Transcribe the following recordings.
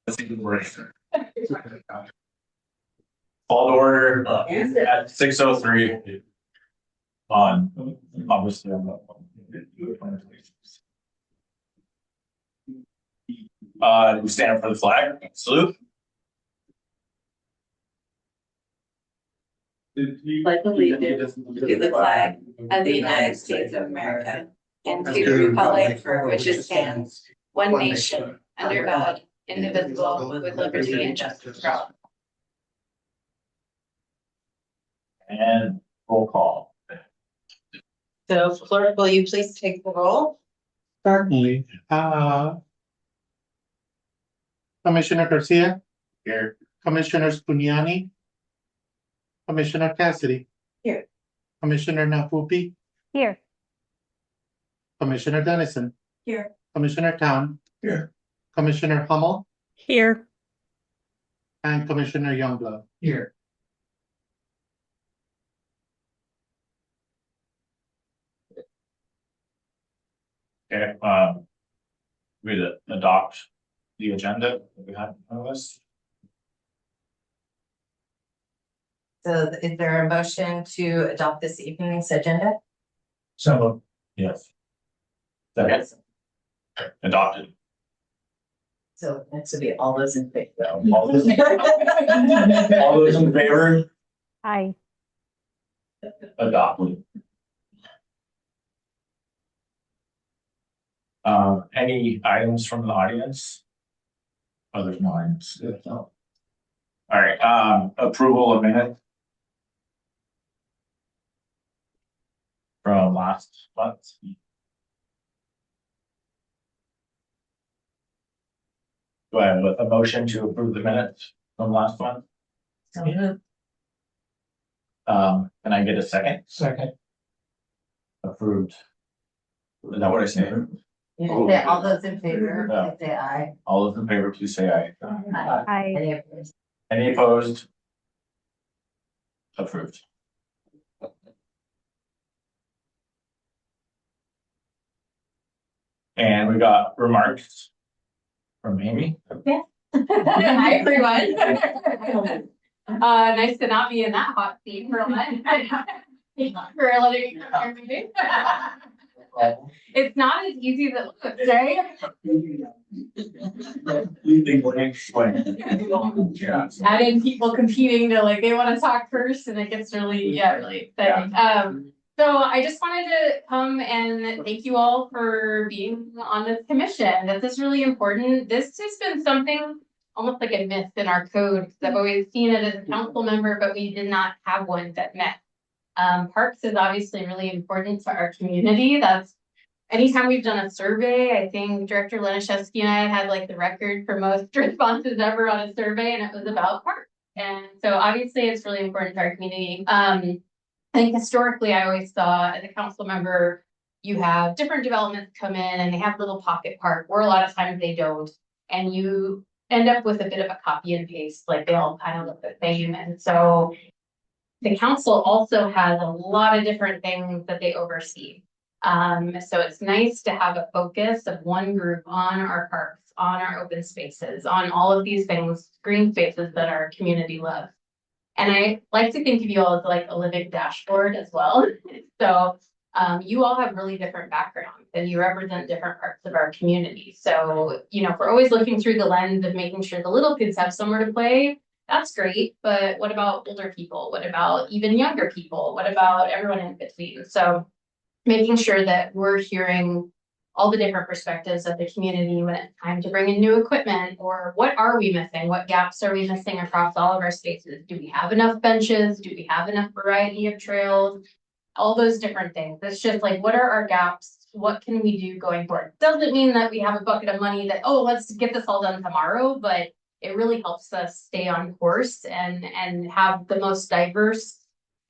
Let's see the word. Call to order at 6:03 on obviously we stand for the flag. Salute. Pledge allegiance to the flag of the United States of America and to the republic for which it stands, one nation, under God, indivisible, with liberty and justice for all. And roll call. So, clerk, will you please take the roll? Certainly. Commissioner Garcia, Here. Commissioner Pugnani, Commissioner Cassidy. Here. Commissioner Napupi, Here. Commissioner Dennison, Here. Commissioner Town. Here. Commissioner Hummel, Here. and Commissioner Youngblood. Here. Okay, we adopt the agenda that we have in front of us. So, is there a motion to adopt this evening's agenda? So, yes. Second. Adopted. So, next would be all those in favor. All those in favor? Aye. Adopted. Any items from the audience? Oh, there's no items. All right, approval of minutes from last month. Do I have a motion to approve the minutes from last month? Can I get a second? Second. Approved. Is that what I said? Yeah, all those in favor, Yeah. please say aye. All those in favor, please say aye. Aye. Any opposed? Any opposed? Approved. And we got remarks from Amy. Hi, everyone. Nice to not be in that hot seat for a month. For a living meeting. It's not as easy as it looks, right? Add in people competing to they want to talk first, and it gets really exciting. So I just wanted to come and thank you all for being on this commission. This is really important. This has been something almost like a myth in our code, because I've always seen it as a council member, but we did not have one that met. Parks is obviously really important to our community. That's anytime we've done a survey, I think Director Lenishevsky and I had the record for most responses ever on a survey, and it was about parks. And so obviously it's really important to our community. I think historically, I always saw as a council member, you have different developments come in and they have little pocket park, where a lot of times they don't. And you end up with a bit of a copy and paste, they all kind of look the same. And so the council also has a lot of different things that they oversee. So it's nice to have a focus of one group on our parks, on our open spaces, on all of these things, green spaces that our community loves. And I like to think of you all as a living dashboard as well. So you all have really different backgrounds and you represent different parts of our community. So, if we're always looking through the lens of making sure the little kids have somewhere to play, that's great. But what about older people? What about even younger people? What about everyone in between? So making sure that we're hearing all the different perspectives of the community when it's time to bring in new equipment, or what are we missing? What gaps are we missing across all of our spaces? Do we have enough benches? Do we have enough variety of trails? All those different things. It's just what are our gaps? What can we do going forward? Doesn't mean that we have a bucket of money that, let's get this all done tomorrow, but it really helps us stay on course and have the most diverse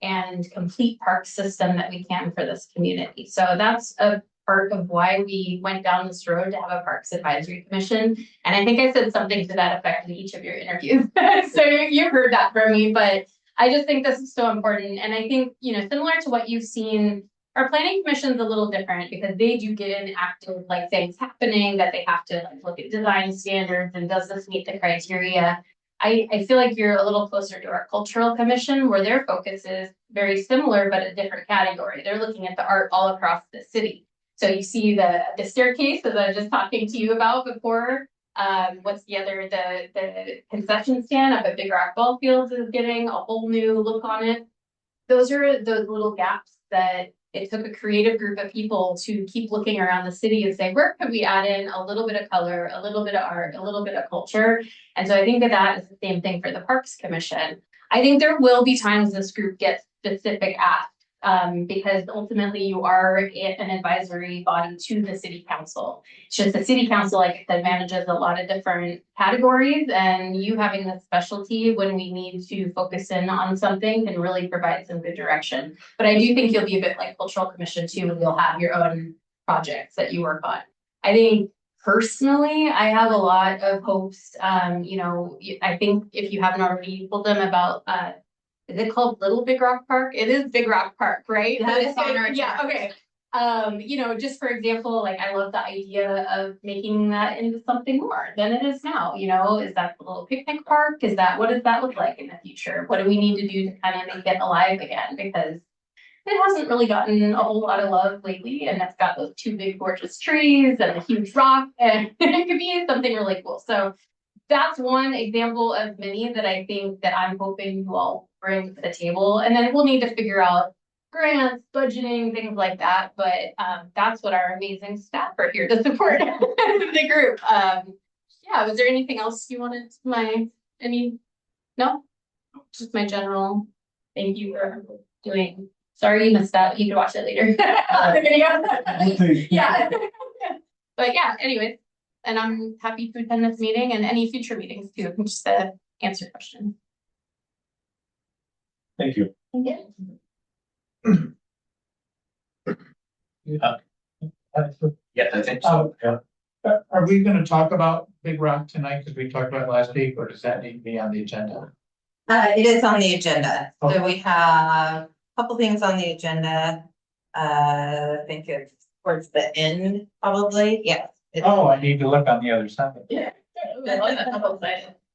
and complete park system that we can for this community. So that's a part of why we went down this road to have a Parks Advisory Commission. And I think I said something to that effect in each of your interviews. So you've heard that from me, but I just think this is so important. And I think, similar to what you've seen Our planning commission is a little different because they do get in active, like things happening that they have to like look at design standards and does this meet the criteria. I feel like you're a little closer to our cultural commission where their focus is very similar, but a different category. They're looking at the art all across the city. So you see the staircase that I was just talking to you about before. What's the other, the concession stand up at Big Rock Ball Fields is getting a whole new look on it. Those are those little gaps that it took a creative group of people to keep looking around the city and say, where could we add in a little bit of color, a little bit of art, a little bit of culture? And so I think that that is the same thing for the Parks Commission. I think there will be times this group gets specific asks, because ultimately you are an advisory body to the city council. It's just the city council, like I said, manages a lot of different categories, and you having the specialty when we need to focus in on something can really provide some good direction. But I do think you'll be a bit like cultural commission too, and you'll have your own projects that you work on. I think personally, I have a lot of hopes. I think if you haven't already told them about is it called Little Big Rock Park? It is Big Rock Park, right? Yeah, it's on our Yeah, chart. okay. Just for example, like I love the idea of making that into something more than it is now. Is that the little picnic park? What does that look like in the future? What do we need to do to kind of make it alive again? Because it hasn't really gotten a whole lot of love lately, and it's got those two big gorgeous trees and a huge rock, and it could be something really cool. So that's one example of many that I think that I'm hoping you all bring to the table. And then we'll need to figure out grants, budgeting, things like that. But that's what our amazing staff are here to support the group. Was there anything else you wanted no? Just my general thank you for doing. Sorry you missed that. You can watch it later. The video. Yeah. But yeah, anyways. And I'm happy to attend this meeting and any future meetings too, just to answer questions. Thank you. Yeah, I think so. Yeah. Are we gonna talk about Big Rock tonight, because we talked about it last week, or does that need to be on the agenda? It is on the agenda, so we have a couple things on the agenda. I think it's towards the end, probably, yes. Oh, I need to look on the other side. Yeah.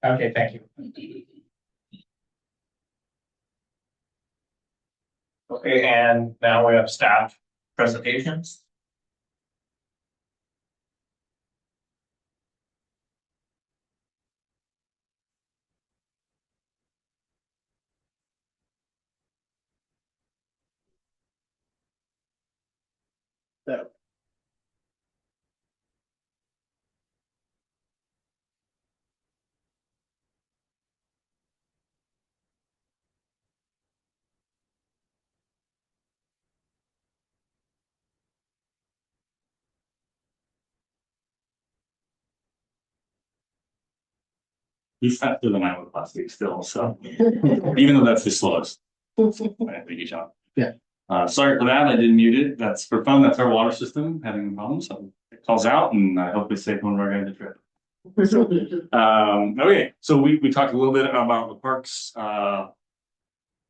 Okay, thank you. Okay, and now we have staff presentations. He's faster than I was last week still, so even though that's the slowest. Thank you, John. Yeah. Sorry for that. I didn't mute it. That's for fun. That's our water system having a problem. So it calls out, and I hope we save one of our guys a trip. Okay, so we talked a little bit about the parks,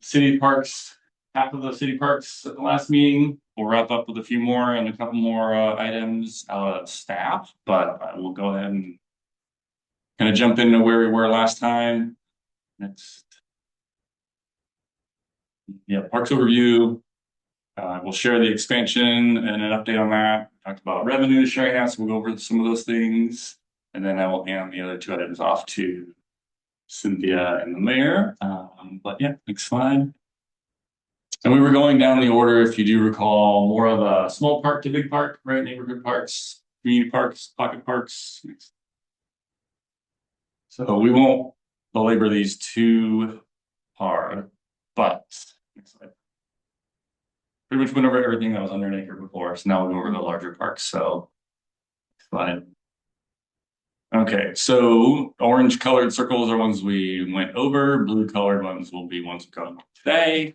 city parks, half of the city parks at the last meeting. We'll wrap up with a few more and a couple more items out of staff, but we'll go ahead and kind of jump into where we were last time. Next. Yeah, parks overview. We'll share the expansion and an update on that. Talked about revenue sharing out, so we'll go over some of those things. And then I will hand the other two items off to Cynthia and the mayor. But yeah, next slide. And we were going down the order, if you do recall, more of a small park to big park, right? Neighborhood parks, community parks, pocket parks. So we won't belabor these too hard, but next slide. Pretty much went over everything that was under an acre before, so now we'll go over the larger parks. So next slide. Okay, so orange colored circles are ones we went over. Blue colored ones will be ones we're going over today.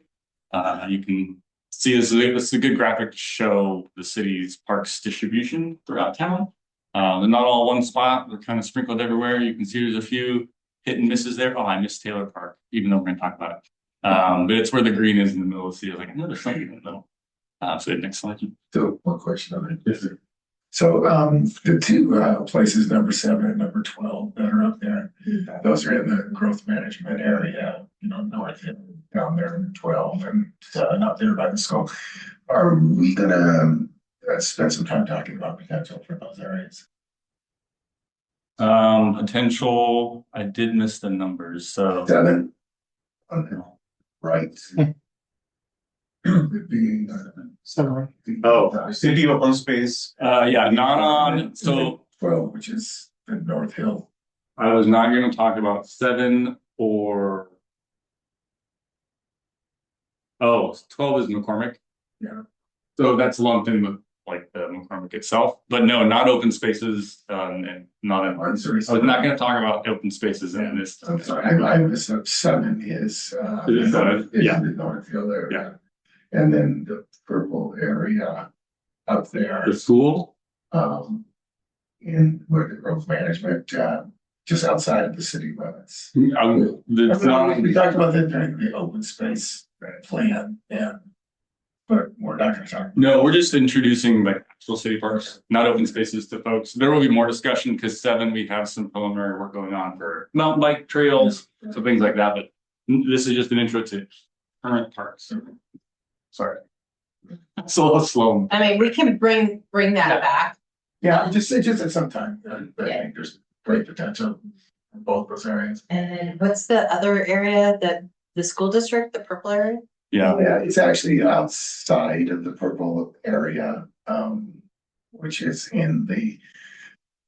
You can see this is a good graphic to show the city's parks distribution throughout town. They're not all one spot. They're kind of sprinkled everywhere. You can see there's a few hit and misses there. Oh, I missed Taylor Park, even though we're going to talk about it. But it's where the green is in the middle of the city. I was like, I know there's something in the middle. So next slide. So one question on it. So the two places, number 7 and number 12 that are up there, those are in the growth management area, north and down there in 12 and 7 up there by the school. Are we gonna spend some time talking about potential for those areas? Potential, I did miss the numbers, so 7 on the right. Being, So, City open space. yeah, not on, so 12, which is the North Hill. I was not gonna talk about 7 or. Oh, 12 is McCormick. Yeah. So that's lumped in with like the McCormick itself, but no, not open spaces, and not in. I'm sorry. I was not gonna talk about open spaces in this. I'm sorry, I missed up. 7 is Is it 7? Yeah. the North Hill area. And then the purple area up there. The school? In where the growth management, just outside of the city limits. We We talked about that during the open space plan, but we're not gonna talk. No, we're just introducing like actual city parks, not open spaces to folks. There will be more discussion because 7, we have some preliminary work going on for mountain bike trails, so things like that, but this is just an intro to current parks. Sorry. It's a little slow. I mean, we can bring that back. Yeah, just at some time, I think there's great potential in both those areas. And then what's the other area that the school district, the purple area? Yeah, Yeah, it's actually outside of the purple area, which is in the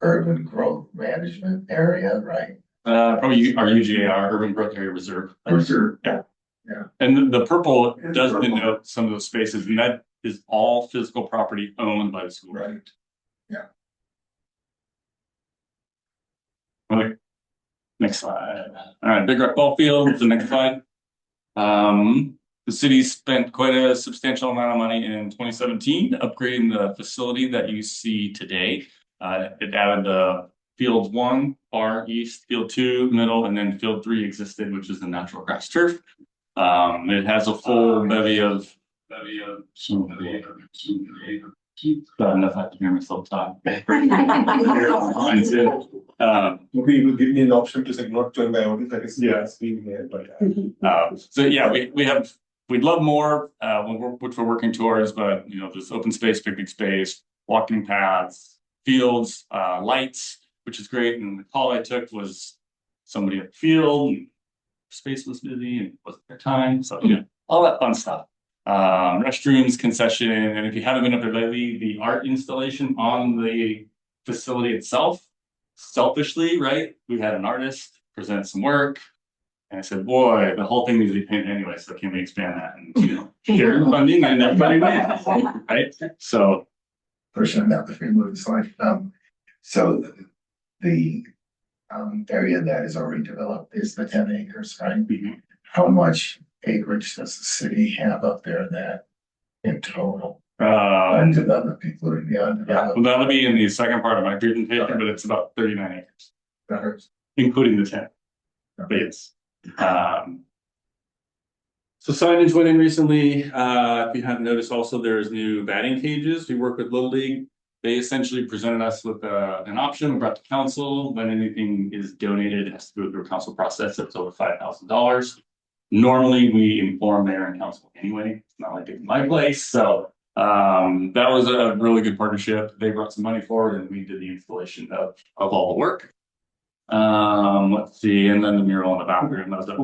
urban growth management area, right? probably our UGAR, Urban Growth Area Reserve. Reserve. Yeah. Yeah. And the purple does purple. denote some of those spaces, and that is all physical property owned by the school. Right. Yeah. Okay. Next slide. All right, Big Rock Ball Field is the next slide. The city spent quite a substantial amount of money in 2017 upgrading the facility that you see today. It added field 1, far east, field 2, middle, and then field 3 existed, which is the natural grass turf. It has a full bevy of enough I have to hear myself talk. Maybe you will give me an option to say not join by audio, that is, Yeah. being here, but. So yeah, we'd love more, which we're working towards, but there's open space, picnic space, walking paths, fields, lights, which is great. And the call I took was somebody at the field, and space was busy and it wasn't their time. So all that fun stuff. Restrooms, concession, and if you haven't been up there lately, the art installation on the facility itself, selfishly, right? We had an artist present some work. And I said, boy, the whole thing needs to be painted anyway, so can we expand that and share the funding and everybody wins, right? So Person about the free moving slide. So the area that is already developed is the 10 acres, right? How much acreage does the city have up there that in total? Undeveloped, including the undeveloped. well, that'll be in the second part of my presentation, but it's about 39 acres, Betters. including the 10. But yes. So signage went in recently. If you haven't noticed, also there's new batting cages. We work with Little League. They essentially presented us with an option. We brought to council. When anything is donated, it has to go through a council process that's over $5,000. Normally, we inform mayor and council anyway. It's not like it's my place. So that was a really good partnership. They brought some money forward, and we did the installation of all the work. Let's see, and then the mural in the bathroom. That was up.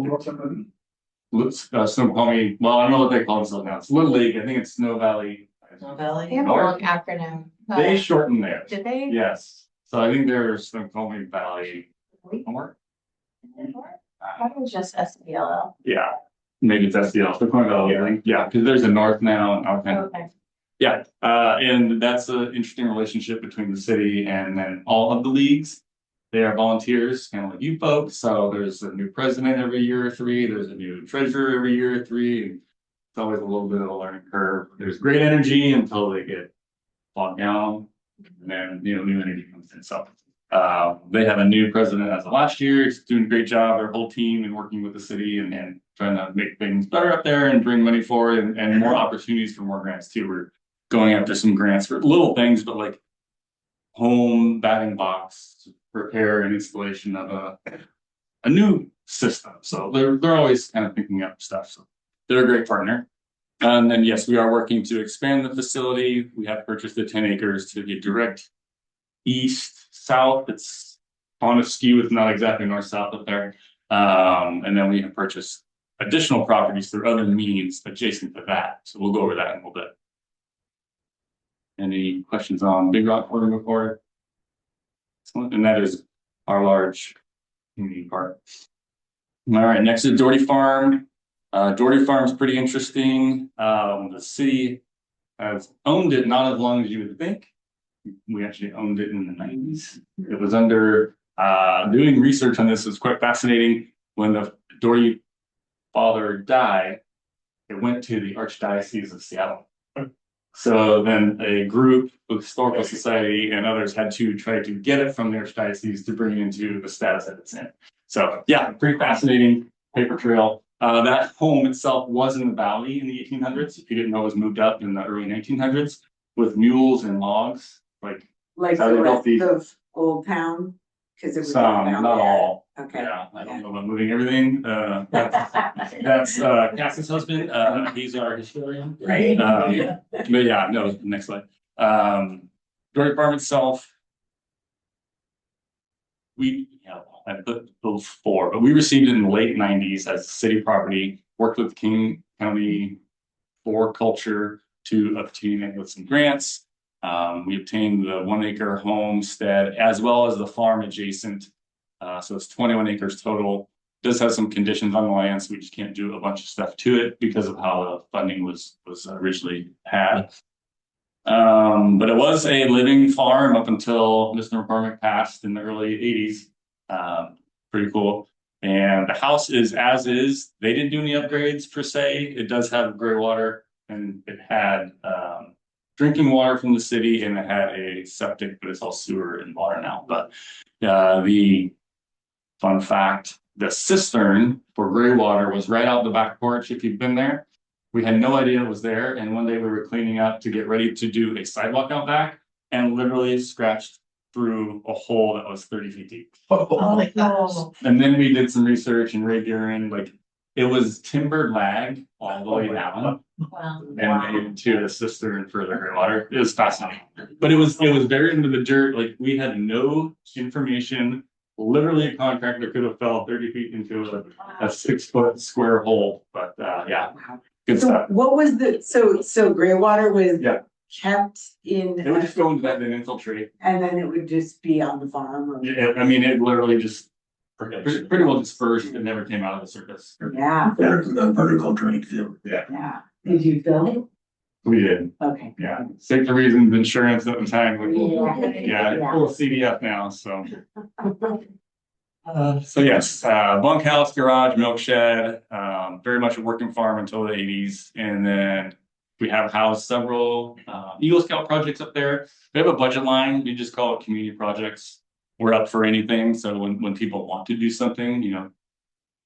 Snoqualmie. Well, I don't know what they call themselves now. It's Little League. I think it's Snow Valley. They have a long acronym. They shortened theirs. Did they? Yes. So I think they're Snoqualmie Valley. Homework. That was just SBLL. Yeah. Maybe it's SDL. Snoqualmie Valley. Yeah, because there's a north now and out. Okay. Yeah, and that's an interesting relationship between the city and then all of the leagues. They are volunteers, kind of like you folks. So there's a new president every year or 3. There's a new treasurer every year or 3. And it's always a little bit of a learning curve. There's great energy until they get bogged down, and then new energy comes in. So They have a new president as of last year. He's doing a great job, their whole team, and working with the city and trying to make things better up there and bring money forward and more opportunities for more grants too. We're going after some grants for little things, but like home batting box repair and installation of a new system. So they're always kind of picking up stuff. So they're a great partner. And then yes, we are working to expand the facility. We have purchased the 10 acres to get direct east, south. It's on a skew. It's not exactly north south up there. And then we have purchased additional properties through other means adjacent to that. So we'll go over that in a little bit. Any questions on Big Rock Corridor before? And that is our large community park. All right, next is Doherty Farm. Doherty Farm is pretty interesting. The city has owned it not as long as you would think. We actually owned it in the 90s. It was under doing research on this was quite fascinating. When the Doherty father died, it went to the Archdiocese of Seattle. So then a group of Historical Society and others had to try to get it from the Archdiocese to bring it into the status that it's in. So yeah, pretty fascinating paper trail. That home itself was in the valley in the 1800s. If you didn't know, it was moved up in the early 1900s with mules and logs. Like the rest of Old Town, because it was some, not all. Okay. Yeah, I don't know about moving everything. That's Cassie's husband. He's our historian. Right. But yeah, no, next slide. Doherty Farm itself. I put those 4, but we received it in the late 90s as city property, worked with King County for Culture to obtain it with some grants. We obtained the 1 acre homestead as well as the farm adjacent. So it's 21 acres total. It does have some conditions on the land, so we just can't do a bunch of stuff to it because of how the funding was originally had. But it was a living farm up until Mr. McCormick passed in the early 80s. Pretty cool. And the house is as is. They didn't do any upgrades per se. It does have gray water, and it had drinking water from the city, and it had a septic, but it's all sewer and water now. But the fun fact, the cistern for gray water was right out the back porch. If you've been there, we had no idea it was there. And one day we were cleaning up to get ready to do a sidewalk out back and literally scratched through a hole that was 30 feet deep. Oh my gosh. And then we did some research and Ray Guerin, like it was timber lag all the way down. Wow. And made to a cistern for the gray water. It was fascinating. But it was buried into the dirt. Like we had no information. Literally a contractor could have fell 30 feet into a 6-foot square hole. But yeah, good So stuff. what was so gray water was kept in, It would just go into that and infiltrate. and then it would just be on the farm or? I mean, it literally just pretty well dispersed and never came out of the surface. Yeah, Vertical drain field. yeah. Did you fill it? We did. Okay. Yeah. Safety reasons, insurance at the time. Yeah. Full CDF now. So. So yes, bunkhouse, garage, milk shed, very much a working farm until the 80s. And then we have housed several Eagle Scout projects up there. We have a budget line. We just call it community projects. We're up for anything. So when people want to do something, you know,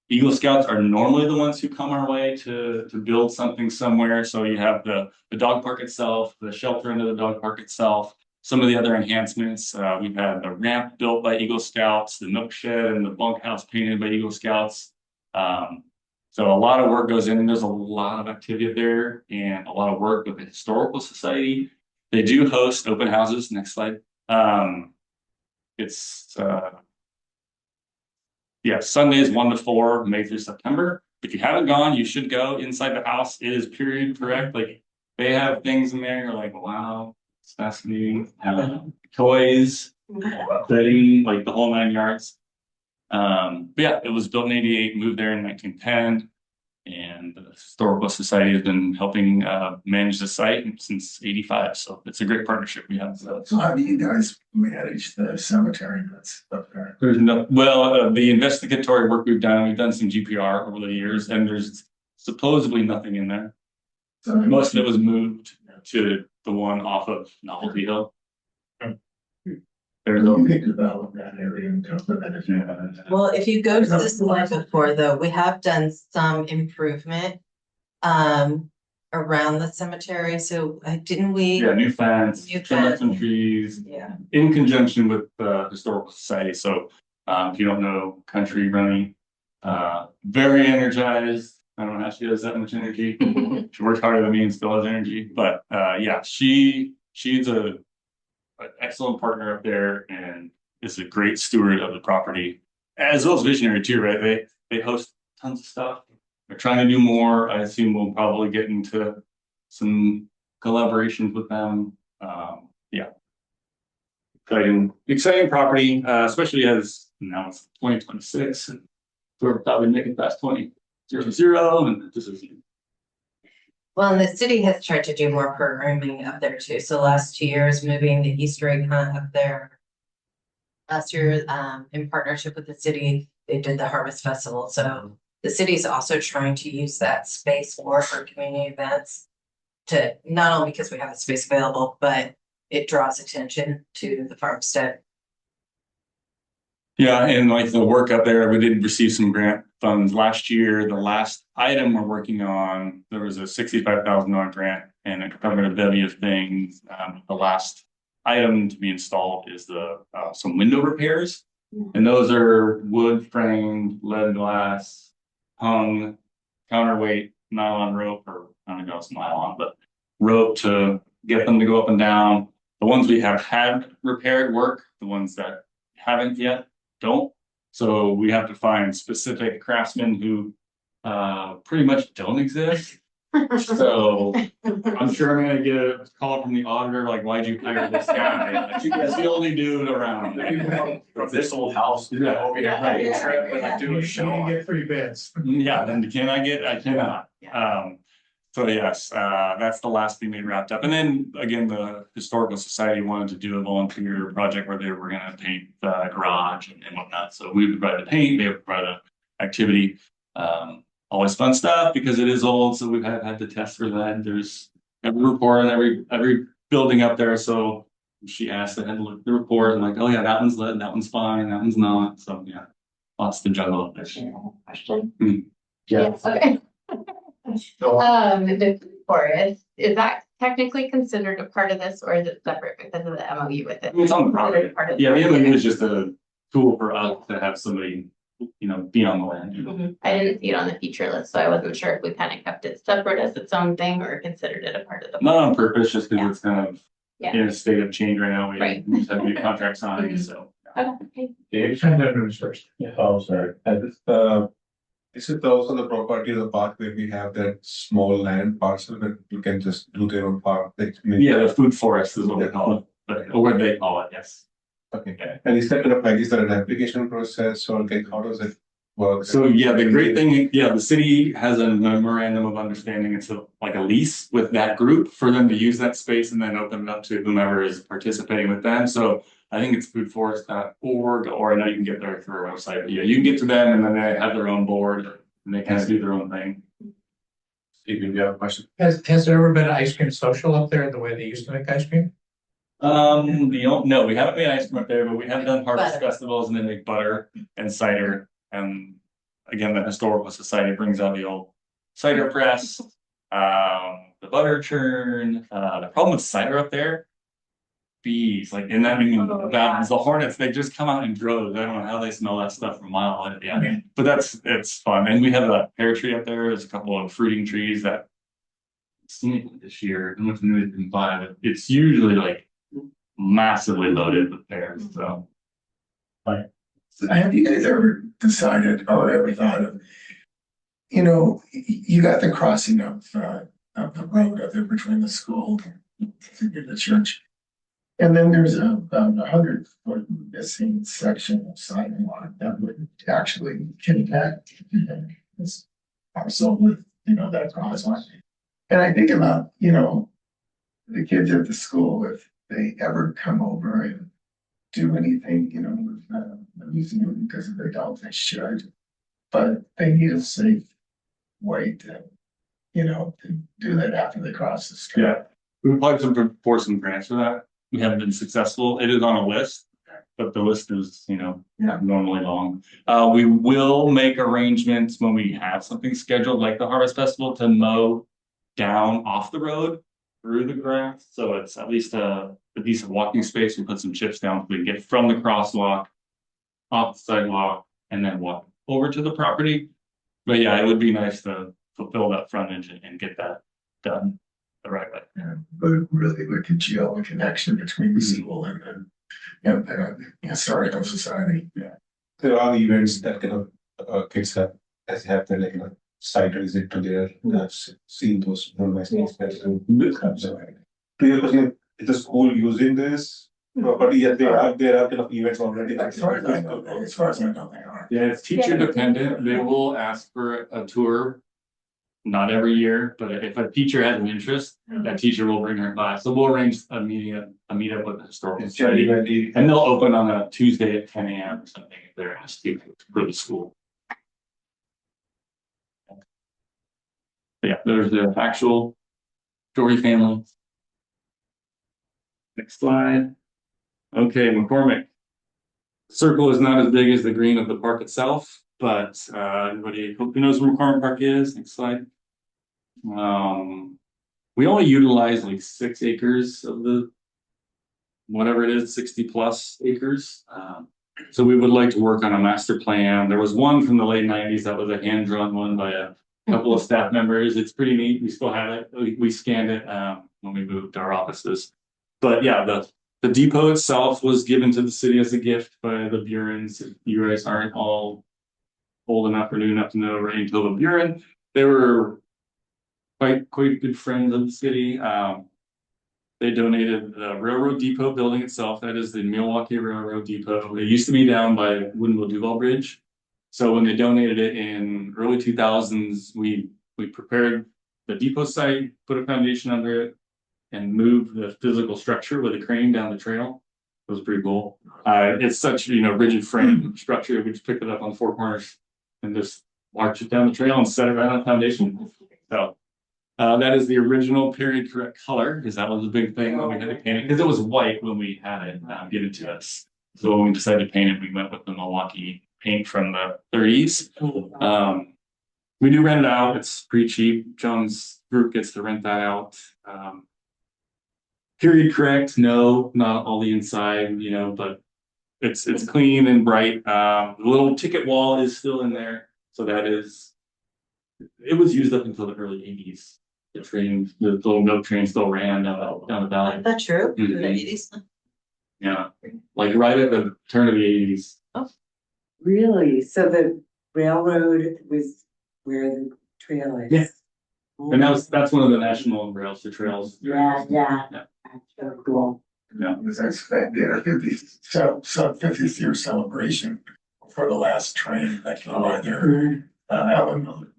Eagle Scouts are normally the ones who come our way to build something somewhere. So you have the dog park itself, the shelter under the dog park itself, some of the other enhancements. We've had the ramp built by Eagle Scouts, the milk shed and the bunkhouse painted by Eagle Scouts. So a lot of work goes in, and there's a lot of activity there and a lot of work with the Historical Society. They do host open houses. Next slide. It's Sundays 1 to 4, May through September. If you haven't gone, you should go. Inside the house is period correct. Like they have things in there. You're like, wow, it's fascinating. Toys, bedding, like the whole 9 yards. But yeah, it was built in 88, moved there in 1910, and the Historical Society has been helping manage the site since 85. So it's a great partnership we have. So how do you guys manage the cemetery that's up there? There's no, the investigatory work we've done some GPR over the years, and there's supposedly nothing in there. So Most of it was moved to the one off of Novelty Hill. There's You a, could develop that area and cover that if you wanted. Well, if you go to the slide before, though, we have done some improvement around the cemetery. So didn't we? yeah, new fence, New trim up some fence. trees. Yeah. In conjunction with the historical society. So if you don't know Country Running, very energized. I don't know how she has that much energy. She works harder than me and still has energy. But yeah, she's an excellent partner up there and is a great steward of the property, as well as visionary too, right? They host tons of stuff. They're trying to do more. I assume we'll probably get into some collaborations with them. Yeah. Exciting property, especially as now it's 2026 and we're probably making past 2000 and this is. Well, and the city has tried to do more programming up there too. So the last 2 years, moving the Easter egg hunt up there. Last year, in partnership with the city, they did the Harvest Festival. So the city is also trying to use that space more for community events. To not only because we have the space available, but it draws attention to the farmstead. Yeah, and like the work up there, we did receive some grant funds last year. The last item we're working on, there was a $65,000 grant and it covered a bevy of things. The last item to be installed is the some window repairs. And those are wood framed, lead glass, hung, counterweight, nylon rope, or I don't know if it's nylon, but rope to get them to go up and down. The ones we have had repaired work, the ones that haven't yet don't. So we have to find specific craftsmen who pretty much don't exist. So I'm sure I'm gonna get a call from the auditor, like, why'd you hire this guy? Like, he's the only dude around. From this old house. Yeah. Over here, right, trip and like do a You show. get free bids. Yeah, then can I get, I cannot. So yes, that's the last thing they wrapped up. And then again, the Historical Society wanted to do a volunteer project where they were gonna paint the garage and whatnot. So we would provide the paint, they would provide the activity. Always fun stuff because it is old, so we've had to test for that. There's every report on every building up there. So she asked, I had to look at the report and like, oh yeah, that one's lead, that one's fine, that one's not. So yeah, lots to juggle up there. Question? Yeah. Okay. The forest, is that technically considered a part of this or is it separate because of the MOU with it? It's on the property. Part of Yeah, the property. MOU is just a tool for us to have somebody, be on the land. Mhm. I didn't see it on the feature list, so I wasn't sure if we kind of kept it separate as its own thing or considered it a part of the. Not on purpose, just because Yeah. it's kind of Yeah. in a state of change right now. We Right. just have new contract signed, Mhm. so. Okay. Dave, send that news first. Oh, sorry. Is it also the property of the park where we have that small land parcel that you can just do their own park? Like, Yeah, the food forest is what we call it, but, or what they call it, yes. Okay. And is that kind of like, is there an application process or like, how does it work? So yeah, the great thing, yeah, the city has a memorandum of understanding. It's like a lease with that group for them to use that space and then open it up to whomever is participating with them. So I think it's foodforest.org, or I know you can get there through our website. But yeah, you can get to them and then they have their own board and they kind of do their own thing. Stephen, do you have a question? Has there ever been an ice cream social up there the way they used to make ice cream? No, we haven't made ice cream up there, but we have done harvest Butter. festivals and they make butter and cider. And again, the Historical Society brings out the old cider press, the butter churn. The problem with cider up there, bees, like in that, the hornets, they just come out in droves. I don't know how they smell that stuff from a mile away. Yeah, but it's fun. And we have a pear tree up there. There's a couple of fruiting trees that seen this year. I don't know if you can buy it. It's usually like massively loaded with pears. So Have you guys ever decided or ever thought of, you got the crossing of the road up there between the school and the church. And then there's about 100-foot missing section of sidewalk that would actually connect this parcel with, that crosswalk. And I think about, the kids at the school, if they ever come over and do anything, with the museum, because if they don't, they should. But they need a safe way to do that after they cross the street. yeah, we applied for some grants for that. We haven't been successful. It is on a list. but the list is, normally long. We will make arrangements when we have something scheduled, like the Harvest Festival, to mow down off the road through the grass, so it's at least a decent walking space. We put some chips down so we can get from the crosswalk, off the sidewalk, and then walk over to the property. But yeah, it would be nice to fulfill that frontage and get that done the right way. Yeah, but really look at the connection between the school and the historical society. Yeah. There are events that kind of kids have as happen, like site visit to their, I've seen those nice things. To your question, is the school using this property? Yes, there are kind of events already. As far as I know, they are. Yeah, it's teacher dependent. They will ask for a tour. Not every year, but if a teacher has an interest, that teacher will bring her class. So we'll arrange a meetup with the historical society. And they'll open on a Tuesday at 10 a.m. or something if they're asked to for the school. But yeah, there's the actual Story family. Next slide. Okay, McCormick. Circle is not as big as the green of the park itself, but everybody hopefully knows where McCormick Park is. Next slide. We only utilize like 6 acres of the whatever it is, 60 plus acres. So we would like to work on a master plan. There was one from the late 90s that was a hand-drawn one by a couple of staff members. It's pretty neat. We still have it. We scanned it when we moved our offices. But yeah, the depot itself was given to the city as a gift by the Burens. If you guys aren't all old enough or new enough to know Ray and Tilda Buren, they were quite good friends of the city. They donated the railroad depot building itself. That is the Milwaukee Railroad Depot. It used to be down by Woodinville Duvall Bridge. So when they donated it in early 2000s, we prepared the depot site, put a foundation under it, and moved the physical structure with a crane down the trail. It was pretty cool. It's such rigid frame structure. We just picked it up on 4 corners and just marched it down the trail and set it right on the foundation. So that is the original period correct color, because that was a big thing when we had to paint it, because it was white when we had it given to us. So when we decided to paint it, we went with the Milwaukee paint from the 30s. We do rent it out. It's pretty cheap. John's group gets to rent that out. Period correct? No, not all the inside, but it's clean and bright. The little ticket wall is still in there, so it was used up until the early 80s. The little milk train still ran down the valley. Is that true? Mhm. In the 80s? Yeah, like right at the turn of the 80s. Really? So the railroad was where the trail is? Yeah. And that's one of the national rails to trails. Yeah. Yeah. That's so cool. Yeah. It was actually a 50th year celebration for the last train that came by there. Allen,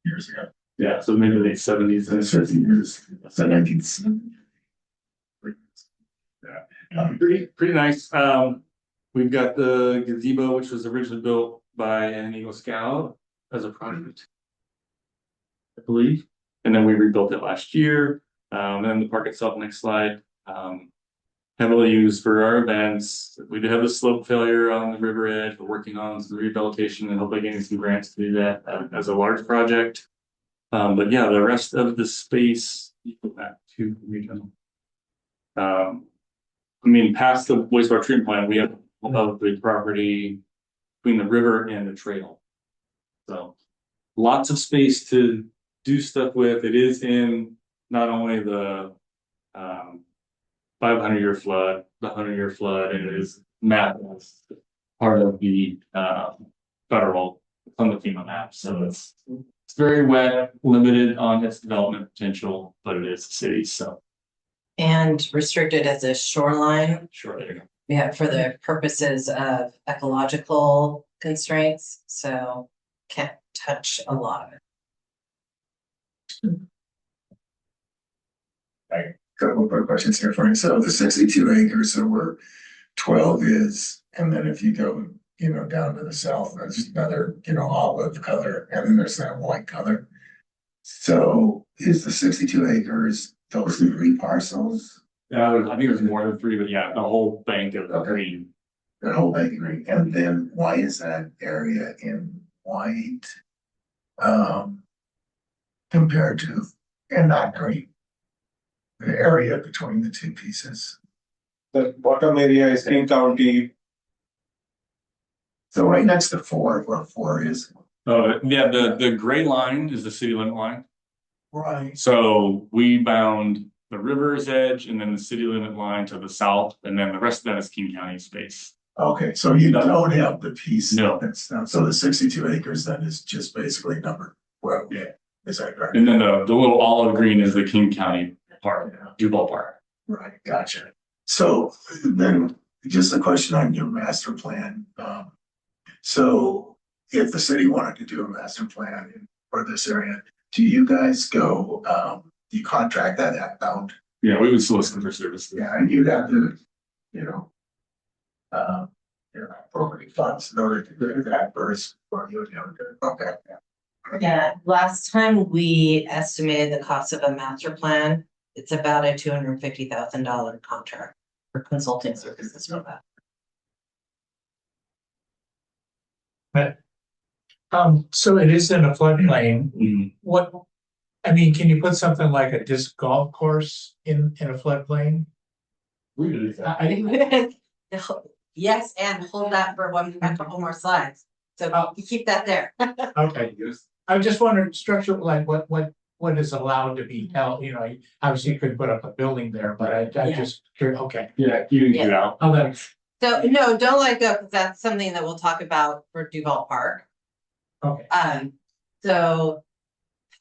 years ago. Yeah, so maybe late 70s. So 50 years, so 1970. Pretty nice. We've got the gazebo, which was originally built by an Eagle Scout as a project, I believe. And then we rebuilt it last year. And then the park itself, next slide, heavily used for our events. We did have a slope failure on the river edge. We're working on some rehabilitation and hopefully getting some grants to do that as a large project. But yeah, the rest of the space, you go back to regional. Past the wastewater treatment plant, we have of the property between the river and the trail. So lots of space to do stuff with. It is in not only the 500-year flood, the 100-year flood, and it is mapped as part of the federal on the FEMA map. So it's very wet, limited on its development potential, but it is a city, so. And restricted as a shoreline. Sure, there you go. Yeah, for the purposes of ecological constraints, so can't touch a lot of it. A couple quick questions here for you. So the 62 acres, so where 12 is, and then if you go, down to the south, there's another, olive color, and then there's that white color. So is the 62 acres, those 3 parcels? I think it was more than 3, but yeah, the whole bank of green. The whole bank green, and then why is that area in white? Compared to, and not green. The area between the two pieces. The bottom area is King County. So right next to 4, where 4 is. Yeah, the gray line is the city limit line. Right. So we bound the river's edge and then the city limit line to the south, and then the rest of that is King County space. Okay, so you don't have the piece. No. That's not, so the 62 acres then is just basically number 12. Yeah. Is that correct? And then the little olive green is the King County part, Duvall part. Right, gotcha. So then just a question on your master plan. So if the city wanted to do a master plan for this area, do you guys go, do you contract that out? Yeah, we would solicit for services. Yeah, and you'd have to, appropriate funds in order to do that first, or you would have to, okay. Yeah, last time we estimated the cost of a master plan, it's about a $250,000 contract for consulting services for that. So it is in a floodplain. Mhm. I mean, can you put something like a disc golf course in a floodplain? We could do that. I think, Yes, and hold that for a couple more slides. So you keep that there. okay, I just wondered structure, like what is allowed to be held, obviously you could put up a building there, but I just curious, okay. Yeah, you can get out. Oh, that's, So no, don't let go, because that's something that we'll talk about for Duvall Park. okay. So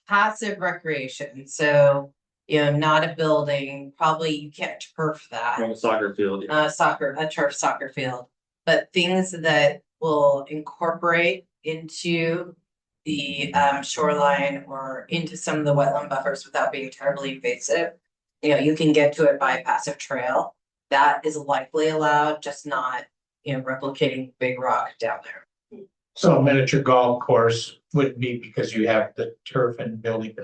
passive recreation, so, not a building, probably you can't turf that. From a soccer field. Yeah. A turf soccer field, but things that will incorporate into the shoreline or into some of the wetland buffers without being terribly invasive. You can get to it by a passive trail. That is likely allowed, just not, replicating big rock down there. So a miniature golf course would be because you have the turf and building.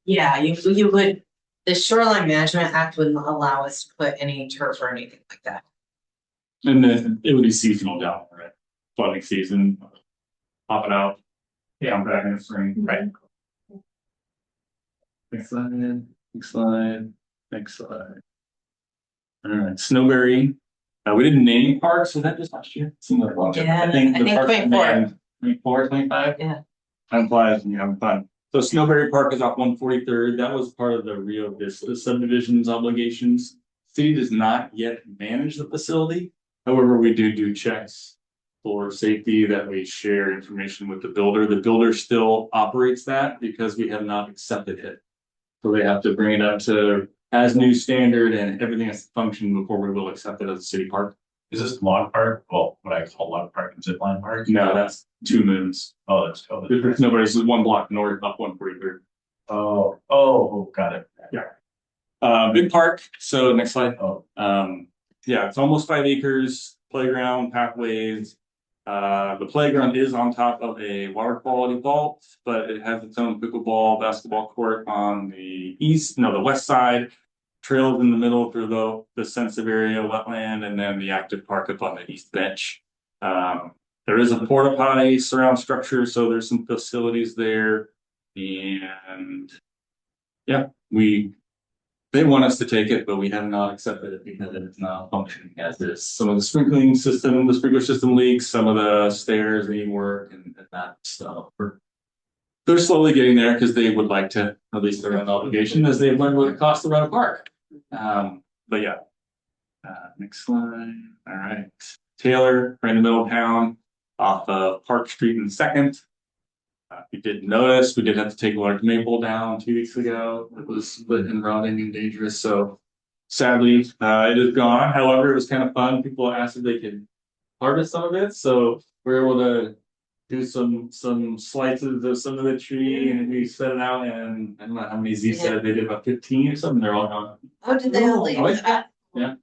Yeah, you would, the Shoreline Management Act wouldn't allow us to put any turf or anything like that. And then it would be seasonal down there, right? Flooding season, pop it out. Yeah, I'm back in the spring. Right. Next slide, next slide, next slide. All right, Snowberry. We didn't name parks, was that just last year? Seemed like a long time. Yeah, I think the park 24. 24, 25? Yeah. Time flies when you're having fun. So Snowberry Park is off 143rd. That was part of the Rio Vista subdivision's obligations. City does not yet manage the facility. However, we do checks for safety that we share information with the builder. The builder still operates that because we have not accepted it. So they have to bring it up to as new standard and everything has to function before we will accept it as a city park. Is this log park? Well, what I call log park and zipline park? No, that's 2 moons. Oh, that's. There's nobody's 1 block north up 143rd. Oh, got it. Yeah. Big park. So next slide. Oh. Yeah, it's almost 5 acres, playground, pathways. The playground is on top of a water quality vault, but it has its own pickleball, basketball court on the west side. Trails in the middle through the sensitive area, wetland, and then the active park up on the east bench. There is a porta potty surround structure, so there's some facilities there. And yeah, they want us to take it, but we have not accepted it because it's not functioning as is. Some of the sprinkler system leaks, some of the stairs need work and that stuff. They're slowly getting there because they would like to, at least their own obligation, as they've learned what it costs to run a park. But yeah. Next slide. All right. Taylor, right in the middle of town, off of Park Street and 2nd. If you didn't notice, we did have to take a large maple down 2 weeks ago. It was split and rotting and dangerous. So sadly, it is gone. However, it was kind of fun. People asked if they could harvest some of it. So we were able to do some slices of some of the tree and we set it out, and I don't know how many Z said they did about 15 or something. They're all gone. Oh, did they all leave? Yeah.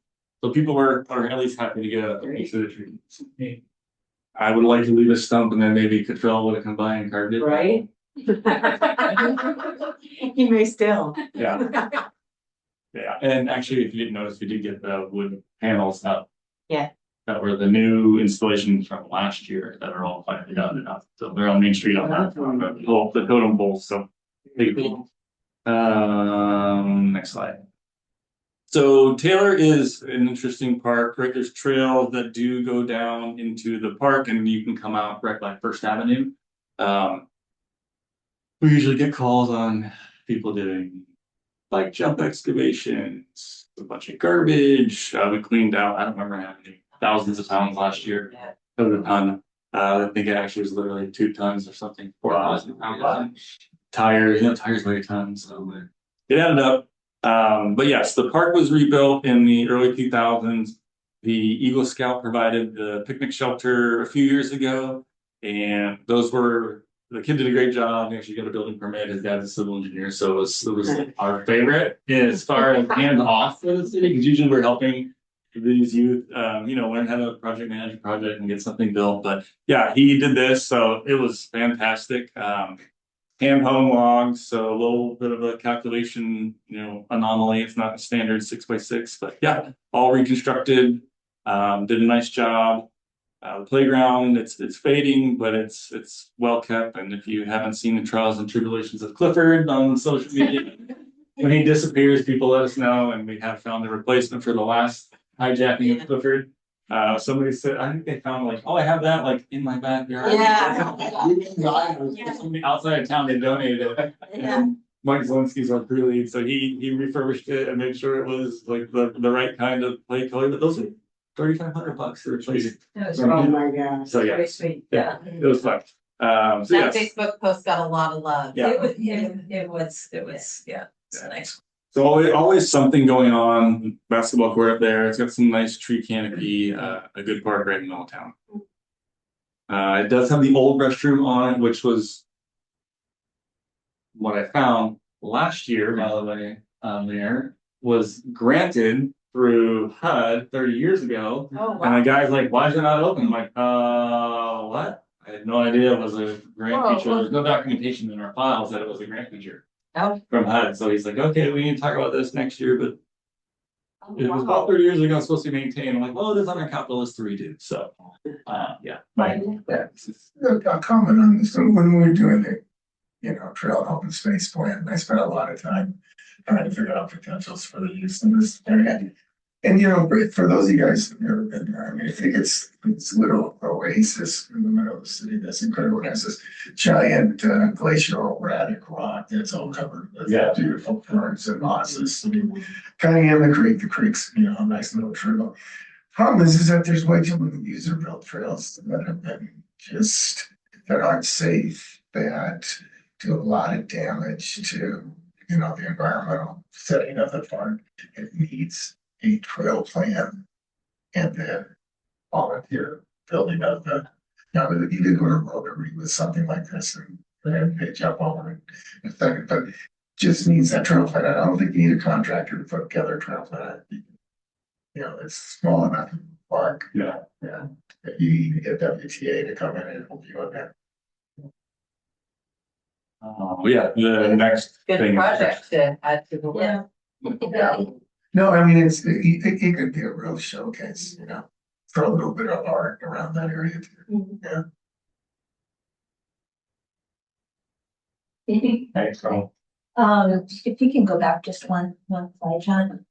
So people are at least happy to get a piece of the tree. I would like to leave a stump and then maybe Cottrell would have come by and carved it. Right? You may still. Yeah. Yeah, and actually, if you didn't notice, we did get the wood panels up. Yeah. That were the new installations from last year that are all finally done enough. So they're on Main Street on that, on the totem poles, so. Big deal. Next slide. So Taylor is an interesting park, right? There's trails that do go down into the park and you can come out right by First Avenue. We usually get calls on people doing like jump excavations, a bunch of garbage. We cleaned out, I don't remember how many, thousands of pounds last year. That was a ton. I think it actually was literally 2 tons or something, 4,000 pounds. Tires, tires weigh a ton, so it ended up. But yes, the park was rebuilt in the early 2000s. The Eagle Scout provided the picnic shelter a few years ago, and the kid did a great job. He actually got a building permit. His dad's a civil engineer, so it was our favorite as far as hands off for the city, because usually we're helping these youth, learn how to project manage a project and get something built. But yeah, he did this, so it was fantastic. Hand hung logs, so a little bit of a calculation, anomaly. It's not a standard 6x6, but yeah, all reconstructed. Did a nice job. The playground, it's fading, but it's well kept. And if you haven't seen the trials and tribulations of Clifford on social media, when he disappears, people let us know, and we have found a replacement for the last hijacking of Clifford. Somebody said, I think they found I have that in my backyard. Yeah. Somebody outside of town, they donated it. Yeah. Mike Zielinski's our crew lead, so he refurbished it and made sure it was the right kind of play color. But those are $3,500 to replace it. Oh my gosh. So yeah, Very sweet. yeah, it was fun. So That yes. Facebook post got a lot of love. Yeah. It was, yeah, it's nice. So always something going on. Basketball court up there. It's got some nice tree canopy. A good park right in the middle of town. It does have the old restroom on it, which was what I found last year, by the way, there was granted through HUD 30 years ago. Oh, And the guy's like, why is it not open? I'm like, what? I had no idea it was a grant feature. There's no documentation in our files that it was a grant feature. Oh. From HUD. So he's like, okay, we need to talk about this next year, but it was about 30 years ago, supposed to be maintained. I'm like, well, it is on our capital list to redo. So, yeah. A comment on this, when we were doing the, trail and open space plan, I spent a lot of time trying to figure out potentials for the use in this area. And, for those of you guys who've never been there, I mean, I think it's little oasis in the middle of the city that's incredible. It has this giant glacial erratic rock that's all covered with beautiful ferns and mosses. Kind of in the creek's, a nice little trail. Problem is that there's way too many user-built trails that have been that aren't safe, that do a lot of damage to, the environmental setting of the park. It needs a trail plan and the volunteer building of the, you could go to Rotary with something like this and they jump over in a second, but just needs that trail plan. I don't think you need a contractor to put together a trail plan. It's small enough park. Yeah. Yeah. You can get WTA to come in and help you with that. Yeah, the next Good thing. project to add to the list. Yeah. No, I mean, it could be a real showcase, throw a little bit of art around that area too. Yeah. Thanks, Carl. If you can go back just one slide, John.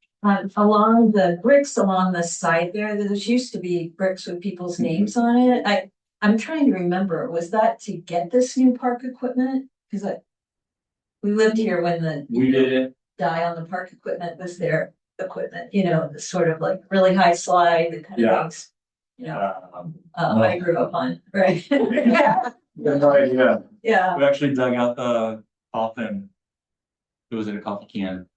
Along the bricks along the side there used to be bricks with people's names on it. I'm trying to remember, was that to get this new park equipment? Because we lived here when We did it. die on the park equipment was their equipment, the sort of like really high slide, the kind of things. I grew up on, right? Yeah. No idea. Yeah. We actually dug out the coffin. It was in a coffee can.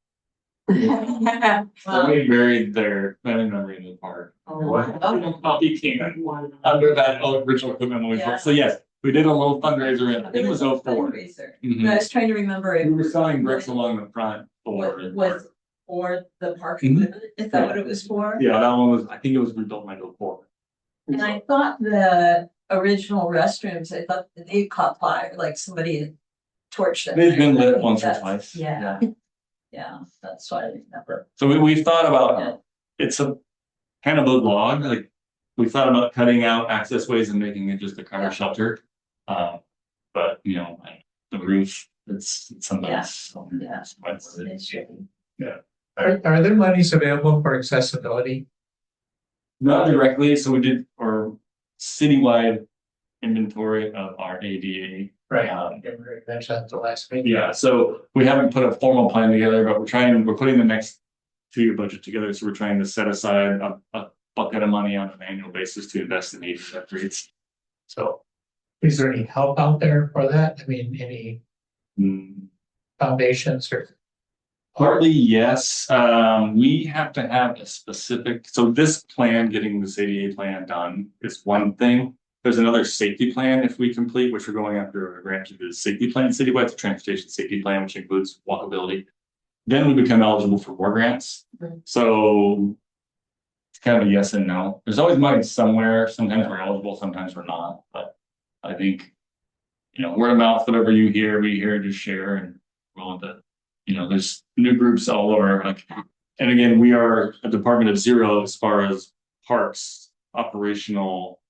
So we buried their memory in the park. Coffee can under that original equipment when we first. So yes, we did a little fundraiser in, I think it was 04. Fundraiser. I was trying to remember We it were selling bricks along the front was for the park equipment. Is that what it was for? Yeah, that one was, I think it was rebuilt in 04. And I thought the original restrooms, I thought they caught fire, like somebody had torched them. They've been lit once or twice. Yeah. Yeah, that's what I remember. So we've thought Yeah. about, it's a kind of a log, like, we thought about cutting out access ways and making it just a car shelter. But you know, the roof, it's something Yeah. else. So Yeah. it's- It's tricky. Are there monies available for accessibility? Not directly, so we did our citywide inventory of our ADA. Right. Um, You mentioned at the last meeting. Yeah, so we haven't put a formal plan together, but we're putting the next 2-year budget together, so we're trying to set aside a bucket of money on an annual basis to invest in these upgrades. So. Is there any help out there for that? I mean, any foundations or? Partly, yes. We have to have a specific, so this plan, getting this ADA plan done is one thing. There's another safety plan if we complete, which we're going after a grant to do the safety plan citywide, it's a transportation safety plan, which includes walkability. Then we become eligible for more grants. So it's kind of a yes and no. There's always money somewhere. Sometimes we're eligible, sometimes we're not. But I think, you know, word of mouth, whatever you hear, we hear to share and willing to, you know, there's new groups all over. Like, and again, we are a department of zero as far as parks operational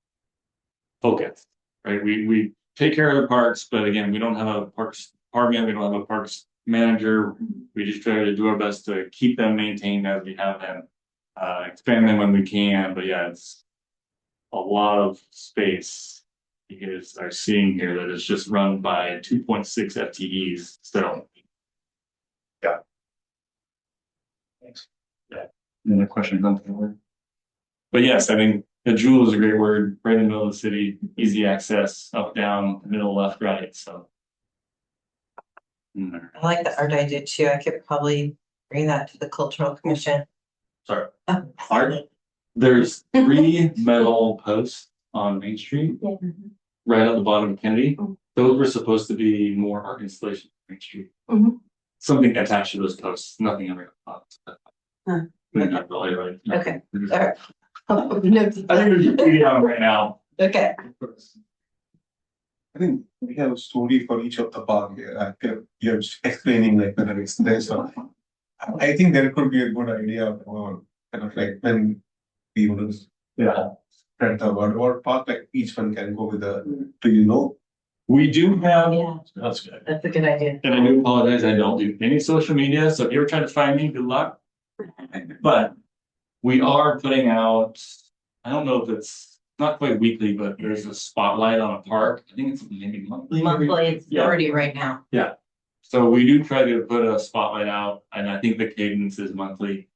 focus, right? We take care of the parks, but again, we don't have a parks department, we don't have a parks manager. We just try to do our best to keep them maintained as we have them, expand them when we can. But yeah, it's a lot of space you guys are seeing here that is just run by 2.6 FTEs. So yeah. Thanks. Yeah. Any other questions on the word? But yes, I think the jewel is a great word, right in the middle of the city, easy access, up, down, middle, left, right. So. I like the art I did too. I could probably bring that to the cultural commission. Sorry. Oh. Art. There's 3 metal posts on Main Street, right at the bottom of Kennedy. Those were supposed to be more art installations on Main Street. Something attached to those posts, nothing ever got Huh. Not really, right? Okay. All right. No, I think we're just figuring it out right now. okay. I think we have a story for each of the park here. You're explaining like whether it's this or. I think there could be a good idea for kind of like when we want to spread the word or park, like each one can go with a. Do you know? We do have. Yeah. That's good. That's a good idea. And I do apologize, I don't do any social media, so if you ever try to find me, good luck. But we are putting out, I don't know if it's not quite weekly, but there's a spotlight on a park. I think it's maybe monthly. Monthly, it's Yeah. already right now. Yeah. So we do try to put a spotlight out, and I think the cadence is monthly.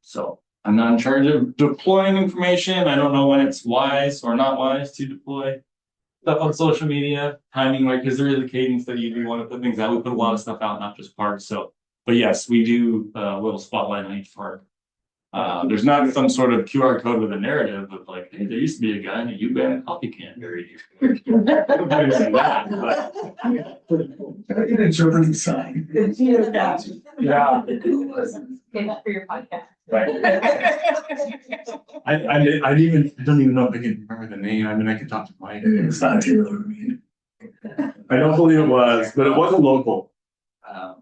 So I'm not in charge of deploying information. I don't know when it's wise or not wise to deploy stuff on social media, timing, like, because there is a cadence that you do want to put things out. We put a lot of stuff out, not just parks. So, but yes, we do a little spotlight on each park. There's not some sort of QR code with a narrative of like, hey, there used to be a guy in a U-Band coffee can very. Interpreting sign. Yeah. Get that for your podcast. Right. I don't even know if I can remember the name. I mean, I could talk to Mike. It's not Taylor, I mean. I don't believe it was, but it was a local. I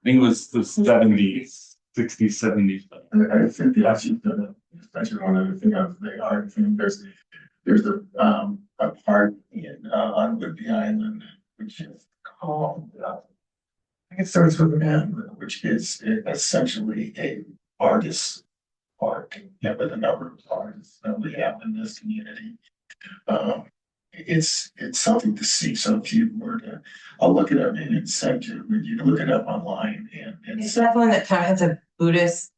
think it was the 70s, 60s, 70s. I think the actually, especially one other thing of the art thing, there's a park in, on Whidbey Island, which is called, I think it starts with an M, which is essentially a artist park, yeah, with a number of artists that we have in this community. It's something to see. So if you were to, I'll look it up and send you, you can look it up online and. Is that one that kind of has a Buddhist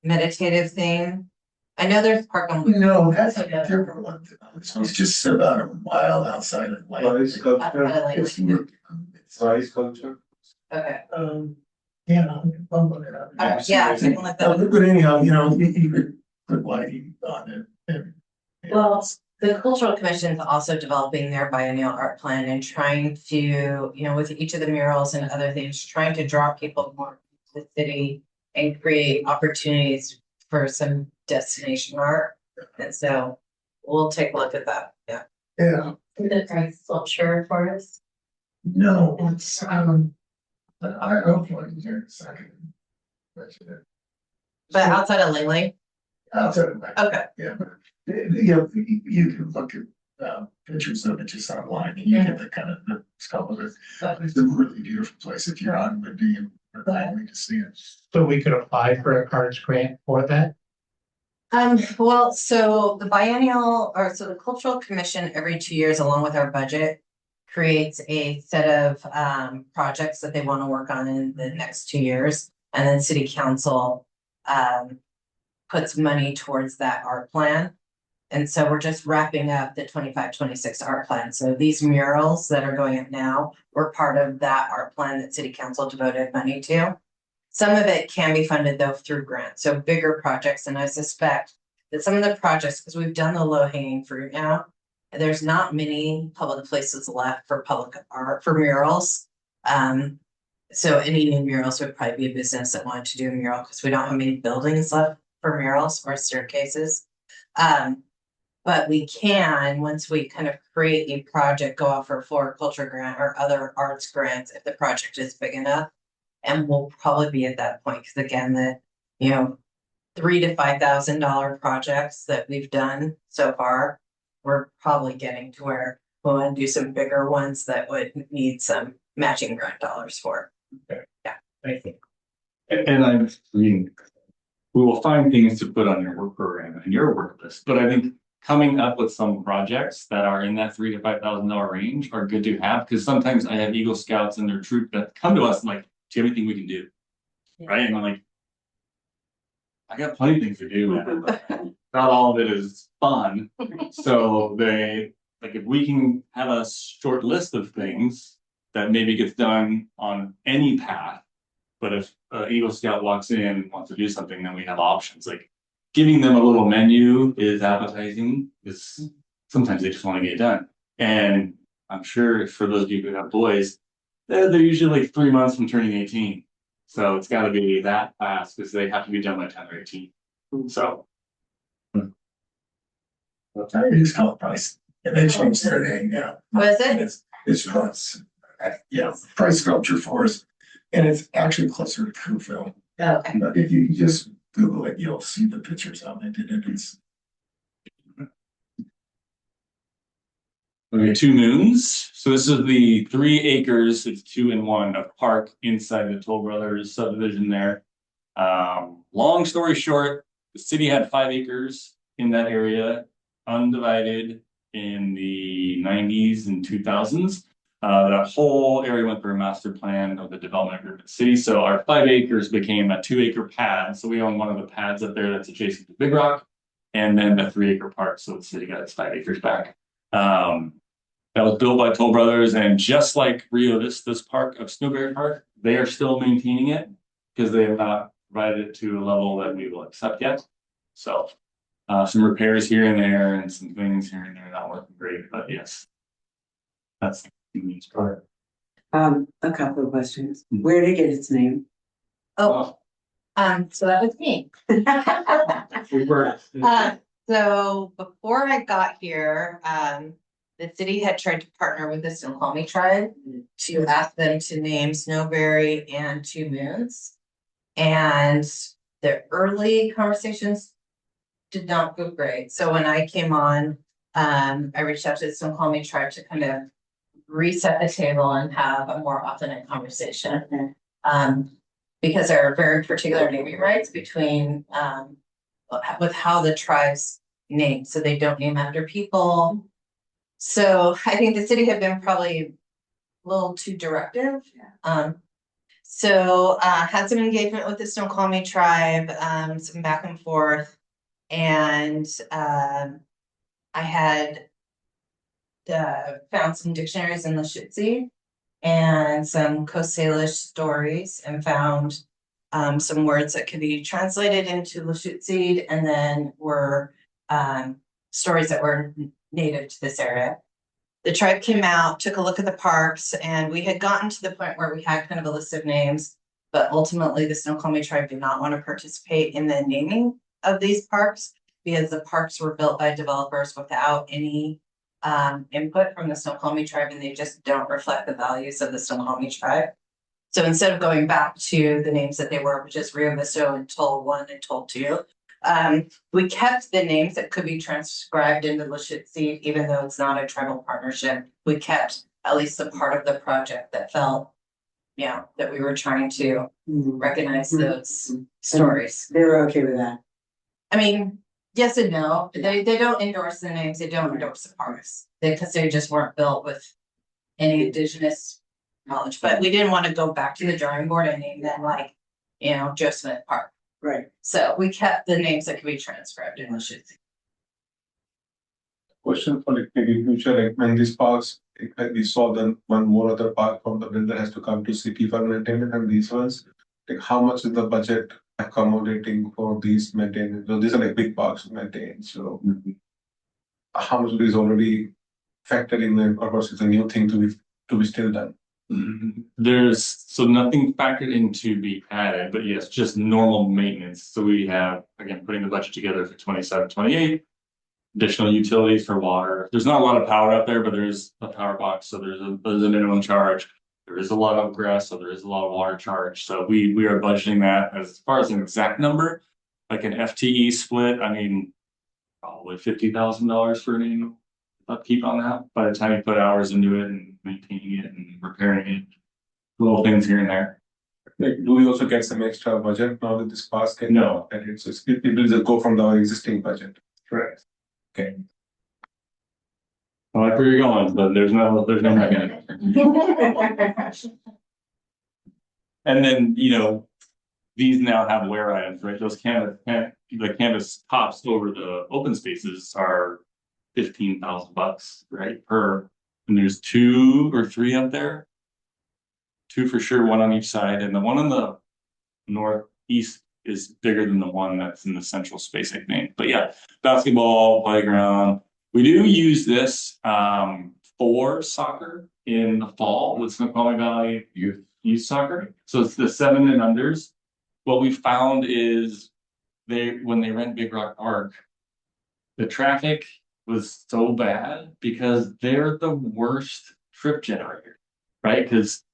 meditative thing? I know there's park on. No, that's a different one. It's just about a mile outside of like. Rice culture. It's, Rice culture. Okay. yeah, I'll look it up. Yeah, something like that. But anyhow, you know, you could put lighting on it and. Well, the cultural commission is also developing their biennial art plan and trying to, you know, with each of the murals and other things, trying to draw people more to the city and create opportunities for some destination art. And so we'll take a look at that. Yeah. Yeah, The price sculpture for us. no, it's, I hope one here in a second. But outside of Lele, Outside of that, okay, yeah, but, you know, you can look at, pictures of it just online and you get the kind of the scope of it. It's a really beautiful place if you're on Windy and we're planning to see it. So we could apply for a arts grant for that? well, so the biennial, or so the cultural commission every 2 years, along with our budget, creates a set of projects that they want to work on in the next 2 years. And then city council puts money towards that art plan. And so we're just wrapping up the 25-26 art plan. So these murals that are going up now were part of that art plan that city council devoted money to. Some of it can be funded though through grants, so bigger projects. And I suspect that some of the projects, because we've done the low hanging fruit now, there's not many public places left for public art for murals. So any new murals would probably be a business that wanted to do a mural because we don't have many buildings left for murals or staircases. But we can, once we kind of create a project, go out for a floriculture grant or other arts grants if the project is big enough. And we'll probably be at that point, because again, the, $3,000 to $5,000 projects that we've done so far, we're probably getting to where we'll want to do some bigger ones that would need some matching grant dollars for. Thank you. And I'm reading, we will find things to put on your work program and your work list, but I think coming up with some projects that are in that $3,000 to $5,000 range are good to have, because sometimes I have Eagle Scouts and their troop that come to us and like, do you have anything we can do? Right? And I'm like, I got plenty of things to do, man. But not all of it is fun. So they, like, if we can have a short list of things that maybe gets done on any path, but if Eagle Scout walks in and wants to do something, then we have options. Like giving them a little menu is appetizing, because sometimes they just want to get it done. And I'm sure for those of you who have boys, they're usually like 3 months from turning 18. So it's got to be that fast because they have to be done by 10 or 18. So. I just call it Price, and they changed their name now. What is it? It's Price. Yeah, Price Sculpture Forest, and it's actually closer to Cooville. Okay. But if you just Google it, you'll see the pictures of it. It's Okay, Two Moons. So this is the 3 acres, it's 2 in 1 of park inside the Toll Brothers subdivision there. Long story short, the city had 5 acres in that area, undivided in the 90s and 2000s. The whole area went through a master plan of the development group of the city. So our 5 acres became a 2-acre pad. So we own one of the pads up there that's adjacent to Big Rock, and then the 3-acre park. So the city got its 5 acres back. That was built by Toll Brothers, and just like Rio Vista's park of Snowberry Park, they are still maintaining it because they have not provided it to a level that we will accept yet. So some repairs here and there and some things here and there not working great, but yes, that's the neat part. A couple of questions. Where did it get its name? So that was me. We were. So before I got here, the city had tried to partner with the Snoqualmie tribe to ask them to name Snowberry and Two Moons. And the early conversations did not go great. So when I came on, I reached out to the Snoqualmie tribe to kind of reset the table and have a more authentic conversation. Because there are very particular naming rights between with how the tribes name. So they don't name after people. So I think the city had been probably a little too directive. So had some engagement with the Snoqualmie tribe, some back and forth. And I had found some dictionaries in Lushootseed and some Coast Salish stories, and found some words that could be translated into Lushootseed, and then were stories that were native to this area. The tribe came out, took a look at the parks, and we had gotten to the point where we had kind of a list of names, but ultimately the Snoqualmie tribe did not want to participate in the naming of these parks because the parks were built by developers without any input from the Snoqualmie tribe, and they just don't reflect the values of the Snoqualmie tribe. So instead of going back to the names that they were, which is Rio Visto and Toll 1 and Toll 2, we kept the names that could be transcribed into Lushootseed, even though it's not a tribal partnership. We kept at least a part of the project that felt, that we were trying to recognize those stories. They're okay with that. I mean, yes and no. They don't endorse the names. They don't endorse the parks because they just weren't built with any indigenous knowledge. But we didn't want to go back to the drawing board and name them like, Joe Smith Park. Right. So we kept the names that could be transcribed in Lushootseed. Question for like maybe future, like when these parks, like we saw then one more other park from the builder has to come to city for maintenance, and these ones, like how much is the budget accommodating for these maintenance? So these are like big parks to maintain, so how much is already factored in, and of course it's a new thing to be still done. There's so nothing factored in to be added, but yes, just normal maintenance. So we have, again, putting the budget together for 27, 28, additional utilities for water. There's not a lot of power out there, but there's a power box, so there's a minimum charge. There is a lot of grass, so there is a lot of water charge. So we are budgeting that. As far as an exact number, like an FTE split, I mean, probably $50,000 for an annual upkeep on that. By the time you put hours into it and maintaining it and repairing it, little things here and there. Like, do we also get some extra budget now that this park can? No. And it's it will just go from the existing budget. Correct. Okay. I like where you're going, but there's no mechanism. And then, these now have wear items, right? Those the canvas tops over the open spaces are $15,000, right? And there's 2 or 3 up there. 2 for sure, 1 on each side, and the one on the northeast is bigger than the one that's in the central space, I think. But yeah, basketball, playground. We do use this for soccer in the fall with Snoqualmie Valley youth soccer. So it's the 7 and unders. What we found is when they rent Big Rock Park, the traffic was so bad because they're the worst trip generator, right? Because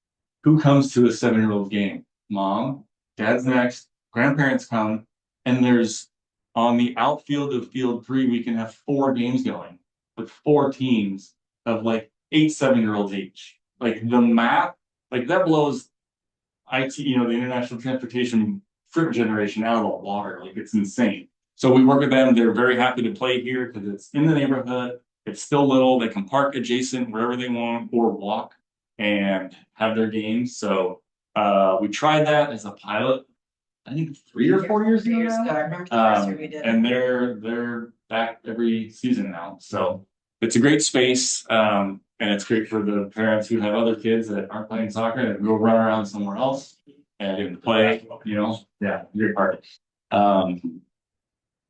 who comes to a 7-year-old game? Mom, dad's next, grandparents come, and there's on the outfield of field 3, we can have 4 games going with 4 teams of like 8 7-year-olds each. Like the math, like that blows the international transportation trip generation out of the water. Like it's insane. So we work with them. They're very happy to play here because it's in the neighborhood. It's still little. They can park adjacent wherever they want or walk and have their games. So we tried that as a pilot, I think 3 or 4 years ago. I remember the first year we did. And they're back every season now. So it's a great space. And it's great for the parents who have other kids that aren't playing soccer and go run around somewhere else and play, yeah, great part.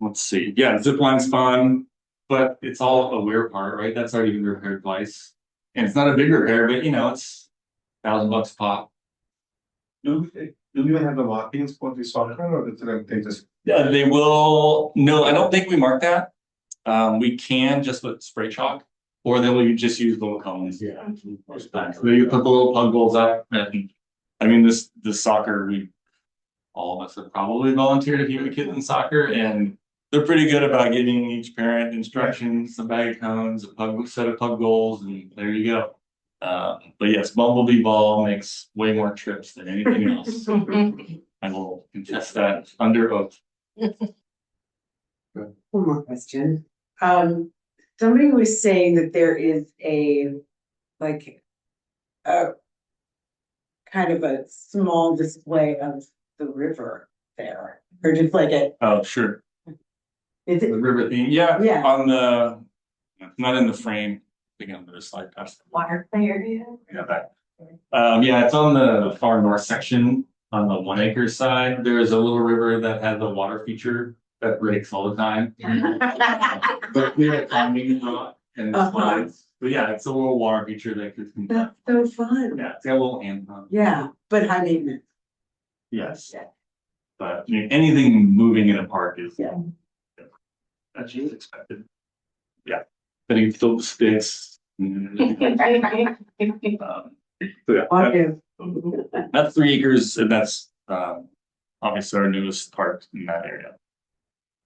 Let's see. Yeah, zip line's fun, but it's all a weird part, right? That's already been repaired twice. And it's not a big repair, but it's $1,000 pop. Do we even have the markings for the soccer, or is it like they just? Yeah, they will. No, I don't think we mark that. We can just with spray chalk, or then we just use little cones. Yeah. So you put the little pug goals up, and I mean this soccer, all of us have probably volunteered if you have a kid in soccer, and they're pretty good about giving each parent instructions, a bag of cones, a set of pug goals, and there you go. But yes, Bumblebee Ball makes way more trips than anything else. I will contest that under oath. One more question. Somebody was saying that there is a kind of a small display of the river there, or just like a. Oh, sure. Is it? The river theme, yeah. Yeah. Not in the frame. I think I'm gonna slide past. Water play area. Yeah, that. Yeah, it's on the far north section on the 1 acre side. There's a little river that has a water feature that breaks all the time. But we are climbing and it slides. But yeah, it's a little water feature that could. That's so fun. Yeah, it's got a little hand pump. Yeah, but high maintenance. Yes. But anything moving in a park is. Yeah. That's just expected. Yeah. Then you fill the sticks. So, yeah, What that- if? that's 3 acres, and that's obviously our newest park in that area.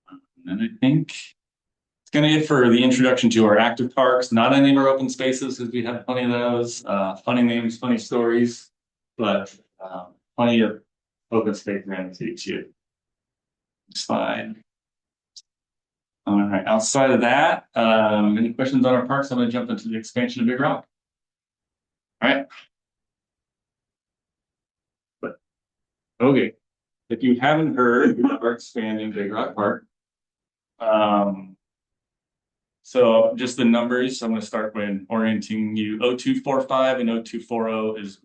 And then I think it's gonna be it for the introduction to our active parks, not any of our open spaces, because we have plenty of those, funny names, funny stories, but plenty of open space around to teach you. Slide. All right, outside of that, any questions on our parks? I'm gonna jump into the expansion of Big Rock. All right. But, okay, if you haven't heard, we are expanding Big Rock Park. So just the numbers, I'm gonna start with orienting you. 0245 and 0240 is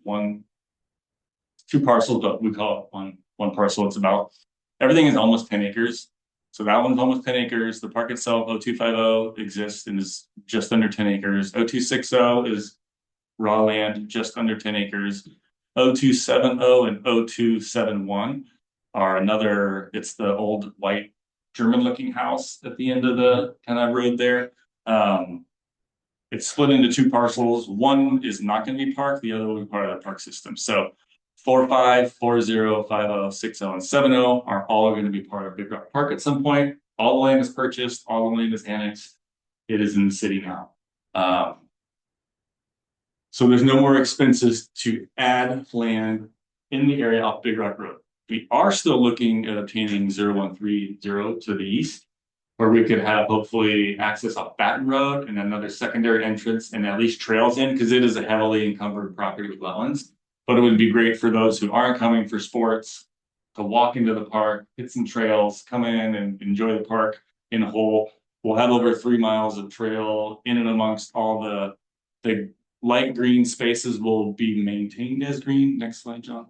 two parcels, but we call it one parcel. It's about, everything is almost 10 acres. So that one's almost 10 acres. The park itself, 0250, exists and is just under 10 acres. 0260 is raw land, just under 10 acres. 0270 and 0271 are another, it's the old white German looking house at the end of the kind of road there. It's split into two parcels. One is not going to be park, the other will be part of the park system. So 45, 40, 50, 60, and 70 are all going to be part of Big Rock Park at some point. All the land is purchased, all the land is annexed. It is in the city now. So there's no more expenses to add land in the area off Big Rock Road. We are still looking at obtaining 0130 to the east, where we could have hopefully access off Baton Road and another secondary entrance and at least trails in, because it is a heavily encumbered property with wetlands. But it would be great for those who aren't coming for sports to walk into the park, hit some trails, come in and enjoy the park in whole. We'll have over 3 miles of trail in and amongst all the light green spaces will be maintained as green. Next slide, John.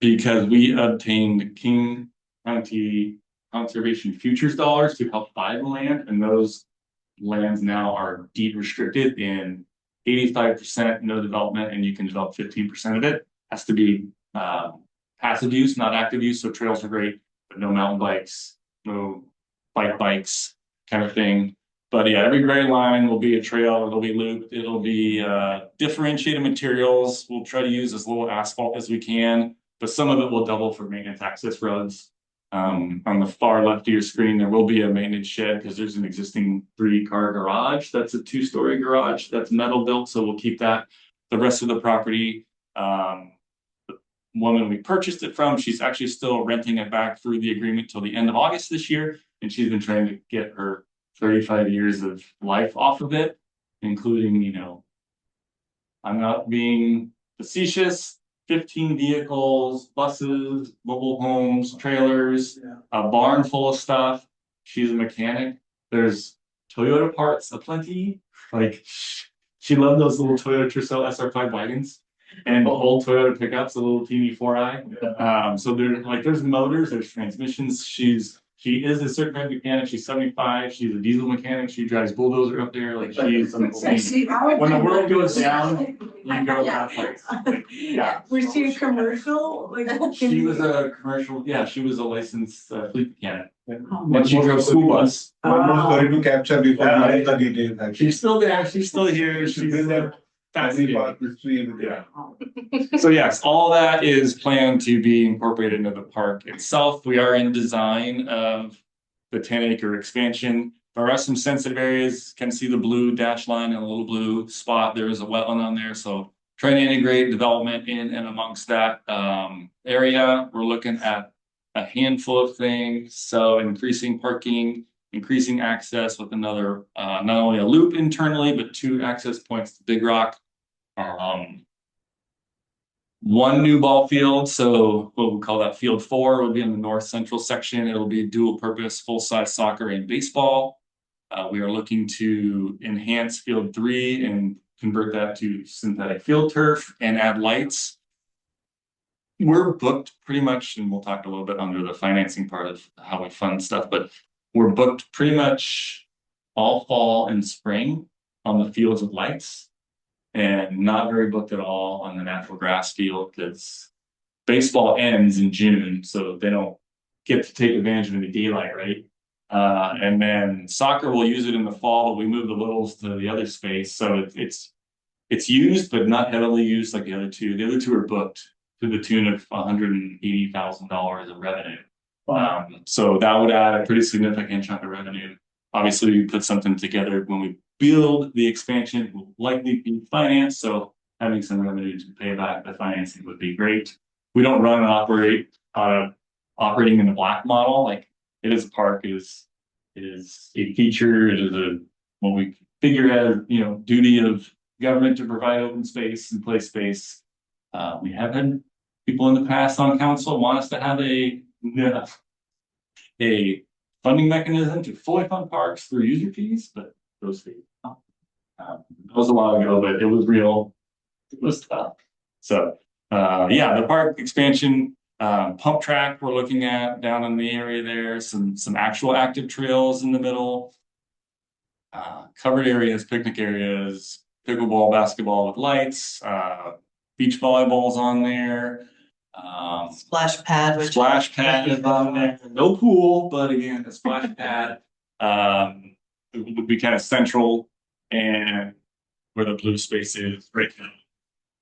Because we obtained King County Conservation Futures dollars to help buy the land, and those lands now are deed restricted in 85% no development, and you can develop 15% of it. Has to be passive use, not active use. So trails are great, but no mountain bikes, no bikes kind of thing. But yeah, every gray line will be a trail. It'll be looped. It'll be differentiated materials. We'll try to use as little asphalt as we can, but some of it will double for maintenance access roads. On the far left of your screen, there will be a maintenance shed because there's an existing 3-car garage. That's a 2-story garage that's metal built, so we'll keep that. The rest of the property, the woman we purchased it from, she's actually still renting it back through the agreement till the end of August this year, and she's been trying to get her 35 years of life off of it, including, you know, I'm not being facetious, 15 vehicles, buses, mobile homes, trailers, a barn full of stuff. She's a mechanic. There's Toyota parts aplenty. Like, she loved those little Toyota Tercel SR5 wagons and the old Toyota pickups, the little teeny 4i. So there's motors, there's transmissions. She is a certified mechanic. She's 75. She's a diesel mechanic. She drives bulldozer up there. Like, she's when the world goes down, you go to that place. Yeah. Was she a commercial? Like, She was a commercial. Yeah, she was a licensed fleet mechanic. And she drove school bus. Almost ready to capture before Yeah. the details. Actually. She's still there. She's still here. She's in there. Fascinating. History and Yeah. So yes, all that is planned to be incorporated into the park itself. We are in design of the 10-acre expansion. There are some sensitive areas. Can see the blue dash line and a little blue spot. There is a wetland on there, so trying to integrate development in and amongst that area. We're looking at a handful of things. So increasing parking, increasing access with another, not only a loop internally, but 2 access points to Big Rock. 1 new ball field, so what we call that field 4 will be in the north central section. It'll be dual purpose, full-size soccer and baseball. We are looking to enhance field 3 and convert that to synthetic field turf and add lights. We're booked pretty much, and we'll talk a little bit under the financing part of how we fund stuff, but we're booked pretty much all fall and spring on the fields with lights, and not very booked at all on the natural grass field because baseball ends in June, so they don't get to take advantage of any daylight, right? And then soccer, we'll use it in the fall, but we move the littles to the other space, so it's It's used, but not heavily used like the other two. The other two are booked to the tune of $180,000 of revenue. So that would add a pretty significant chunk of revenue. Obviously, we put something together when we build the expansion will likely be financed. So having some revenue to pay back the financing would be great. We don't run and operate operating in the black model. Like it is a park, it is a feature, it is a what we figure as duty of government to provide open space and play space. We have had people in the past on council want us to have a funding mechanism to fully fund parks through user fees, but those fees. That was a while ago, but it was real. It was tough. So the park expansion, pump track we're looking at down in the area there, some actual active trails in the middle, covered areas, picnic areas, pickleball, basketball with lights, beach volleyballs on there. Splash pad, which Splash pad is on there. No pool, but again, a splash pad. It would be kind of central and where the blue space is right now.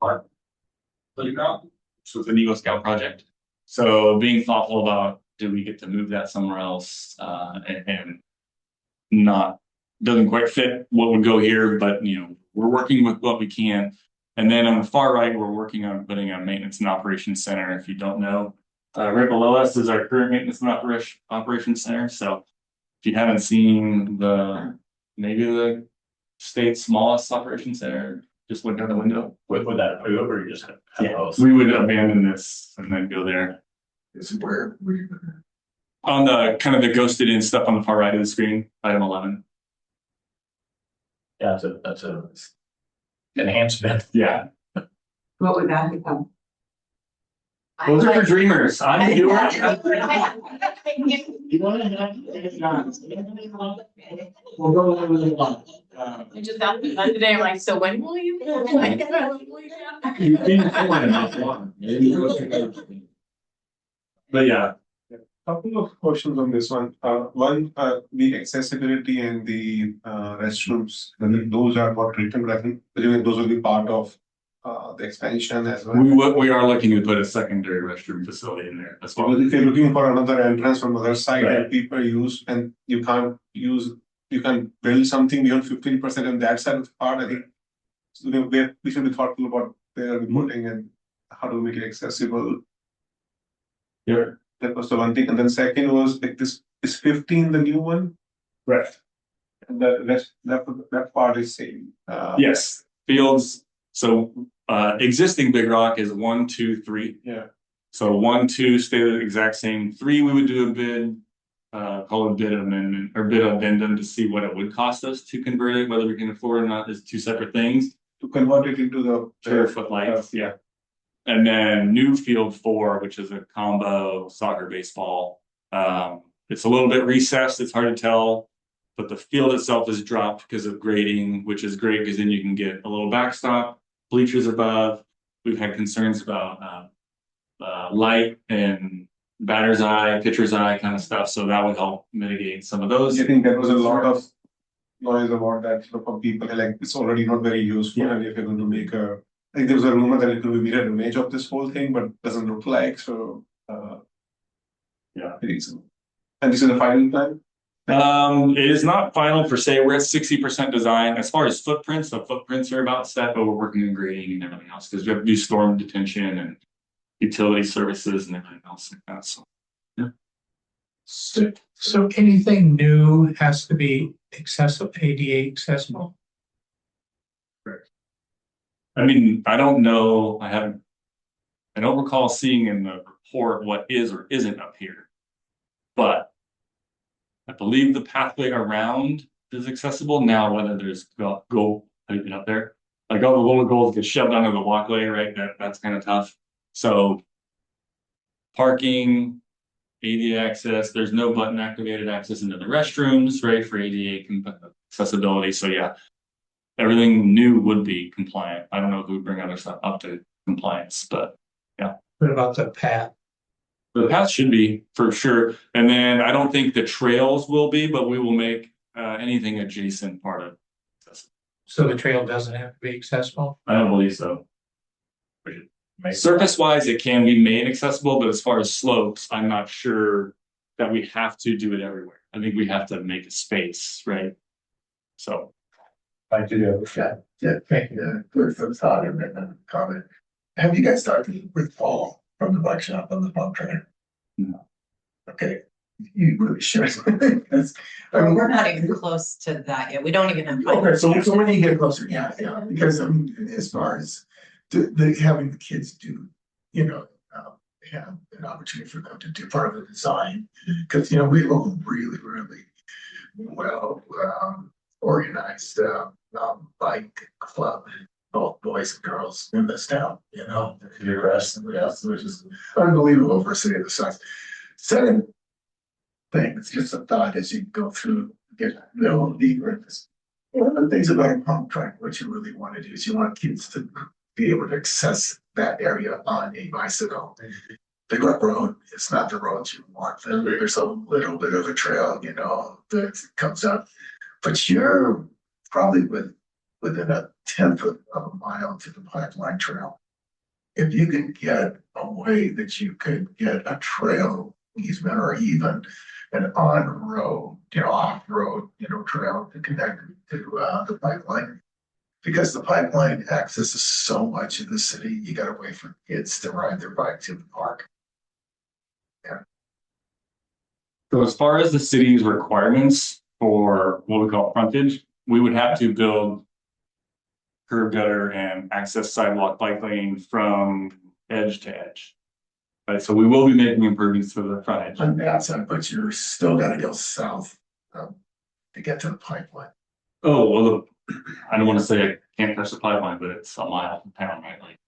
Park. Playground. So it's an Eagle Scout project. So being thoughtful about do we get to move that somewhere else and not doesn't quite fit what would go here, but we're working with what we can. And then on the far right, we're working on putting a maintenance and operations center. If you don't know, right below us is our current maintenance and operations center. So if you haven't seen maybe the state's smallest operations center, just look out the window. Would that move or you just have those? We would abandon this and then go there. Is it where we? On the kind of the ghosted in stuff on the far right of the screen, item 11. Yeah, that's a enhancement. Yeah. What would that become? Those are for dreamers. I'm doing We'll go over the one. I just asked them that today. I'm like, so when will you? But yeah. Couple of questions on this one. One, the accessibility and the restrooms, I mean, those are what written, but I think those will be part of the expansion as well. We are looking to put a secondary restroom facility in there as well. Because if you're looking for another entrance from the other side Right. that people use, and you can build something beyond 15% on that side of the part, I think we should be thoughtful about where we're putting and how to make it accessible. Yeah. That was the one thing. And then second was like this is 15 the new one? Right. And that part is same. Yes. Fields. So existing Big Rock is 1, 2, 3. Yeah. So 1, 2 stay the exact same. 3 we would do a bid, call it a bid amendment or bid addendum to see what it would cost us to convert it, whether we can afford it or not is two separate things. To convert it into the Footlights, yeah. And then new field 4, which is a combo soccer baseball. It's a little bit recessed, it's hard to tell, but the field itself is dropped because of grading, which is great because then you can get a little backstop, bleachers above. We've had concerns about light and batter's eye, pitcher's eye kind of stuff, so that would help mitigate some of those. I think there was a lot of noise about that from people like it's already not very useful, and if you're going to make I think there was a rumor that it could be mirror image of this whole thing, but doesn't look like so. I think so. And this is the final plan. It is not final per se. We're at 60% design. As far as footprints, the footprints are about set, but we're working on grading and everything else because we have to do storm detention and utility services and everything else like that. So, yeah. So anything new has to be accessible, ADA accessible? Correct. I mean, I don't know. I don't recall seeing in the report what is or isn't up here, but I believe the pathway around is accessible now. Whether there's go how do you get up there? Like all the little goals get shoved onto the walkway, right? That's kind of tough. So parking, ADA access. There's no button activated access into the restrooms, right? For ADA accessibility. So yeah, everything new would be compliant. I don't know if we would bring other stuff up to compliance, but yeah. What about the path? The path should be for sure. And then I don't think the trails will be, but we will make anything adjacent part of this. So the trail doesn't have to be accessible? I don't believe so. Surface wise, it can be made accessible, but as far as slopes, I'm not sure that we have to do it everywhere. I think we have to make a space, right? So. I do, thank you, for the thought and then comment. Have you guys started with Paul from the bike shop on the pump trainer? No. Okay, you really should. Because, I Or mean, we're not even close to that yet. We don't even have. Okay, so when you get closer, yeah, because I mean, as far as having the kids do, have an opportunity for them to do part of the design. Because, we have a really, really well, organized, bike club, both boys and girls in this town, the rest and the rest, which is unbelievable for a city of the size. Second thing, it's just a thought as you go through, get a little deeper in this. One of the things about a pump track, what you really want to do is you want kids to be able to access that area on a bicycle. Big Rock Road, it's not the road you want. There's a little bit of a trail, that comes up. But you're probably within a tenth of a mile to the pipeline trail. If you could get a way that you could get a trail easement or even an on-road, off-road, trail to connect to the pipeline. Because the pipeline accesses so much of the city, you gotta wait for kids to ride their bike to the park. So as far as the city's requirements for what we call frontage, we would have to build curb gutter and access sidewalk bike lane from edge to edge. Right, so we will be making improvements to the frontage. On that side, but you're still gotta go south to get to the pipeline. Oh, well, I don't want to say I can't touch the pipeline, but it's a mile from town, right? Like,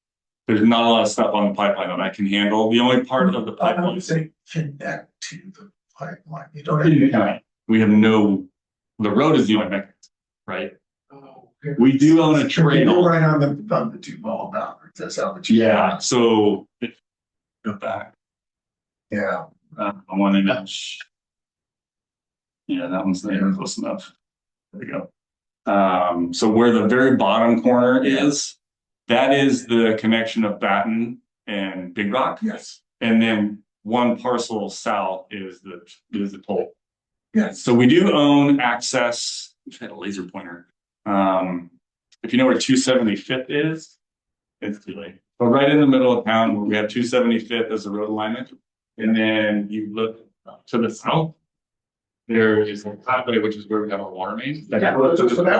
there's not a lot of stuff on the pipeline that I can handle. The only part of the I pipeline. would say connect to the pipeline. You don't have. We have the road is the only mechanism, right? Oh, We do own a You're trail. right on the Duvall boundary. That's how the. Yeah, so go back. Yeah. I want to image. Yeah, that one's there close enough. There we go. So where the very bottom corner is, that is the connection of Batten and Big Rock. Yes. And then one parcel south is the toll. Yes. So we do own access. I had a laser pointer. If you know where 275th is, it's too late. But right in the middle of town, where we have 275th as a road alignment, and then you look to the south, there is a pathway, which is where we have our water main. So that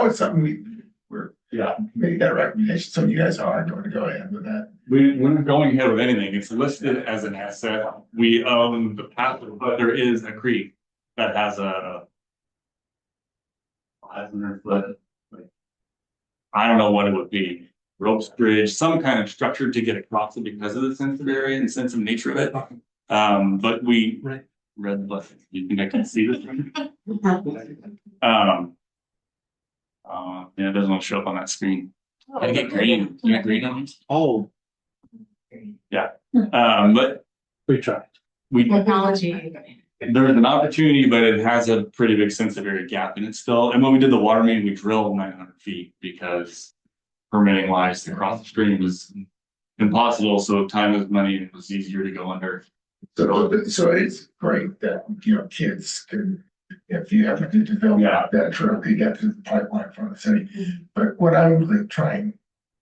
was something we're Yeah, made that recommendation. So you guys are going to go ahead with that. we're not going ahead with anything. It's listed as an asset. We own the pathway, but there is a creek that has a 500-foot, I don't know what it would be, ropes bridge, some kind of structure to get across it because of the sensitive area and sensitive nature of it. But we read the blessing. You think I can see this? Yeah, it doesn't want to show up on that screen. I get green. You got green on these? Oh, Yeah. But we tried. Technology. there's an opportunity, but it has a pretty big sensitive area gap in it still. And when we did the water main, we drilled 900 feet because permitting wise to cross the stream was impossible. So time is money, and it was easier to go under. So it's great that, kids can, if you ever did develop that trail, they get to the pipeline from the city. But what I'm really trying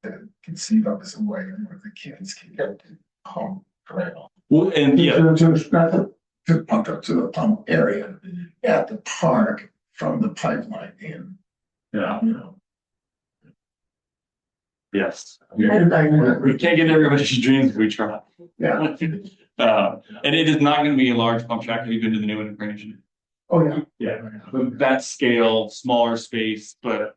to conceive of is a way where the kids can get to home trail. Well, and yeah, To pump up to the pump area at the park from the pipeline in, yeah, yes. And We can't get everybody's dreams if we try. Yeah. And it is not going to be a large pump track. Have you been to the new incarnation? Oh, yeah. Yeah, but that scale, smaller space, but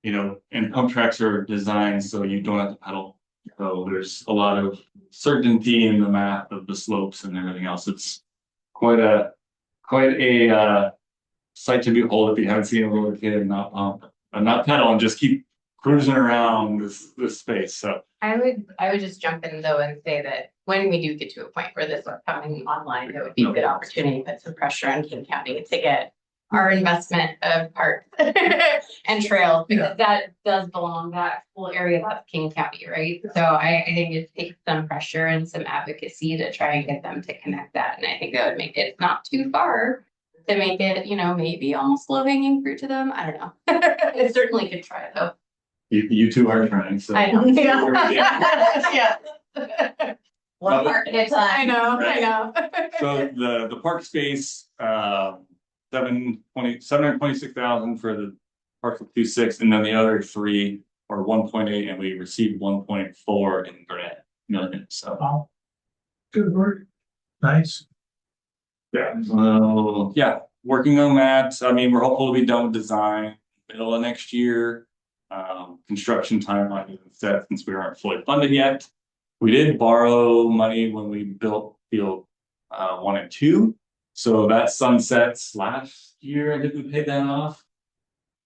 and pump tracks are designed so you don't have to pedal. So there's a lot of certainty in the math of the slopes and everything else. It's quite a sight to behold if you haven't seen a roller kid and not pedal and just keep cruising around this space. So I would just jump in though and say that when we do get to a point where this is coming online, it would be a good opportunity to put some pressure on King County to get our investment of parks and trails, because that does belong, that whole area of King County, right? So I think it takes some pressure and some advocacy to try and get them to connect that, and I think that would make it not too far to make it, maybe almost low hanging fruit to them. I don't know. It certainly could try though. You two are trying, so. I know. Yeah. One park at a time. I know. So the park space, 726,000 for the park of 2.6, and then the other three are 1.8, and we received 1.4 in grant million. So Wow. Good work. Nice. yeah, so yeah, working on that. I mean, we're hopeful to be done with design middle of next year. Construction timeline isn't set since we aren't fully funded yet. We did borrow money when we built field 1 and 2. So that sunsets last year. I think we paid that off.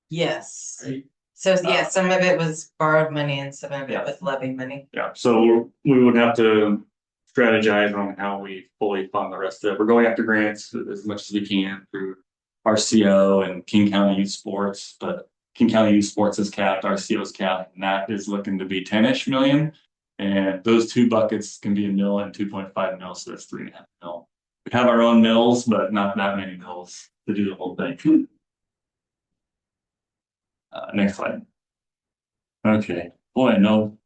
Yes. Right. So yeah, some of it was borrowed money and some of it was levy money. Yeah. So we would have to strategize on how we fully fund the rest of it. We're going after grants as much as we can through RCO and King County Youth Sports, but King County Youth Sports is capped, RCO is capped, and that is looking to be 10-ish million. And those two buckets can be $1 million and 2.5 mil, so that's 3.5 mil. We have our own mills, but not that many mills to do the whole thing. Next slide. Okay, boy, no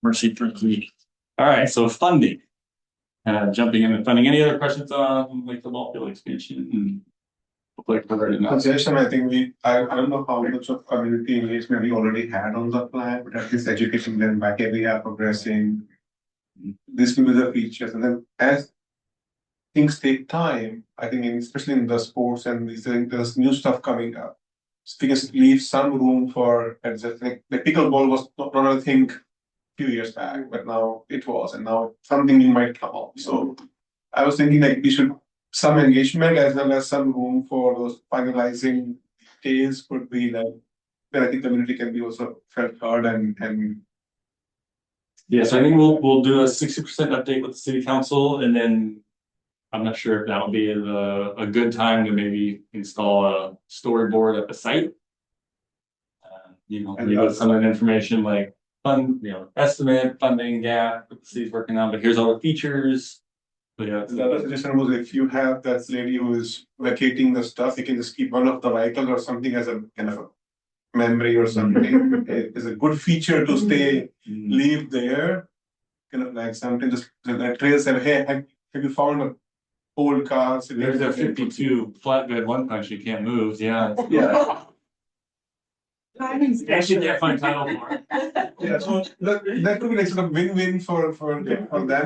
mercy for me. All right, so funding. Jumping into funding. Any other questions on like the ball field expansion? Hopefully I covered it enough. Suggestion, I think I don't know how much of community engagement we already had on the plan, but at least educating them back every year progressing. This will be the features, and then as things take time, I think especially in the sports and there's new stuff coming up. So we can leave some room for like the pickleball was not a thing few years back, but now it was, and now something new might come up. So I was thinking like we should some engagement as well as some room for those finalizing details could be like where I think community can be also felt heard and Yeah, so I think we'll do a 60% update with the city council, and then I'm not sure if that would be a good time to maybe install a storyboard at the site. With some of the information like estimate, funding gap, what the city's working on, but here's all the features. So yeah, the other suggestion was if you have that lady who is vacating the stuff, you can just keep one of the vehicles or something as a kind of a memory or something. It's a good feature to stay, leave there, kind of like something just that trail said, hey, have you found a old car? So there's a 52 flatbed one punch you can't move. Yeah. Yeah. Actually, can't find title for it. Yeah, so that could be like sort of win-win for them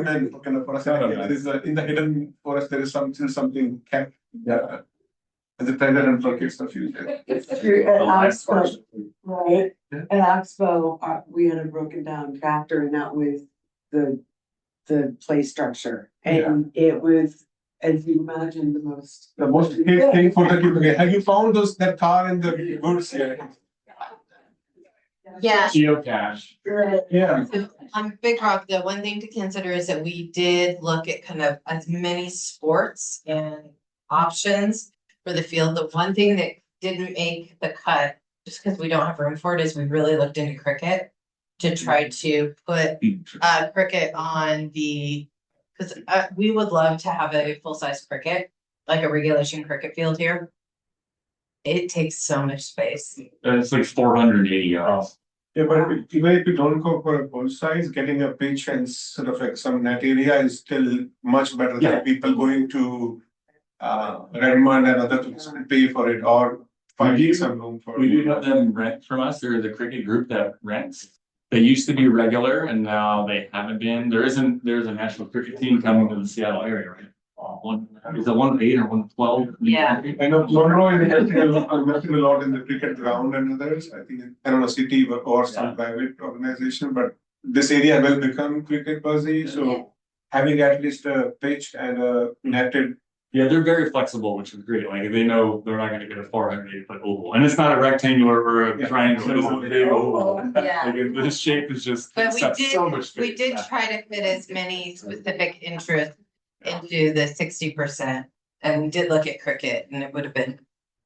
and kind of for us. There is in the hidden forest there is something kept as a treasure and for kids of future. At Oxbow, right? At Oxbow, we had a broken down tractor and that was the play structure. And it was, as you imagine, the most hit thing for the kids. Have you found that car in the woods here? Yeah. Geocache. Yeah. On Big Rock, the one thing to consider is that we did look at kind of as many sports and options for the field. The one thing that didn't make the cut, just because we don't have room for it, is we really looked into cricket to try to put cricket on because we would love to have a full-size cricket, like a regulation cricket field here. It takes so much space. It's like 480 yards. Yeah, but even if you don't go for a full size, getting a pitch and sort of like some net area is still much better than people going to Redmond and other things to pay for it or finding some room for it. We do have them rent from us. They're the cricket group that rents. They used to be regular and now they haven't been. There's a national cricket team coming to the Seattle area, right? Is it 1-8 or 112? Yeah. I know Monroe is helping a lot in the cricket ground and others. I think I don't know city or some private organization, but this area will become cricket buzzy. So having at least a pitch and a netted. Yeah, they're very flexible, which is great. Like they know they're not going to get a 480-foot oval, and it's not a rectangular or a triangle. It's a big oval. Yeah. Like, this shape is just. But so much space. we did try to fit as many specific interests into the 60%. And we did look at cricket and it would have been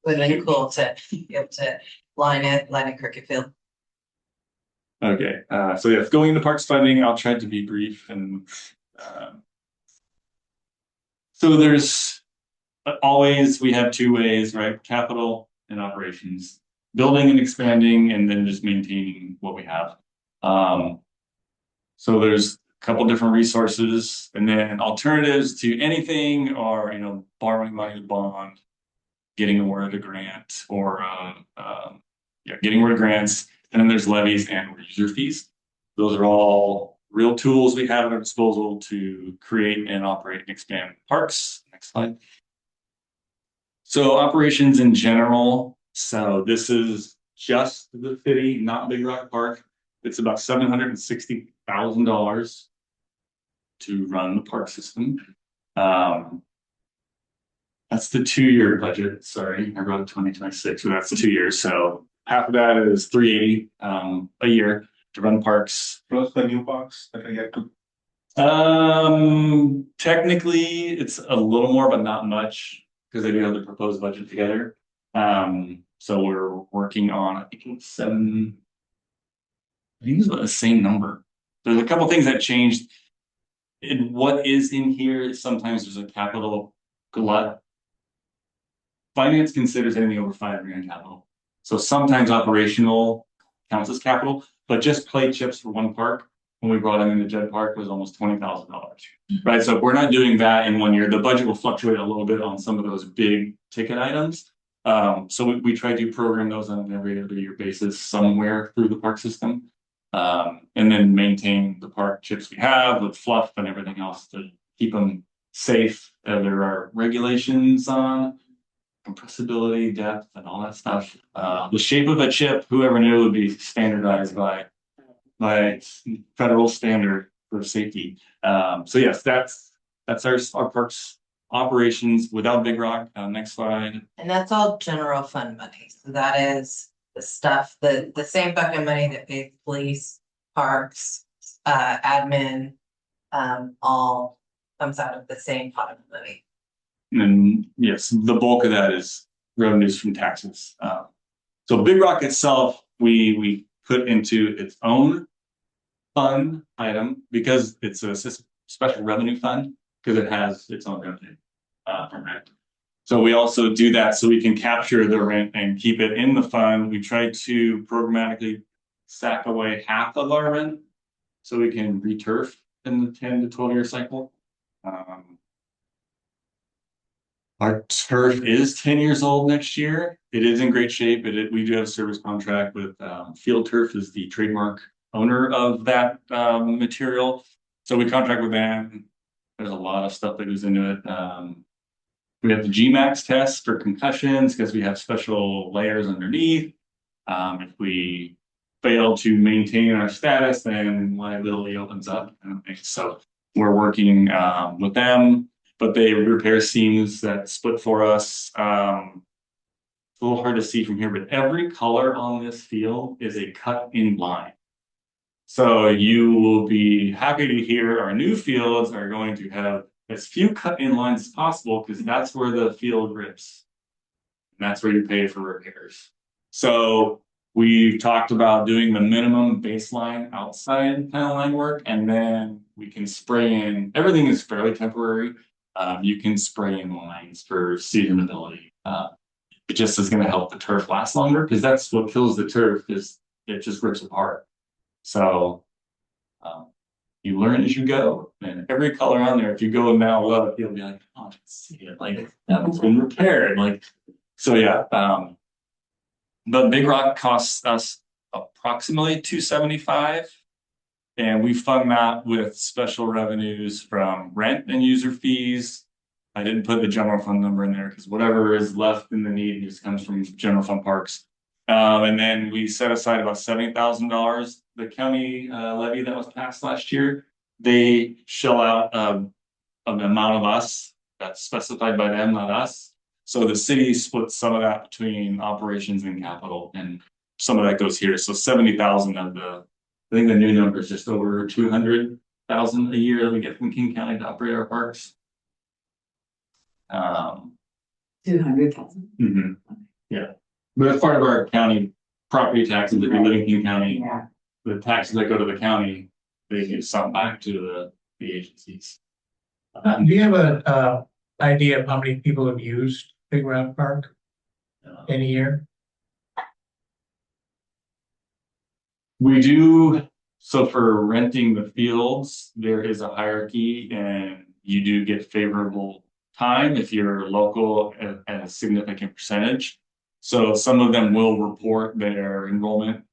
Would have been cool to be able to line a cricket field. Okay, so yes, going into parks funding, I'll try to be brief and so there's always, we have two ways, right? Capital and operations, building and expanding, and then just maintaining what we have. So there's a couple different resources, and then alternatives to anything are, you know, borrowing money to bond, getting awarded a grant, or getting awarded grants. And then there's levies and user fees. Those are all real tools we have at our disposal to create and operate and expand parks. Next slide. So operations in general. So this is just the city, not Big Rock Park. It's about $760,000 to run the park system. That's the 2-year budget. Sorry, I wrote 2026, but that's the 2 years. So half of that is $380 a year to run parks. Plus the new parks that are yet to. Technically, it's a little more, but not much because they do have the proposed budget together. So we're working on, I think it's seven. I think it's about the same number. There's a couple things that changed. And what is in here, sometimes there's a capital glut. Finance considers anything over $5 grand capital. So sometimes operational counts as capital, but just play chips for one park when we brought them into Jed Park was almost $20,000, right? So if we're not doing that in 1 year, the budget will fluctuate a little bit on some of those big ticket items. So we try to program those on an every other year basis somewhere through the park system. And then maintain the park chips we have with fluff and everything else to keep them safe. There are regulations on compressibility, depth, and all that stuff. The shape of a chip, whoever knew, would be standardized by federal standard for safety. So yes, that's our parks operations without Big Rock. Next slide. And that's all general fund money. So that is the stuff, the same bucket of money that pays police, parks, admin, all comes out of the same pot of money. And yes, the bulk of that is revenues from taxes. So Big Rock itself, we put into its own fund item because it's a special revenue fund because it has its own revenue from rent. So we also do that so we can capture the rent and keep it in the fund. We try to programmatically stack away half of our rent so we can re-turf in the 10 to 12 year cycle. Our turf is 10 years old next year. It is in great shape. We do have a service contract with Field Turf is the trademark owner of that material. So we contract with them. There's a lot of stuff that goes into it. We have the GMAX test for concussions because we have special layers underneath. If we fail to maintain our status, then liability opens up. So we're working with them, but they repair seams that split for us. It's a little hard to see from here, but every color on this field is a cut in line. So you will be happy to hear our new fields are going to have as few cut in lines as possible because that's where the field rips. And that's where you pay for repairs. So we've talked about doing the minimum baseline outside kind of line work, and then we can spray in, everything is fairly temporary. You can spray in lines for seasonability. It just is going to help the turf last longer because that's what kills the turf is it just rips apart. So you learn as you go, and every color on there, if you go now look, you'll be like, oh, I can see it, like that's been repaired. Like, so yeah. But Big Rock costs us approximately $275, and we fund that with special revenues from rent and user fees. I didn't put the general fund number in there because whatever is left in the need just comes from general fund parks. And then we set aside about $70,000. The county levy that was passed last year, they shell out an amount of us that's specified by them, not us. So the city splits some of that between operations and capital, and some of that goes here. So 70,000 of the, I think the new number is just over 200,000 a year that we get from King County to operate our parks. 200,000. Mm-hmm. But as part of our county property taxes, if you live in King County, Yeah. the taxes that go to the county, they get some back to the agencies. Do you have a idea of how many people have used Big Round Park in a year? We do, so for renting the fields, there is a hierarchy and you do get favorable time if you're local at a significant percentage. So some of them will report their enrollment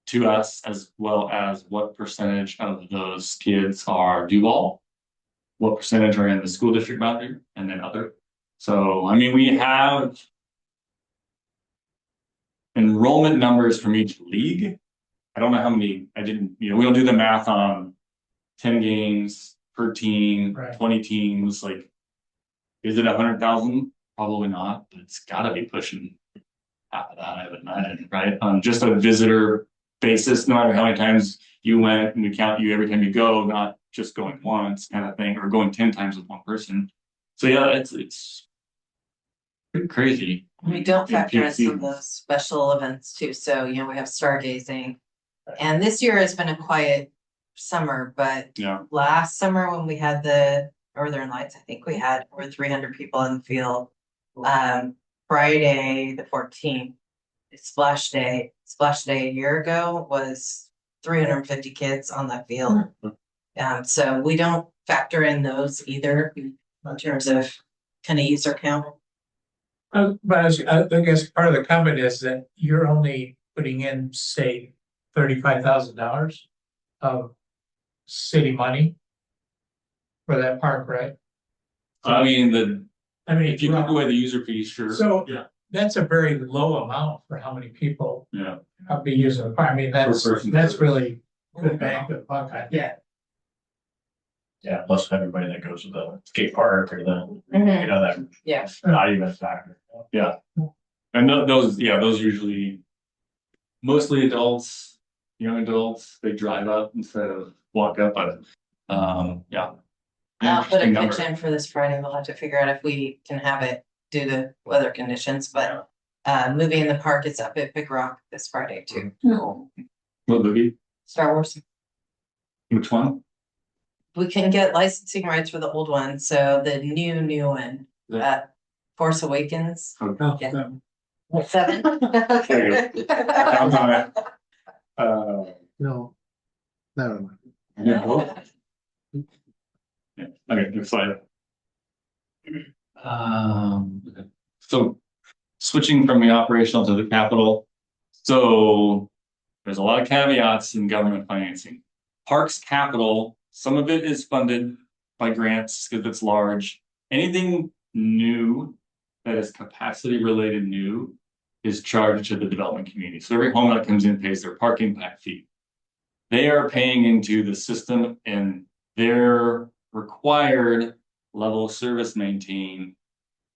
to us as well as what percentage of those kids are Duvall. What percentage are in the school district boundary and then other. So, I mean, we have enrollment numbers from each league. I don't know how many, we don't do the math on 10 games per team, Right. 20 teams, like, is it 100,000? Probably not, but it's gotta be pushing half of that, I would imagine, right? On just a visitor basis, no matter how many times you went, and we count you every time you go, not just going once kind of thing, or going 10 times with one person. So yeah, it's pretty crazy. We don't Yeah, factor in some of PhD. those special events too, so, you know, we have stargazing. And this year has been a quiet summer, but Yeah, last summer when we had the Northern Lights, I think we had over 300 people in the field. Friday, the 14th, Splash Day a year ago was 350 kids on that field. So we don't factor in those either in terms of kind of user count. But I guess part of the comment is that you're only putting in, say, $35,000 of city money for that park, right? I mean, I mean, if you took away the user fees, sure. So- Yeah, that's a very low amount for how many people yeah. I'll be using the park. I mean, that's Per person. really good bang for the buck. Yeah. Yeah, plus everybody that goes to the skate park or the, that. Yeah. Not even a factor. Yeah. And those usually mostly adults, young adults, they drive up instead of walk up, but yeah. I'll put a Interesting number. pitch in for this Friday. We'll have to figure out if we can have it due to weather conditions, but movie in the park is up at Big Rock this Friday too. What movie? Star Wars. Which one? We can get licensing rights for the old one, so the new one, Force Awakens. Oh, Yeah. 7. There you I'm on it. No. Never mind. Yeah. Yeah. Okay, next slide. So switching from the operational to the capital. So there's a lot of caveats in government financing. Parks capital, some of it is funded by grants because it's large. Anything new that is capacity related new is charged to the development community. So every home that comes in pays their park impact fee. They are paying into the system and their required level of service maintained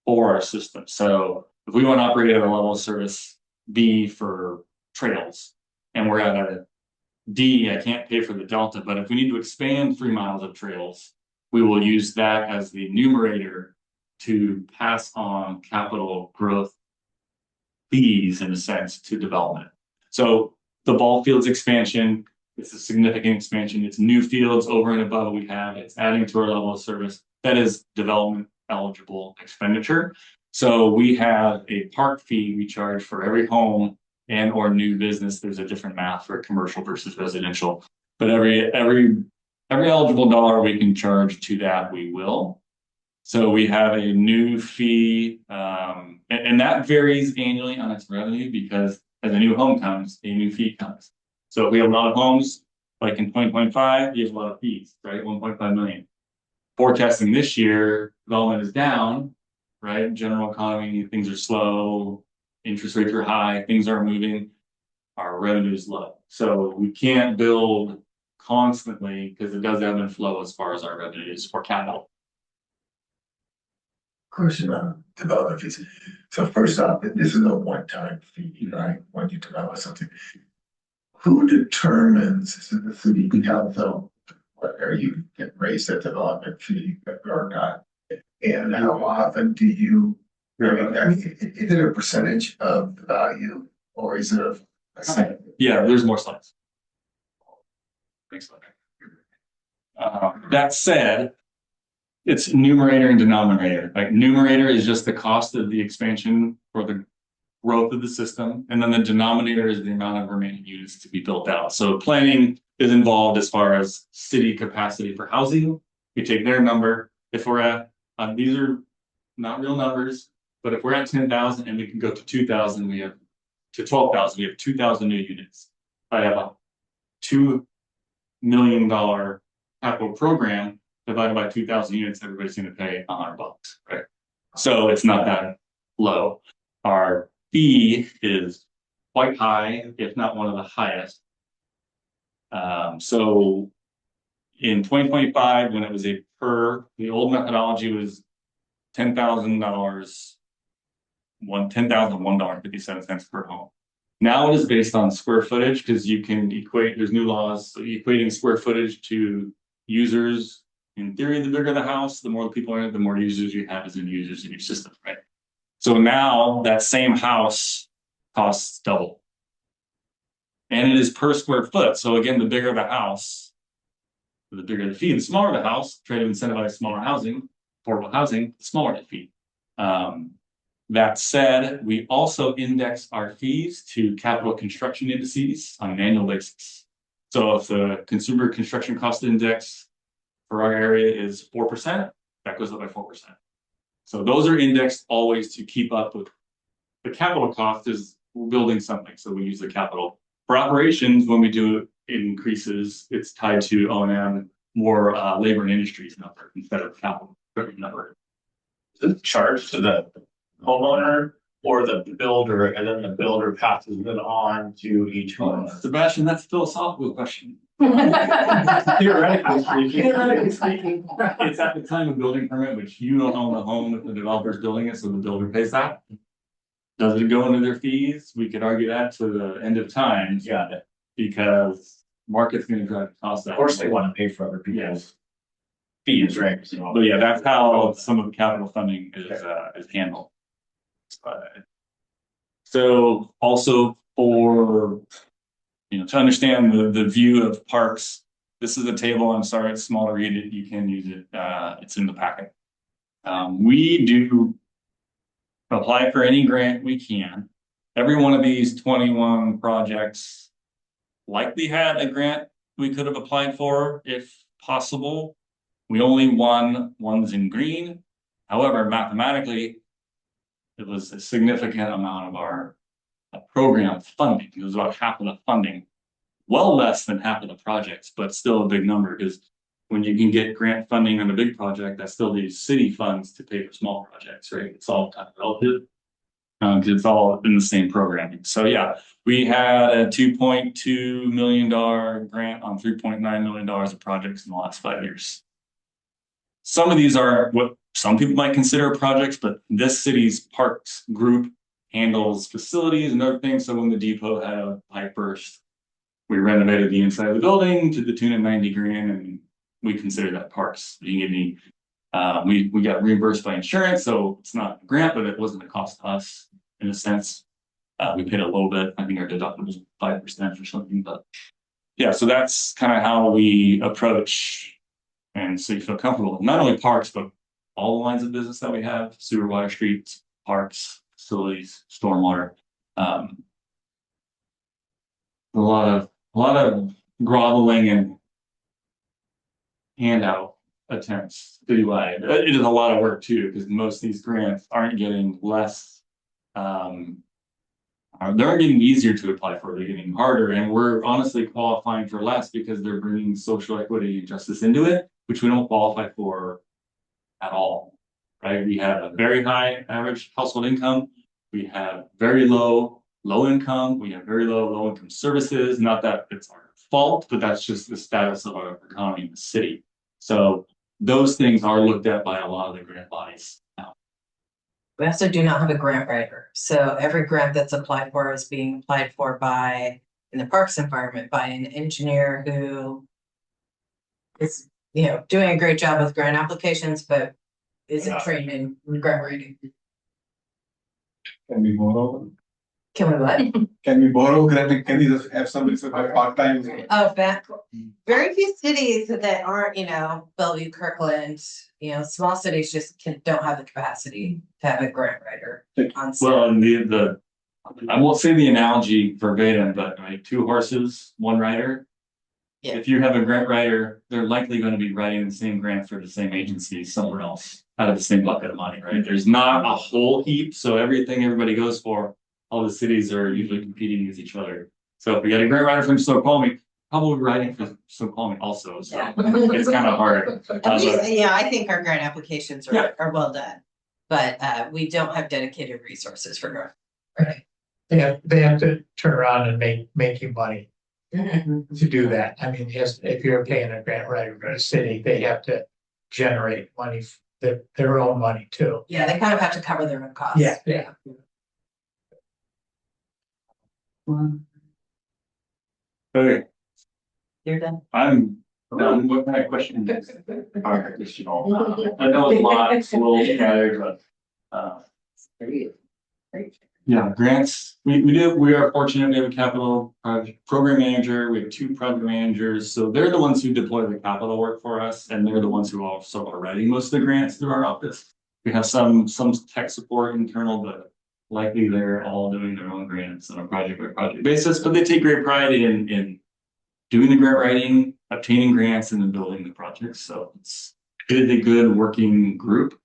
for our system. So if we want to operate at a level of service B for trails and we're at a D, I can't pay for the delta, but if we need to expand 3 miles of trails, we will use that as the numerator to pass on capital growth fees in a sense to development. So the ball fields expansion, it's a significant expansion. It's new fields over and above what we have. It's adding to our level of service. That is development eligible expenditure. So we have a park fee we charge for every home and or new business. There's a different math for commercial versus residential, but every eligible dollar we can charge to that, we will. So we have a new fee, and that varies annually on its revenue because as a new home comes, a new fee comes. So if we have a lot of homes, like in 2025, you have a lot of fees, right? 1.5 million. Forecasting this year, development is down, right? General economy, things are slow, interest rates are high, things aren't moving, our revenue is low. So we can't build constantly because it does ebb and flow as far as our revenue is for capital. Question on development fees. So first off, this is a one-time fee, right? When you develop something. Who determines, is it the city council, whether you can raise that development fee or not? And how often do you I mean, is it a percentage of the value or is it a? Yeah, there's more slides. Thanks. That said, it's numerator and denominator. Like numerator is just the cost of the expansion for the growth of the system, and then the denominator is the amount of remaining units to be built out. So planning is involved as far as city capacity for housing. We take their number. If we're at, these are not real numbers, but if we're at 10,000 and we can go to 2,000, we have to 12,000, we have 2,000 new units. I have a $2 million capital program divided by 2,000 units. Everybody's going to pay $100, right? So it's not that low. Our fee is quite high, if not one of the highest. So in 2025, when it was the old methodology was $10,000, $10,001.57 per home. Now it is based on square footage because you can equate, there's new laws, so equating square footage to users. In theory, the bigger the house, the more the people in it, the more users you have as in users in your system, right? So now that same house costs double. And it is per square foot. So again, the bigger the house, the bigger the fee. The smaller the house, try to incentivize smaller housing, affordable housing, the smaller the fee. That said, we also index our fees to capital construction indices on an annual basis. So if the consumer construction cost index for our area is 4%, that goes up by 4%. So those are indexed always to keep up with the capital cost is we're building something. So we use the capital. For operations, when we do increases, it's tied to O&M, more labor and industries number instead of capital number. Is it charged to the homeowner or the builder, and then the builder passes it on to each home? Sebastian, that's a philosophical question. Theoretically speaking, it's at the time of building permit, which you don't own the home if the developer's building it, so the builder pays that. Does it go into their fees? We could argue that to the end of time. Yeah. Because market's going to drive the cost up. Of course, they want to pay for other people's fees, right? But yeah, that's how some of the capital funding is handled. So also for to understand the view of parks, this is a table. I'm sorry, it's small to read it. You can use it. It's in the packet. We do apply for any grant we can. Every one of these 21 projects likely had a grant we could have applied for if possible. We only won ones in green. However, mathematically, it was a significant amount of our program funding. It was about half of the funding, well less than half of the projects, but still a big number because when you can get grant funding on a big project, that still leaves city funds to pay for small projects, right? It's all kind of relative because it's all in the same programming. So yeah, we had a $2.2 million grant on $3.9 million of projects in the last 5 years. Some of these are what some people might consider projects, but this city's parks group handles facilities and other things. So when the depot had a pipe burst, we renovated the inside of the building to the tune of 90 grand, and we consider that parks. You give me, we got reimbursed by insurance, so it's not a grant, but it wasn't a cost to us in a sense. We paid a little bit. I think our deductible was 5% or something, but yeah. So that's kind of how we approach, and so you feel comfortable. Not only parks, but all the lines of business that we have: sewer, water, streets, parks, facilities, stormwater. A lot of groveling and handout attempts citywide. It is a lot of work too, because most of these grants aren't getting less. They're getting easier to apply for. They're getting harder, and we're honestly qualifying for less because they're bringing social equity and justice into it, which we don't qualify for at all. Right? We have a very high average household income. We have very low income. We have very low income services. Not that it's our fault, but that's just the status of our economy in the city. So those things are looked at by a lot of the grant bodies now. We also do not have a grant writer. So every grant that's applied for is being applied for by, in the parks environment, by an engineer who is, doing a great job with grant applications, but isn't trained in grant writing. Can we borrow? Can we what? Can we borrow grant? Can we just have somebody for part-time? Oh, back, very few cities that aren't, Bellevue, Kirkland, small cities just don't have the capacity to have a grant writer on staff. Well, and I won't say the analogy verbatim, but right, 2 horses, 1 rider. Yeah. If you have a grant writer, they're likely going to be writing the same grant for the same agency somewhere else out of the same bucket of money, right? There's not a whole heap, so everything everybody goes for, all the cities are usually competing against each other. So if we get a grant writer from Snoqualmie, probably writing for Snoqualmie also, so Yeah. it's kind of hard. I think our grant applications Yeah. are well done, but we don't have dedicated resources for grant. Right. They have to turn around and make you money Mhm. to do that. I mean, yes, if you're paying a grant writer for a city, they have to generate money, their own money too. Yeah, they kind of have to cover their own costs. Yeah. Okay, You're done. I'm done with my question. I know it's a lot, it's a little scattered, but yeah, grants, we are fortunate, we have a capital project program manager, we have 2 project managers, so they're the ones who deploy the capital work for us, and they're the ones who also are writing most of the grants through our office. We have some tech support internal, but likely they're all doing their own grants on a project by project basis, but they take great pride in doing the grant writing, obtaining grants, and then building the projects, so it's a good working group.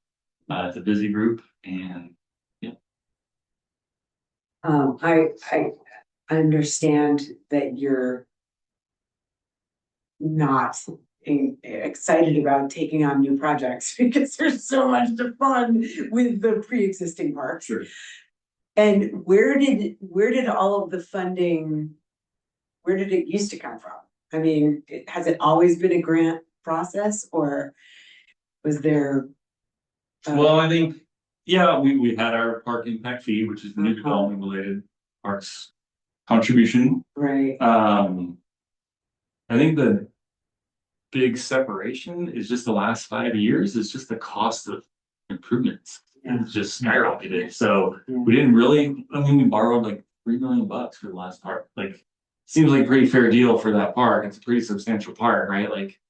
It's a busy group, and I understand that you're not excited about taking on new projects because there's so much to fund with the pre-existing parks. Sure. And where did all of the funding, where did it used to come from? I mean, has it always been a grant process, or was there? Well, I think, yeah, we had our park impact fee, which is the new development related parks contribution. Right. I think the big separation is just the last 5 years is just the cost of improvements. It's just skyrocketed. So we didn't really, we borrowed like $3 million for the last park. Like, seems like a pretty fair deal for that park. It's a pretty substantial park, right? Like,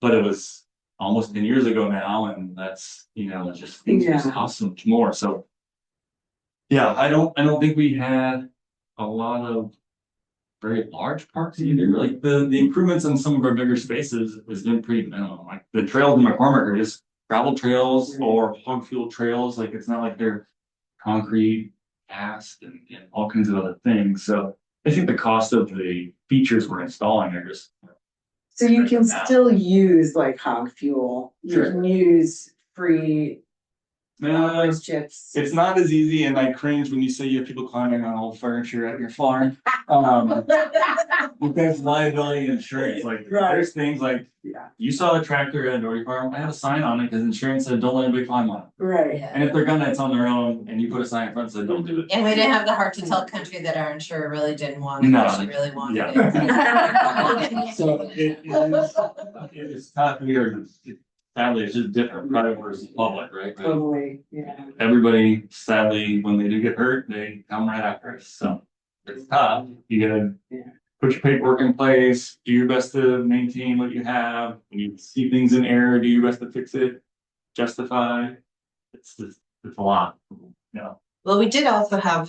but it was almost 10 years ago now, and that's, just things just cost so much more. So yeah, I don't think we had a lot of very large parks either. Like the improvements on some of our bigger spaces has been pretty minimal. Like the trails in McCormick are just gravel trails or hog fuel trails. Like it's not like they're concrete, cast, and all kinds of other things. So I think the cost of the features we're installing are just. So you can still use like hog fuel. You can use free chips. It's not as easy, and I cringe when you say you have people climbing on old furniture at your farm. Because liability insurance, like there's things like you saw a tractor at a dairy farm. I have a sign on it because insurance said don't let anybody climb on it. Right. And if they're gonna, it's on their own, and you put a sign in front that says don't do it. And we didn't have the heart to tell country that our insurer really didn't want it. No. She really wanted it. So it is tough. Sadly, it's just different, private versus public, right? Totally, yeah. Everybody, sadly, when they do get hurt, they come right after us. So it's tough. You gotta put your paperwork in place, do your best to maintain what you have. When you see things in error, do your best to fix it, justify. It's a lot. Well, we did also have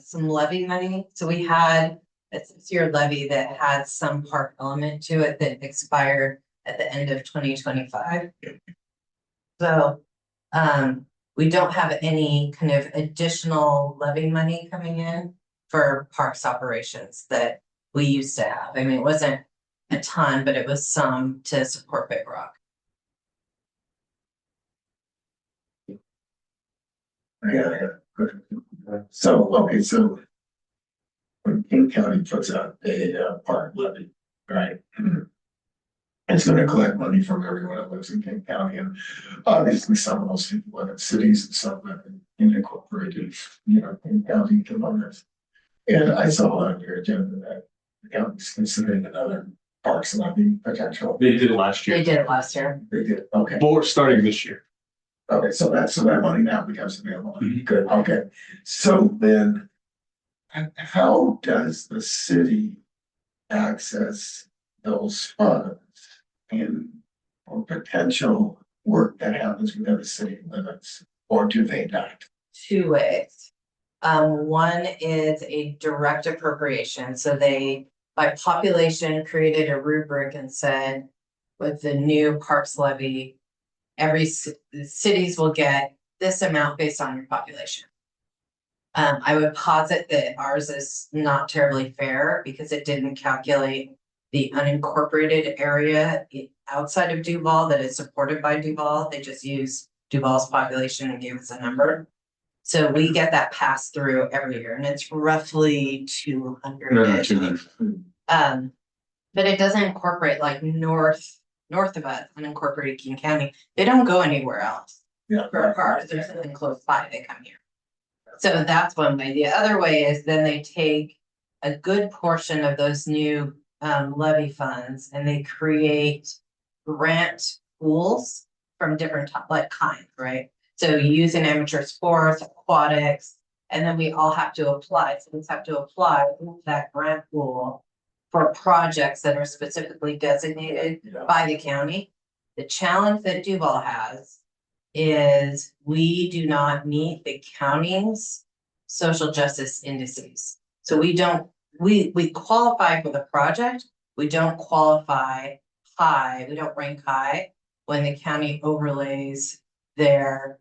some levy money. So we had a 6-year levy that had some park element to it that expired at the end of 2025. So we don't have any kind of additional levy money coming in for parks operations that we used to have. I mean, it wasn't a ton, but it was some to support Big Rock. So when King County puts out a park levy, right? It's gonna collect money from everyone that lives in King County, and obviously some of those people live in cities and some live in unincorporated, King County components. And I saw on your agenda that the county's considering another parks levy potential. They did it last year. They did it last year. They did, okay. Well, we're starting this year. Okay, so that money now becomes available. Good, okay. So then, how does the city access those funds in or potential work that happens within the city limits, or do they not? Two ways. One is a direct appropriation, so they, by population, created a rubric and said, with the new parks levy, the cities will get this amount based on your population. I would posit that ours is not terribly fair because it didn't calculate the unincorporated area outside of Duvall that is supported by Duvall. They just use Duvall's population and gave us a number. So we get that passed through every year, and it's roughly 200. But it doesn't incorporate like north of us, unincorporated King County. They don't go anywhere else. Yeah. For a park, there's something close by, they come here. So that's one way. The other way is then they take a good portion of those new levy funds and they create grant pools from different kinds, right? So you use an amateur sports, aquatics, and then we all have to apply. So we have to apply to that grant pool for projects that are specifically designated by the county. The challenge that Duvall has is we do not meet the county's social justice indices. So we qualify for the project. We don't qualify high. We don't rank high when the county overlays their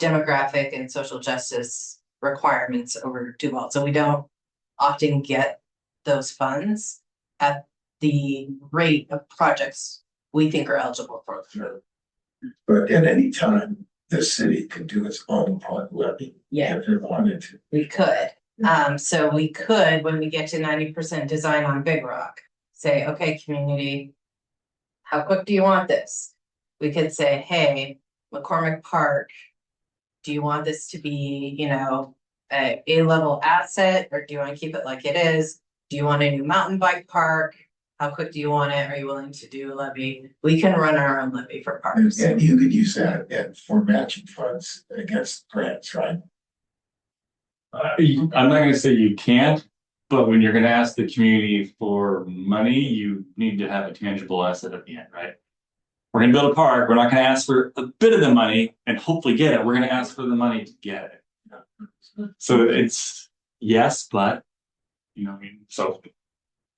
demographic and social justice requirements over Duvall. So we don't often get those funds at the rate of projects we think are eligible for. Sure. But at any time, the city could do its own park levy. Yeah. If it wanted to. We could. So we could, when we get to 90% design on Big Rock, say, okay, community, how quick do you want this? We could say, hey, McCormick Park, do you want this to be, a A-level asset, or do you want to keep it like it is? Do you want a new mountain bike park? How quick do you want it? Are you willing to do a levy? We can run our own levy for parks. And you could use that for matching funds against grants, right? I'm not gonna say you can't, but when you're gonna ask the community for money, you need to have a tangible asset at the end, right? We're gonna build a park, we're not gonna ask for a bit of the money and hopefully get it, we're gonna ask for the money to get it. So it's yes, but, so.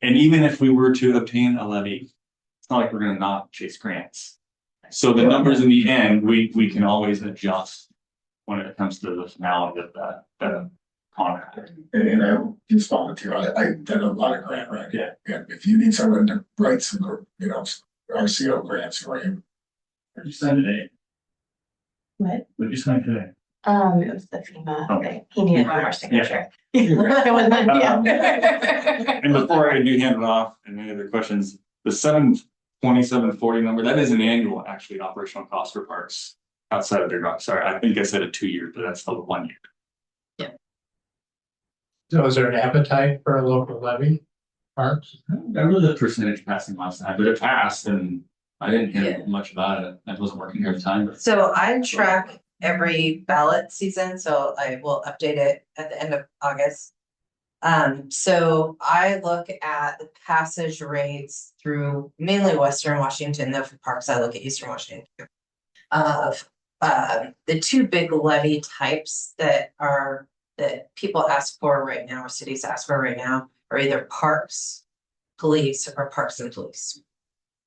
And even if we were to obtain a levy, it's not like we're gonna not chase grants. So the numbers in the end, we can always adjust when it comes to the finality of that contract. And I just volunteer. I've done a lot of grant writing. Yeah. And if you need someone to write some, RCO grants for you. What did you sign today? What? What did you sign today? It was the FEMA thing. He needed one more signature. And before I do hand it off, and any other questions, the 72740 number, that is an annual actually operational cost for parks outside of Big Rock. Sorry, I think I said a 2 year, but that's still 1 year. So is there an appetite for a local levy? Parks? I remember the percentage passing last time, but it passed and I didn't hear much about it. I wasn't working here at the time. But... So I track every ballot season, so I will update it at the end of August. So I look at the passage rates through mainly Western Washington, though for parks, I look at Eastern Washington too. Of the two big levy types that people ask for right now, or cities ask for right now, are either parks, police, or parks and police.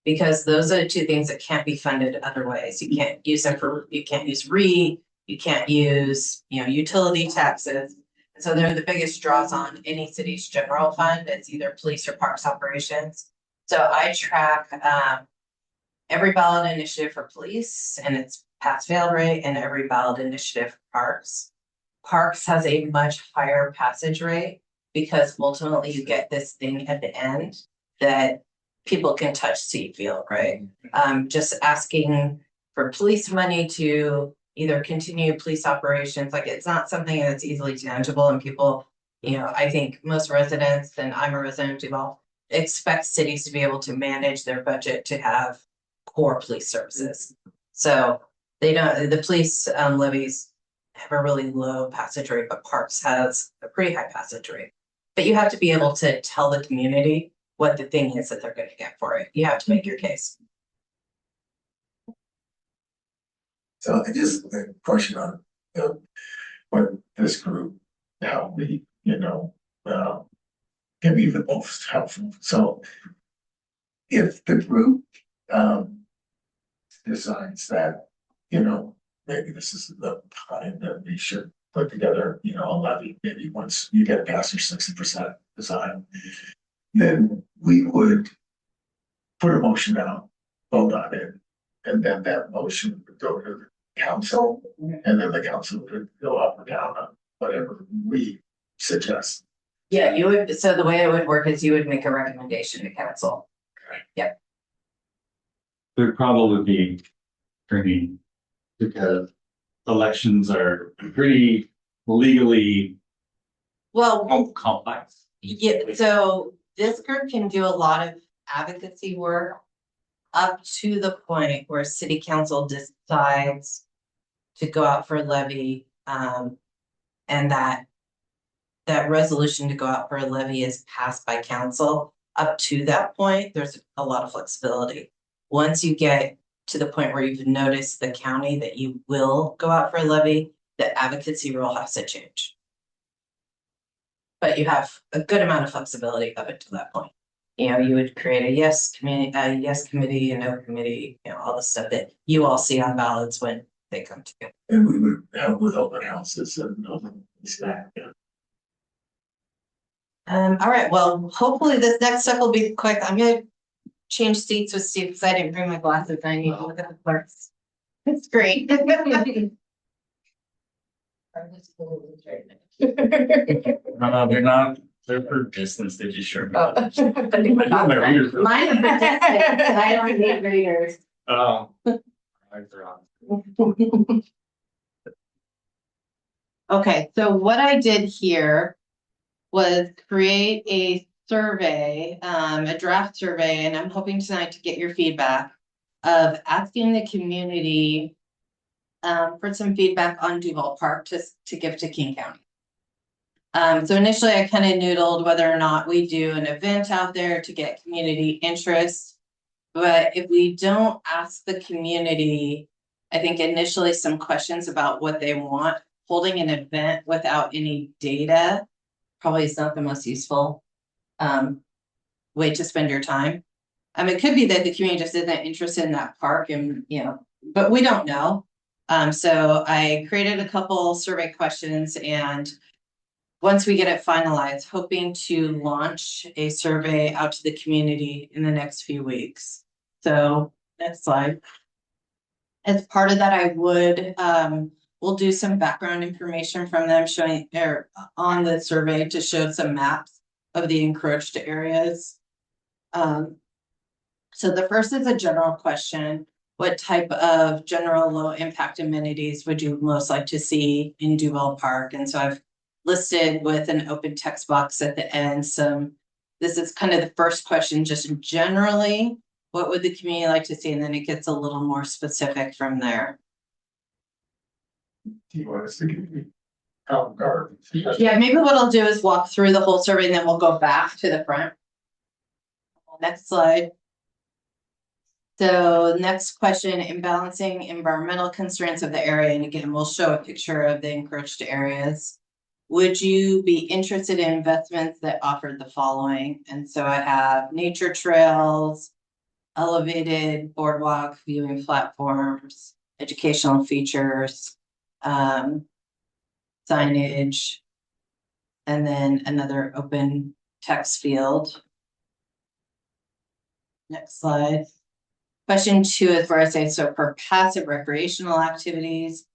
Because those are the two things that can't be funded other ways. You can't use them you can't use RE, you can't use, utility taxes. And so they're the biggest draws on any city's general fund. It's either police or parks operations. So I track every ballot initiative for police and its pass-fail rate, and every ballot initiative for parks. Parks has a much higher passage rate because ultimately you get this thing at the end that people can touch, see, feel, right? Just asking for police money to either continue police operations, like it's not something that's easily tangible, and people, I think most residents, and I'm a resident of Duvall, expect cities to be able to manage their budget to have core police services. So They don't, the police levies have a really low passage rate, but Parks has a pretty high passage rate. But you have to be able to tell the community what the thing is that they're gonna get for it. You have to make your case. So I just a question on what this group, how we, can be the most helpful. So if the group decides that, maybe this is the time that we should put together, a levy, maybe once you get past your 60% design, then we would put a motion out, vote on it, and then that motion would go to the council, and then the council could go up or down on whatever we suggest. Yeah, you would, so the way it would work is you would make a recommendation to council. There'd probably be tricky because elections are pretty legally Well, complex. yeah, so this group can do a lot of advocacy work up to the point where city council decides to go out for a levy, and that resolution to go out for a levy is passed by council. Up to that point, there's a lot of flexibility. Once you get to the point where you've noticed the county that you will go out for a levy, the advocacy rule has to change. But you have a good amount of flexibility up until that point. You would create a yes committee, a no committee, all the stuff that you all see on ballots when they come together. And we would help with open houses and open that. All right, well, hopefully this next step will be quick. I'm gonna change seats with Steve because I didn't bring my glasses. I need to look at the clerks. It's great. They're not, they're for distance, they just sure. Mine are for I don't need readers. Oh. Okay, so what I did here was create a survey, a draft survey, and I'm hoping tonight to get your feedback of asking the community for some feedback on Duvall Park to give to King County. So initially I kind of noodled whether or not we do an event out there to get community interest. But if we don't ask the community, I think initially some questions about what they want, holding an event without any data probably is not the most useful way to spend your time. It could be that the community just isn't interested in that park and, but we don't know. So I created a couple survey questions, and once we get it finalized, hoping to launch a survey out to the community in the next few weeks. So next slide. As part of that, I would, we'll do some background information from them showing on the survey to show some maps of the encroached areas. So the first is a general question. What type of general low impact amenities would you most like to see in Duvall Park? And so I've listed with an open text box at the end. This is kind of the first question, just generally, what would the community like to see? And then it gets a little more specific from there. Do you want us to give you Town Garden? Yeah, maybe what I'll do is walk through the whole survey and then we'll go back to the front. Next slide. So next question, in balancing environmental constraints of the area, and again, we'll show a picture of the encroached areas. Would you be interested in investments that offered the following? And so I have nature trails, elevated boardwalk viewing platforms, educational features, signage, and then another open text field. Next slide. Question 2 is where I say, so for passive recreational activities,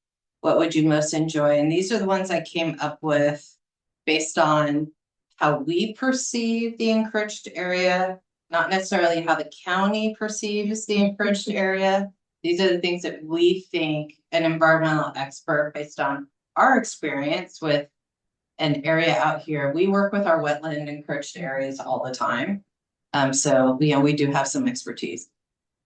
what would you most enjoy? And these are the ones I came up with based on how we perceive the encroached area, not necessarily how the county perceives the encroached area. These are the things that we think an environmental expert, based on our experience with an area out here. We work with our wetland encroached areas all the time. So we do have some expertise.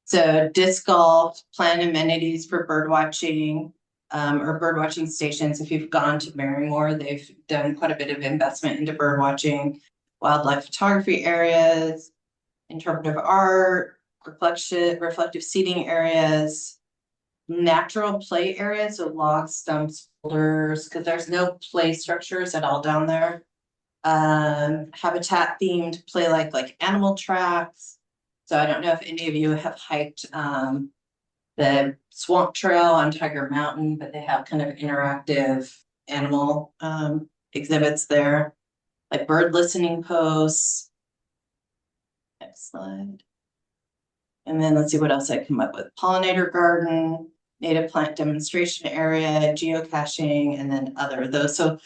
So disc golf, planned amenities for bird watching, or bird watching stations. If you've gone to Barrymore, they've done quite a bit of investment into bird watching, wildlife photography areas, interpretive art, reflective seating areas, natural play areas, so logs, stumps, boulders, because there's no play structures at all down there. Habitat themed play like animal tracks. So I don't know if any of you have hiked the swamp trail on Tiger Mountain, but they have kind of interactive animal exhibits there, like bird listening posts. Next slide. And then let's see what else I come up with. Pollinator garden, native plant demonstration area, geocaching, and then other those. So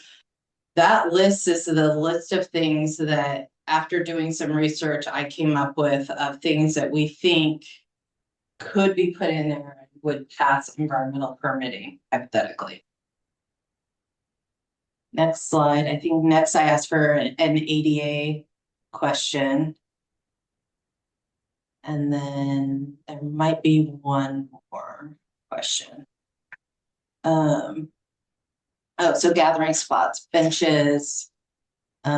that list is the list of things that after doing some research, I came up with of things that we think could be put in there and would pass environmental permitting hypothetically. Next slide. I think next I asked for an ADA question. And then there might be one more question. Oh, so gathering spots, benches,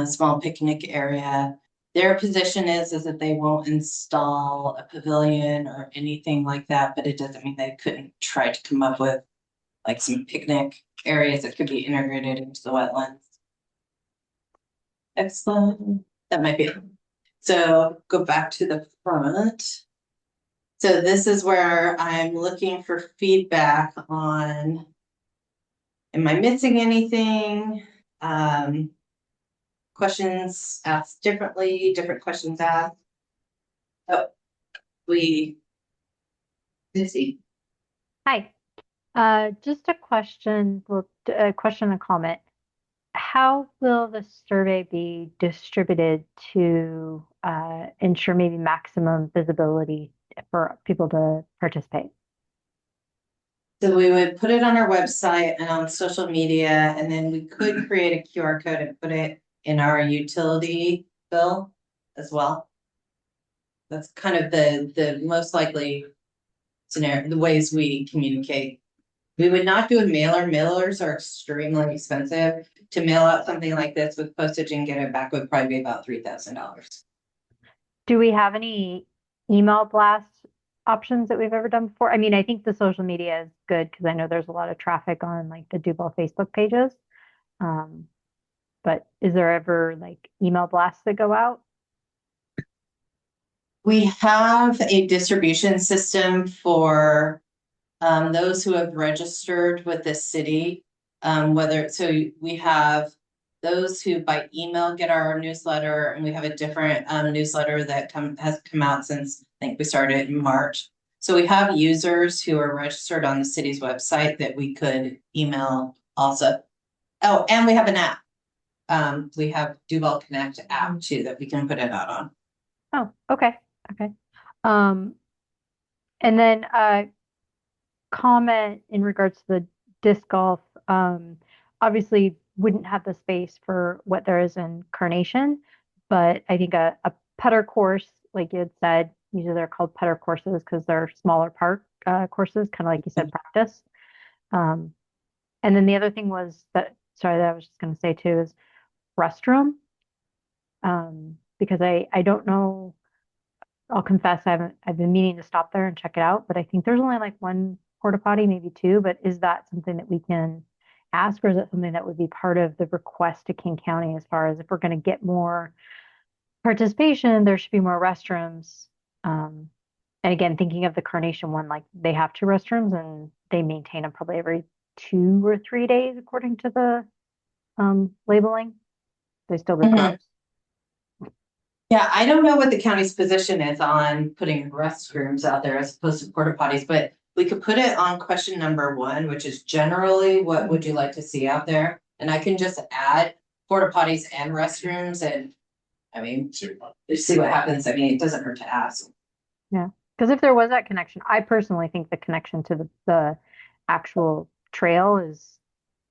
small picnic area. Their position is that they won't install a pavilion or anything like that, but it doesn't mean they couldn't try to come up with like some picnic areas that could be integrated into the wetlands. Excellent. That might be it. So go back to the front. So this is where I'm looking for feedback on, am I missing anything? Questions asked differently, different questions asked. Oh, Missy. Hi, just a question, well, a question and comment. How will the survey be distributed to ensure maybe maximum visibility for people to participate? So we would put it on our website and on social media, and then we could create a QR code and put it in our utility bill as well. That's kind of the most likely scenario, the ways we communicate. We would not do a mailer. Mailers are extremely expensive. To mail out something like this with postage and get it back would probably be about $3,000. Do we have any email blast options that we've ever done before? I mean, I think the social media is good because I know there's a lot of traffic on like the Duvall Facebook pages. But is there ever like email blasts that go out? We have a distribution system for those who have registered with the city. We have those who by email get our newsletter, and we have a different newsletter that has come out since I think we started in March. So we have users who are registered on the city's website that we could email also. Oh, and we have an app. We have Duvall Connect app too that we can put it out on. Oh, okay. Okay. And then comment in regards to the disc golf, obviously wouldn't have the space for what there is in Carnation, but I think a putter course, like you had said, usually they're called putter courses because they're smaller park courses, kind of like you said, practice. And then the other thing was that, sorry, that I was just going to say too, is restroom. Because I don't know, I'll confess, I've been meaning to stop there and check it out, but I think there's only like one porta potty, maybe two, but is that something that we can ask, or is it something that would be part of the request to King County as far as if we're going to get more participation, there should be more restrooms. And again, thinking of the Carnation one, like they have two restrooms and they maintain them probably every 2 or 3 days according to the labeling. They still get gross. Yeah, I don't know what the county's position is on putting restrooms out there as opposed to porta potties, but we could put it on question number 1, which is generally what would you like to see out there? And I can just add porta potties and restrooms, and I mean, just see what happens. I mean, it doesn't hurt to ask. Yeah, because if there was that connection, I personally think the connection to the actual trail is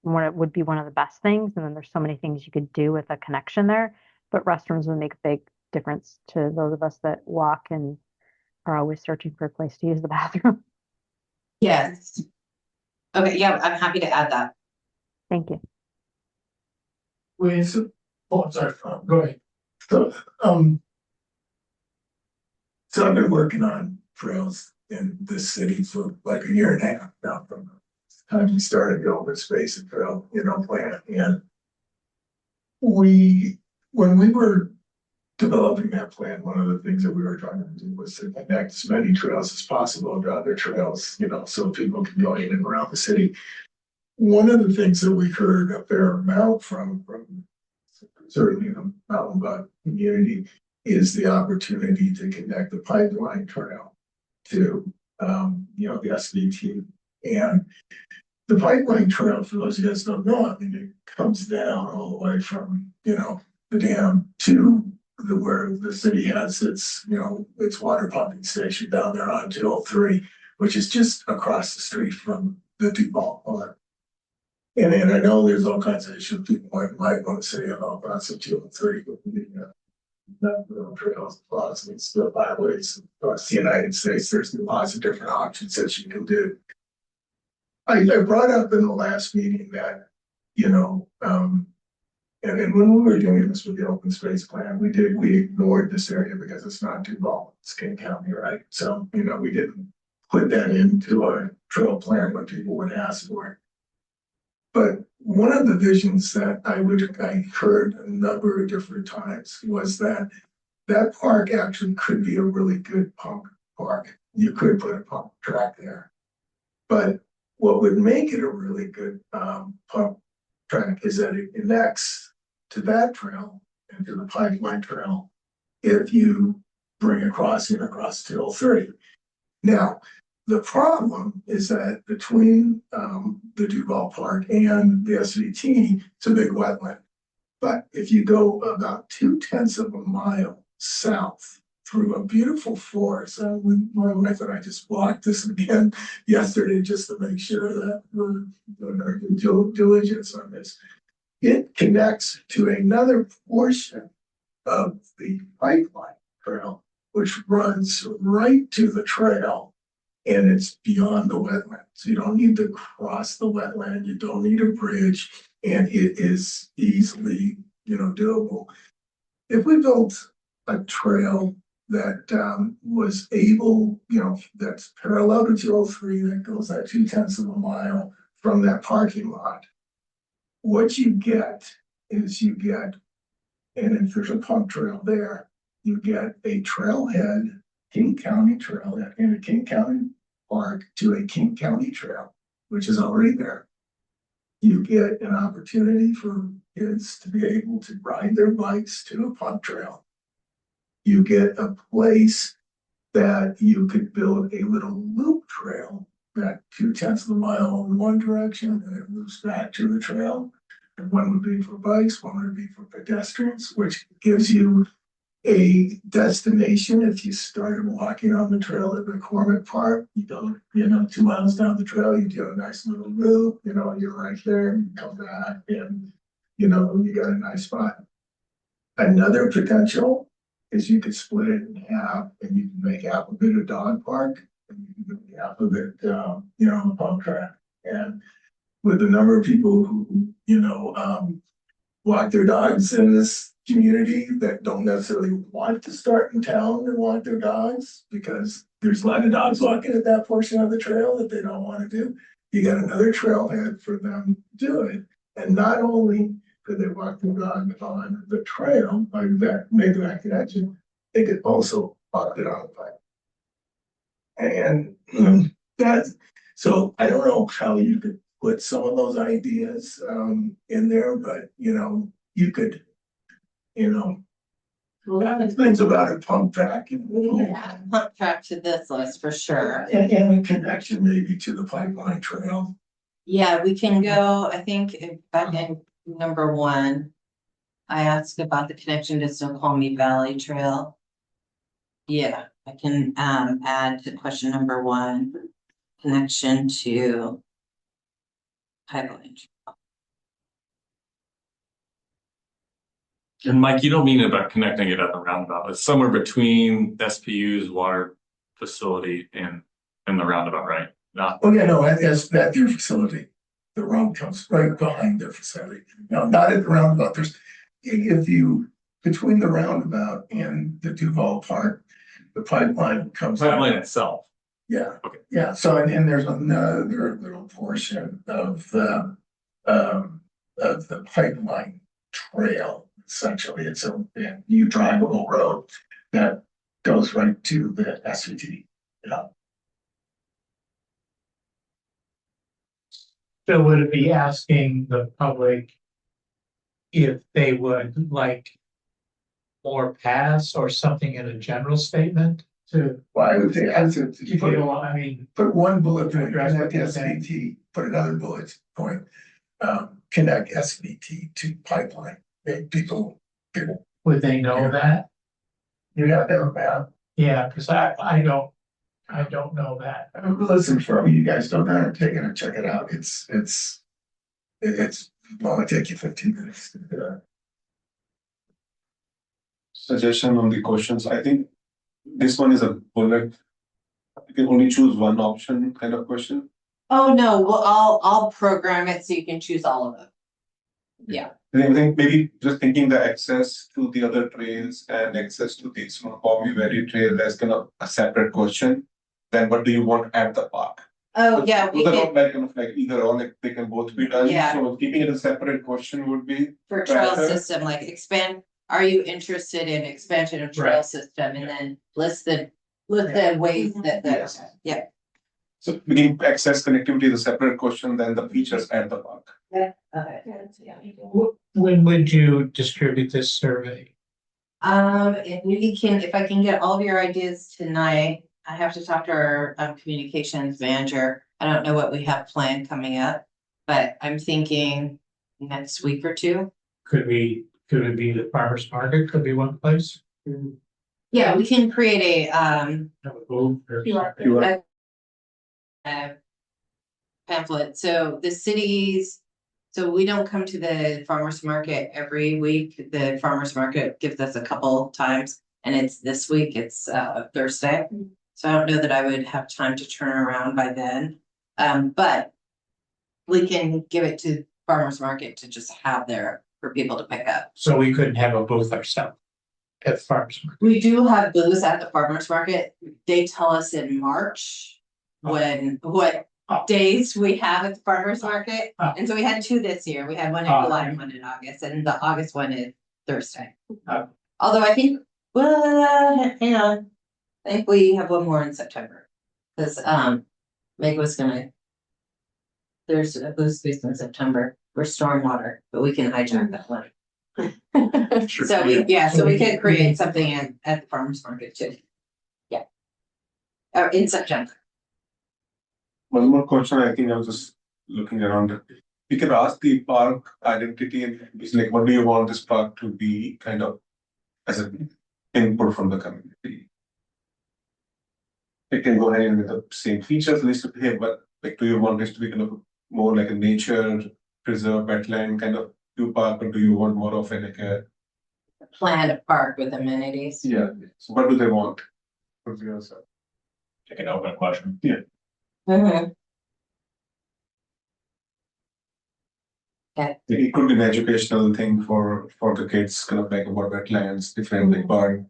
would be one of the best things. And then there's so many things you could do with a connection there, but restrooms would make a big difference to those of us that walk and are always searching for a place to use the bathroom. Yes. Okay, yeah, I'm happy to add that. Thank you. I'm sorry, go ahead. So, so I've been working on trails in this city for like a year and a half now from the time we started the open space and trail, plan. And when we were developing that plan, one of the things that we were trying to do was to connect as many trails as possible to other trails, so people can go in and around the city. One of the things that we heard a fair amount from certainly the Mountain Bike community is the opportunity to connect the pipeline trail to, the SVT. And the pipeline trail, for those of you guys don't know, I mean, it comes down all the way from, the dam to where the city has its water pumping station down there on 203, which is just across the street from the Duvall Park. And I know there's all kinds of issues people might want to say about Bronson 203, but the trails, lots of still byways across the United States. There's lots of different options that you can do. I brought up in the last meeting that, and when we were doing this with the open space plan, we ignored this area because it's not Duvall, it's King County, right? So, we didn't put that into a trail plan when people would ask for it. But one of the visions that I heard a number of different times was that park actually could be a really good pump park. You could put a pump track there. But what would make it a really good pump track is that it connects to that trail and to the pipeline trail if you bring a crossing across 203. Now, the problem is that between the Duvall Park and the SVT, it's a big wetland. But if you go about 0.2 of a mile south through a beautiful forest, my wife and I just walked this again yesterday just to make sure that we're doing our due diligence on this. It connects to another portion of the pipeline trail, which runs right to the trail. And it's beyond the wetland. So you don't need to cross the wetland. You don't need a bridge. And it is easily, doable. If we built a trail that was able, that's parallel to 203, that goes at 0.2 of a mile from that parking lot, what you get is and if there's a pump trail there, you get a trailhead, King County trailhead in a King County park to a King County trail, which is already there. You get an opportunity for kids to be able to ride their bikes to a pump trail. You get a place that you could build a little loop trail that 0.2 of a mile in one direction and it moves back to the trail. And one would be for bikes, one would be for pedestrians, which gives you a destination. If you started walking on the trail at McCormick Park, you go, 2 miles down the trail, you do a nice little loop, you're right there, you come back and, you got a nice spot. Another potential is you could split it in half and you can make half of it a dog park and you can make half of it, a pump track. And with the number of people who, walk their dogs in this community that don't necessarily want to start in town and walk their dogs because there's a lot of dogs walking at that portion of the trail that they don't want to do. You got another trailhead for them to do it. And not only could they walk their dog on the trail, maybe that connection, they could also walk it on the bike. And so I don't know how you could put some of those ideas in there, but you could, things about a pump track. Yeah, pump track to this list for sure. And a connection maybe to the pipeline trail. Yeah, we can go, I think back in number 1, I asked about the connection to Snoqualmie Valley Trail. Yeah, I can add to question number 1, connection to pipeline trail. And Mike, you don't mean about connecting it at the roundabout. It's somewhere between SPU's water facility in the roundabout, right? Not, Oh, yeah, no, that's their facility. The road comes right behind their facility. No, not at the roundabout. If you, between the roundabout and the Duvall Park, the pipeline comes. pipeline itself. Yeah. Okay. Yeah, so and there's another little portion of the pipeline trail, essentially. It's a new drivable road that goes right to the SVT. Yeah. So would it be asking the public if they would like more paths or something in a general statement to, Well, I would say, you know, I mean, put one bullet point, Address connect what you're saying. SVT, put another bullet point, connect SVT to pipeline. Make people, would they know that? you have that map. Yeah, because I don't know that. Listen, for you guys don't know, take it and check it out. It's well, it'll take you 15 minutes to do that. Suggestion on the questions, I think this one is a bullet. You can only choose one option kind of question. Oh, no, well, I'll program it so you can choose all of them. Yeah. I think maybe just thinking the access to the other trails and access to the Snoqualmie Valley Trail, that's kind of a separate question. Then what do you want at the park? Oh, yeah, we Those are can, not like kind of like either or, like they can both be done. Yeah. So keeping it a separate question would be. for trail better. system, like are you interested in expansion of trail Right. system and then list the ways that, Yes. yeah. So making access connectivity is a separate question than the features at the park. Okay. When would you distribute this survey? If I can get all of your ideas tonight, I have to talk to our communications manager. I don't know what we have planned coming up, but I'm thinking next week or two. Could it be the farmer's market? Could be one place? Yeah, we can create a Have a booth or something? pamphlet. So the cities, so we don't come to the farmer's market every week. The farmer's market gives us a couple times, and it's this week, it's Thursday. So I don't know that I would have time to turn around by then. But we can give it to farmer's market to just have there for people to pick up. So we couldn't have a booth ourselves at farmer's market. We do have booths at the farmer's market. They tell us in March what days we have at the farmer's market. And so we had 2 this year. We had one in July and one in August, and the August one is Thursday. Although I think, well, hang on, I think we have one more in September. Cause Meg was gonna. There's a booth space in September for stormwater, but we can hijack that one. Sure. So we could create something at the farmer's market too. Yeah. In September. One more question, I think I was just looking around it. You can ask the park identity and it's like, what do you want this park to be kind of as an input from the community? It can go ahead with the same features listed here, but like, do you want this to be kind of more like a nature preserve wetland kind of view park, or do you want more of like a Planned park with amenities. yeah? So what do they want? Take an open question. Yeah. Mhm. It could be an educational thing for the kids, kind of like about wetlands, different like bird.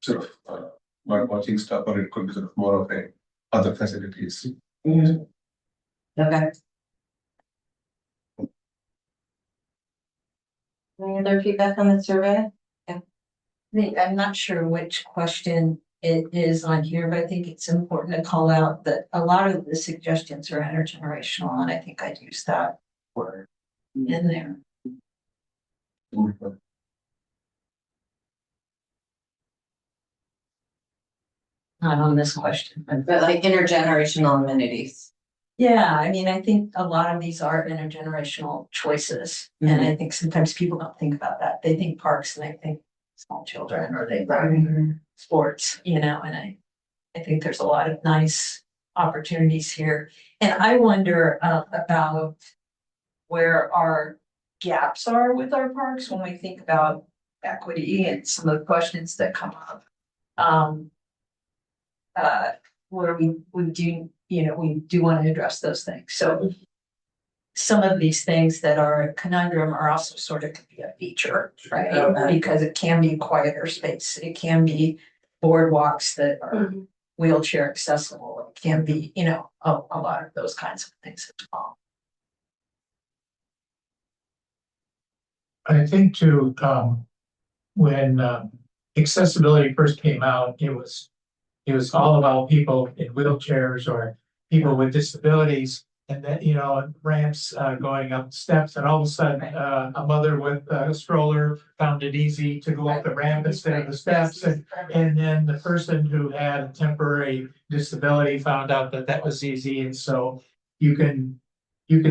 Sort of bird watching stuff, or it could be sort of more of a other facilities. Okay. Any other feedback on the survey? I'm not sure which question it is on here, but I think it's important to call out that a lot of the suggestions are intergenerational, and I think I'd use that word in there. Not on this question, but But like intergenerational amenities. yeah, I mean, I think a lot of these are intergenerational choices. And I think sometimes people don't think about that. They think parks and they think small children, or they think sports, and I think there's a lot of nice opportunities here. And I wonder about where our gaps are with our parks when we think about equity and some of the questions that come up. where we do, we do want to address those things. So some of these things that are a conundrum are also sort of could be a feature, right? Because it can be quieter space. It can be boardwalks that are wheelchair accessible. It can be, a lot of those kinds of things as well. I think too, when accessibility first came out, it was all about people in wheelchairs or people with disabilities. And then, ramps going up steps, and all of a sudden, a mother with a stroller found it easy to go up the ramp instead of the steps. And then the person who had a temporary disability found out that that was easy. And so you can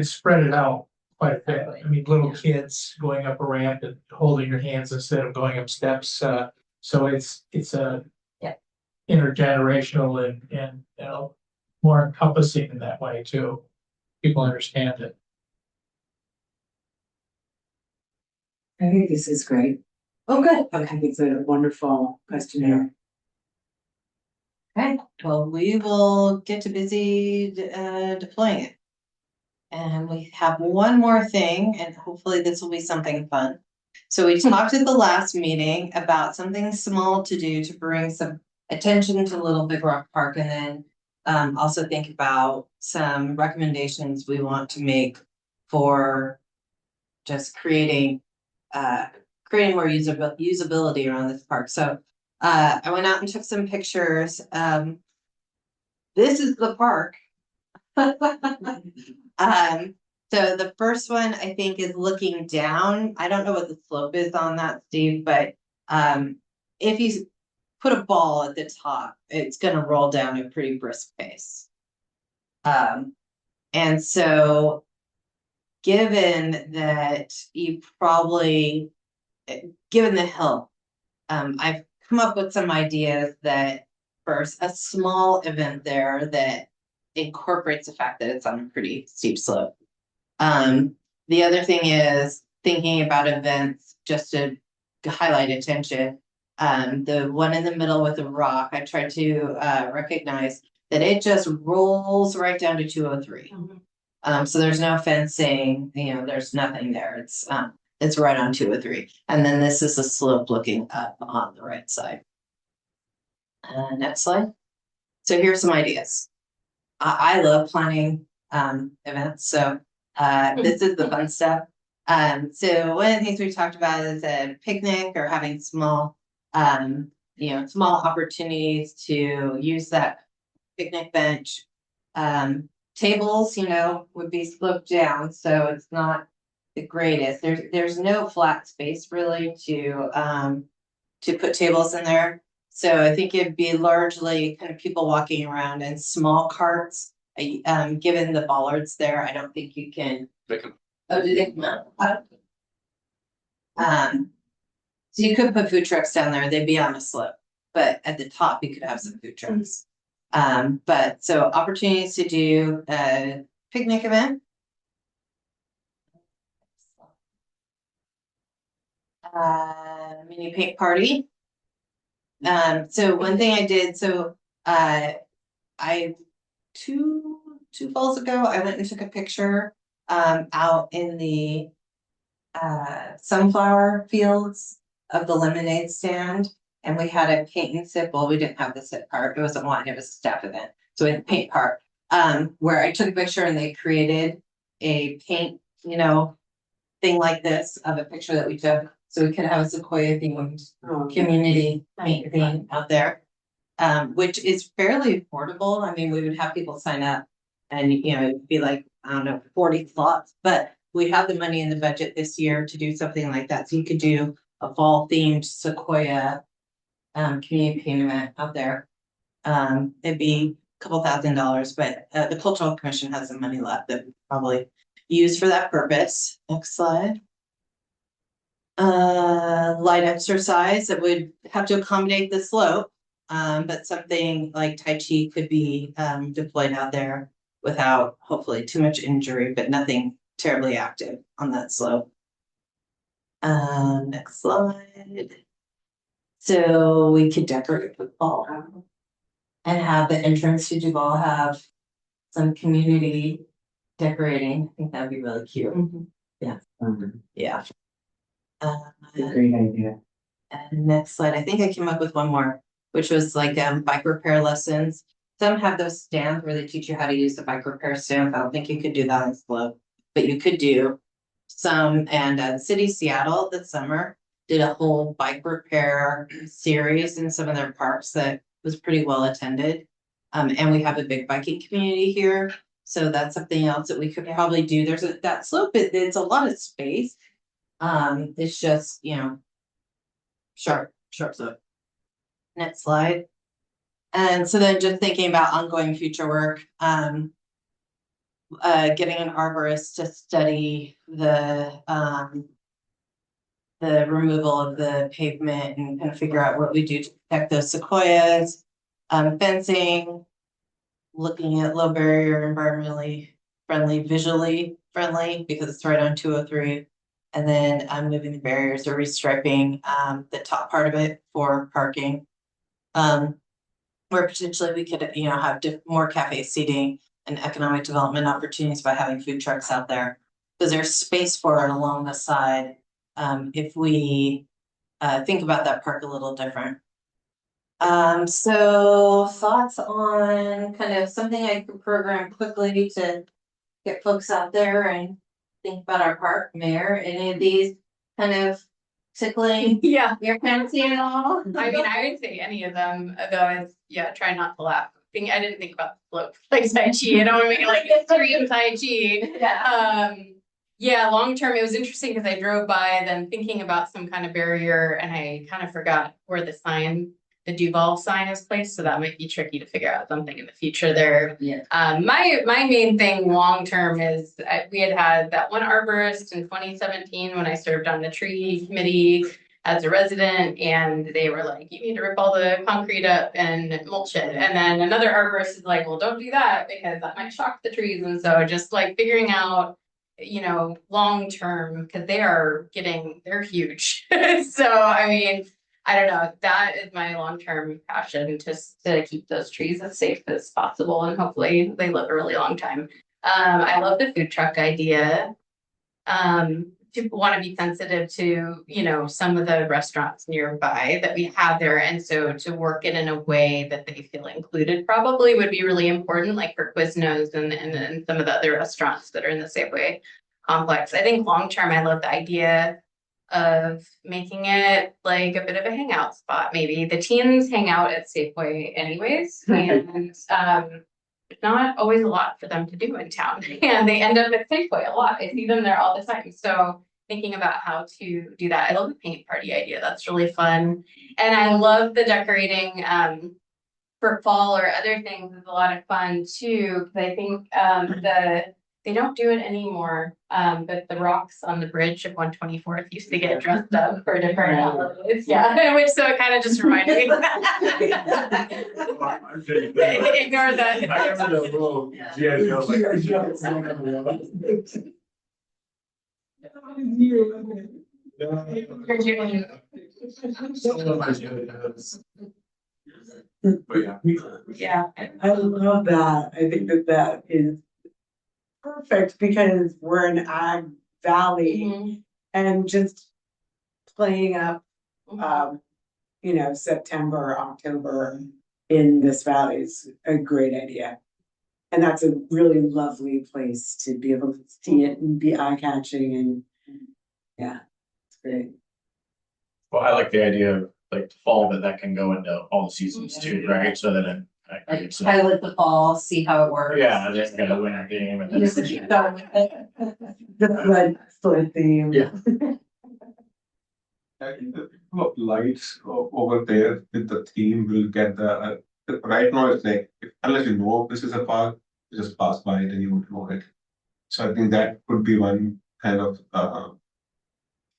spread it out quite a bit. I mean, little kids going up a ramp and holding your hands instead of going up steps. So it's a intergenerational and more encompassing in that way too. People understand it. I think this is great. Oh, good. I think it's a wonderful questionnaire. Okay, well, we will get to busy deploying it. And we have one more thing, and hopefully this will be something fun. So we talked at the last meeting about something small to do to bring some attention to Little Big Rock Park, and then also think about some recommendations we want to make for just creating more usability around this park. So I went out and took some pictures. This is the park. So the first one I think is looking down. I don't know what the slope is on that, Steve, but if you put a ball at the top, it's going to roll down at a pretty brisk pace. And so given that given the hill, I've come up with some ideas that first, a small event there that incorporates the fact that it's on a pretty steep slope. The other thing is thinking about events just to highlight attention. The one in the middle with the rock, I tried to recognize that it just rolls right down to 203. So there's no fencing, there's nothing there. It's right on 203. And then this is a slope looking up on the right side. Next slide. So here's some ideas. I love planning events. So this is the fun stuff. So one of the things we talked about is a picnic or having small opportunities to use that picnic bench. Tables, would be sloped down, so it's not the greatest. There's no flat space really to put tables in there. So I think it'd be largely kind of people walking around in small carts. Given the bollards there, I don't think you can. Oh, do they? So you could put food trucks down there. They'd be on a slope, but at the top you could have some food trucks. But so opportunities to do a picnic event. Mini paint party. So one thing I did, two falls ago, I went and took a picture out in the sunflower fields of the lemonade stand. And we had a paint and sip. Well, we didn't have the sip part. It wasn't one, it was a staff event. So we had a paint part where I took a picture and they created a paint, thing like this of a picture that we took. So we could have a Sequoia themed community paint theme out there, which is fairly affordable. I mean, we would have people sign up and, it'd be like, 40 slots, but we have the money in the budget this year to do something like that. So you could do a fall themed Sequoia community paint event out there. It'd be a couple $1,000s, but the Cultural Commission has some money left that we probably use for that purpose. Next slide. Light exercise that would have to accommodate the slope, but something like Tai Chi could be deployed out there without hopefully too much injury, but nothing terribly active on that slope. Next slide. So we could decorate with ball. and have the entrance to Duvall have some community decorating. I think that'd be really cute. Yeah. Yeah. Great idea. And next slide, I think I came up with one more, which was like bike repair lessons. Some have those stands where they teach you how to use the bike repair stamp. I don't think you could do that in Slope, but you could do some. And the city of Seattle this summer did a whole bike repair series in some of their parks that was pretty well attended. And we have a big biking community here. So that's something else that we could probably do. There's that slope, it's a lot of space. It's just, sharp slope. Next slide. And so then just thinking about ongoing future work, getting an arborist to study the removal of the pavement and kind of figure out what we do to protect those sequoias, fencing, looking at low barrier, environmentally friendly, visually friendly, because it's right on 203. And then moving the barriers or restriping the top part of it for parking. Where potentially we could, have more cafe seating and economic development opportunities by having food trucks out there. Because there's space for it along the side if we think about that park a little different. So thoughts on kind of something I could program quickly to get folks out there and think about our park, Mayor, any of these kind of tickling your fancy at all? I mean, I would say any of them, though. Try not to laugh. I didn't think about the slope like Tai Chi. I don't want to make it like extreme Tai Chi. Long term, it was interesting because I drove by then thinking about some kind of barrier, and I kind of forgot where the Duvall sign is placed, so that might be tricky to figure out something in the future there. My main thing long term is we had that one arborist in 2017 when I served on the tree committee as a resident, and they were like, you need to rip all the concrete up and mulch it. And then another arborist is like, well, don't do that because that might shock the trees. And so just like figuring out, long term, because they're huge. So I mean, I don't know, that is my long-term passion, just to keep those trees as safe as possible, and hopefully they live a really long time. I love the food truck idea. People want to be sensitive to, some of the restaurants nearby that we have there. And so to work it in a way that they feel included probably would be really important, like for Quiznos and some of the other restaurants that are in the Safeway complex. I think long-term, I love the idea of making it like a bit of a hangout spot. Maybe the teens hang out at Safeway anyways, and it's not always a lot for them to do in town, and they end up at Safeway a lot. I see them there all the time. So thinking about how to do that. I love the paint party idea. That's really fun. And I love the decorating for fall or other things is a lot of fun too, because I think they don't do it anymore, but the rocks on the bridge of 124th used to get dressed up for different holidays. Which so it kind of just reminded me. Ignore that. I remember the little I love that. I think that is perfect because we're an ag valley and just playing up, September, October in this valley is a great idea. And that's a really lovely place to be able to see it and be eye-catching, and it's great. Well, I like the idea of like the fall, but that can go into all the seasons too, right? So that it's Pilot the fall, see how it works. yeah, there's got a winter theme and Just keep going with it. The flood theme. Yeah. I think the couple of lights over there with the theme will get the right now it's like unless you know this is a park, you just pass by it and you won't know it. So I think that could be one kind of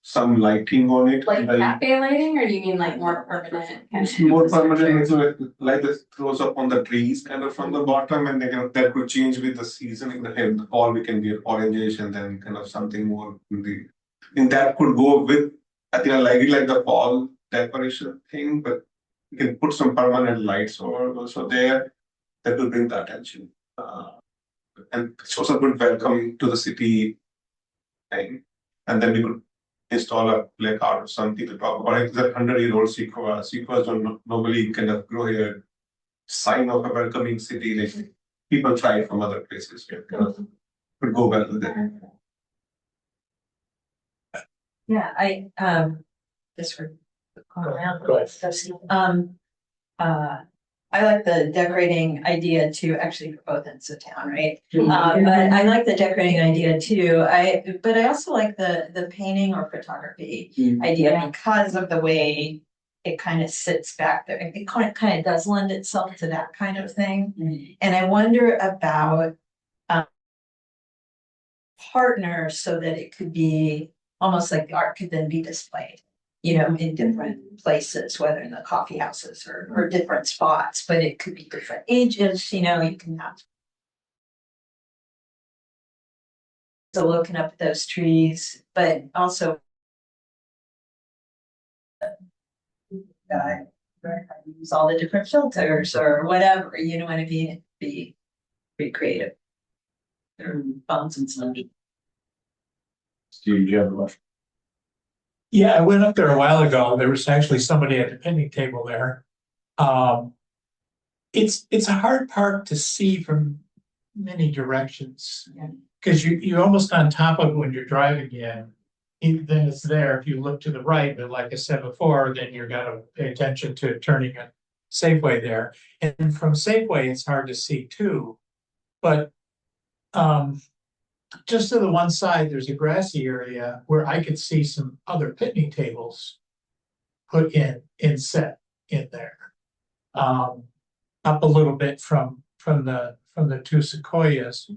some lighting on it. Like cafe lighting, or do you mean like more permanent? It's more permanent, so like this throws up on the trees kind of from the bottom, and that could change with the season. In the fall we can get orangish, and then kind of something more in that could go with. I think I like it like the fall decoration thing, but we can put some permanent lights or also there that will bring the attention. And shows a good welcome to the city thing. And then we could install a placard or something to talk about. Like the 100-year-old sequoia. Sequoias don't normally kind of grow here. Sign of a welcoming city. Like people try it from other places. Yeah, kind of could go well with it. Yeah, this for. Go ahead. I like the decorating idea too, actually for both ends of town, right? But I like the decorating idea too. But I also like the painting or photography idea because of the way it kind of sits back there. It kind of does lend itself to that kind of thing. And I wonder about partners so that it could be almost like the art could then be displayed, you know, in different places, whether in the coffee houses or different spots, but it could be different ages, you know, you can have. So looking up at those trees, but also. Use all the different filters or whatever, you know what I mean? Be creative. Their phones and stuff. Steve, do you have a question? Yeah, I went up there a while ago. There was actually somebody at the picnic table there. It's a hard park to see from many directions. Because you're almost on top of it when you're driving in. Then it's there if you look to the right, but like I said before, then you're gonna pay attention to turning a Safeway there. And from Safeway, it's hard to see too. But just to the one side, there's a grassy area where I could see some other picnic tables put in set in there. Up a little bit from the two sequoias.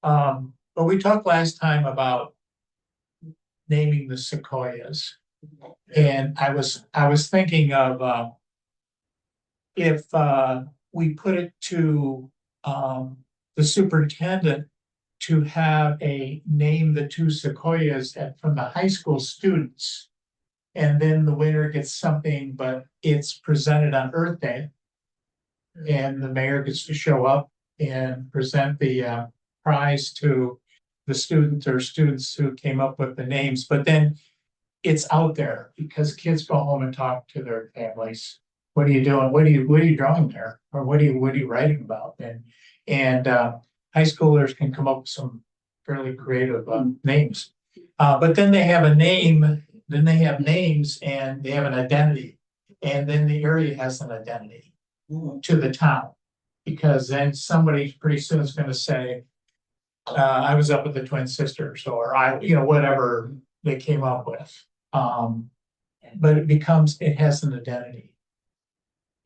But we talked last time about naming the sequoias. And I was thinking of if we put it to the superintendent to have a name the two sequoias from the high school students. And then the winner gets something, but it's presented on Earth Day. And the mayor gets to show up and present the prize to the student or students who came up with the names. But then it's out there because kids go home and talk to their families. What are you doing? What are you drawing there? Or what are you writing about? And high schoolers can come up with some fairly creative names. But then they have a name, then they have names and they have an identity. And then the area has an identity to the town. Because then somebody pretty soon is going to say, I was up with the twin sisters or whatever they came up with. But it has an identity.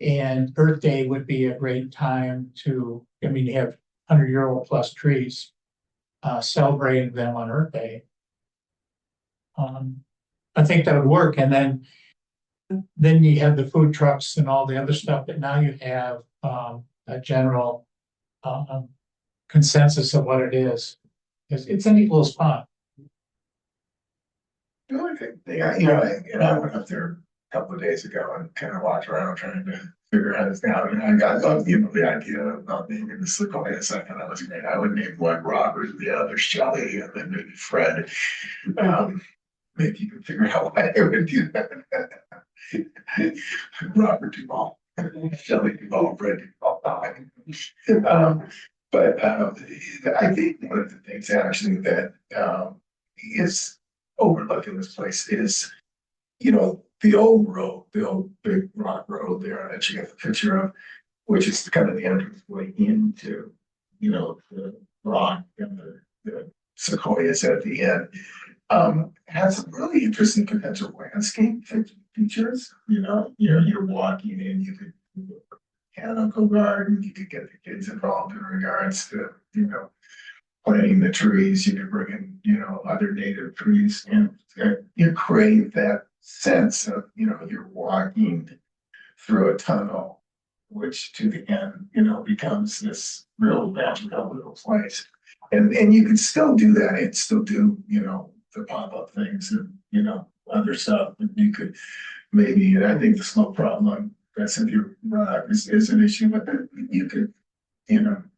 And Earth Day would be a great time you have 100-year-old plus trees, celebrating them on Earth Day. I think that would work. And then you have the food trucks and all the other stuff, but now you have a general consensus of what it is. It's a neat little spot. The only thing, I went up there a couple of days ago and kind of walked around trying to figure out this out. And I got the idea of not naming the sequoias. I thought that was great. I would name one Robert, the other Shelley, and then maybe Fred. Maybe you can figure out why I would do that. Robert Duvall, Shelley Duvall, Fred Duvall. But I think one of the things actually that is overlooked in this place is, the old road, the old big rock road there that you get the picture of, which is kind of the entrance way into, the rock and the sequoias at the end. Has some really interesting potential landscape features. You're walking in, you could do a botanical garden, you could get the kids involved in regards to, planting the trees, you could bring in, other native trees, and you create that sense of, you're walking through a tunnel, which to the end, becomes this real magical little place. And you can still do that and still do, the pop-up things and, other stuff. And you could maybe, I think the snow problem residue is an issue, but then you could,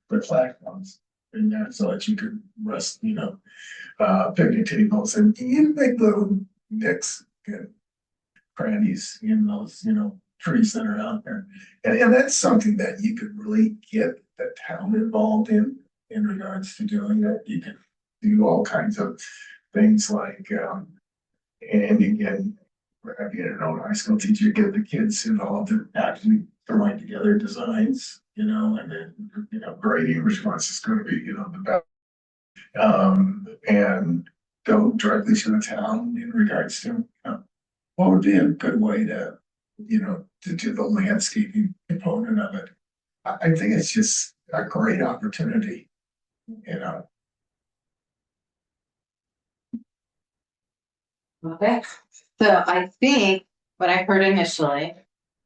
put platforms in there so that you could rest, picnic tables and you make little nicks and crannies in those, trees that are out there. And that's something that you could really get the town involved in regards to doing it. You can do all kinds of things like, and again, being an old high school teacher, get the kids involved in actually throwing together designs, and then, grading response is going to be, the best. And go directly to the town in regards to, what would be a good way to, to do the landscaping component of it. I think it's just a great opportunity, Okay, so I think what I heard initially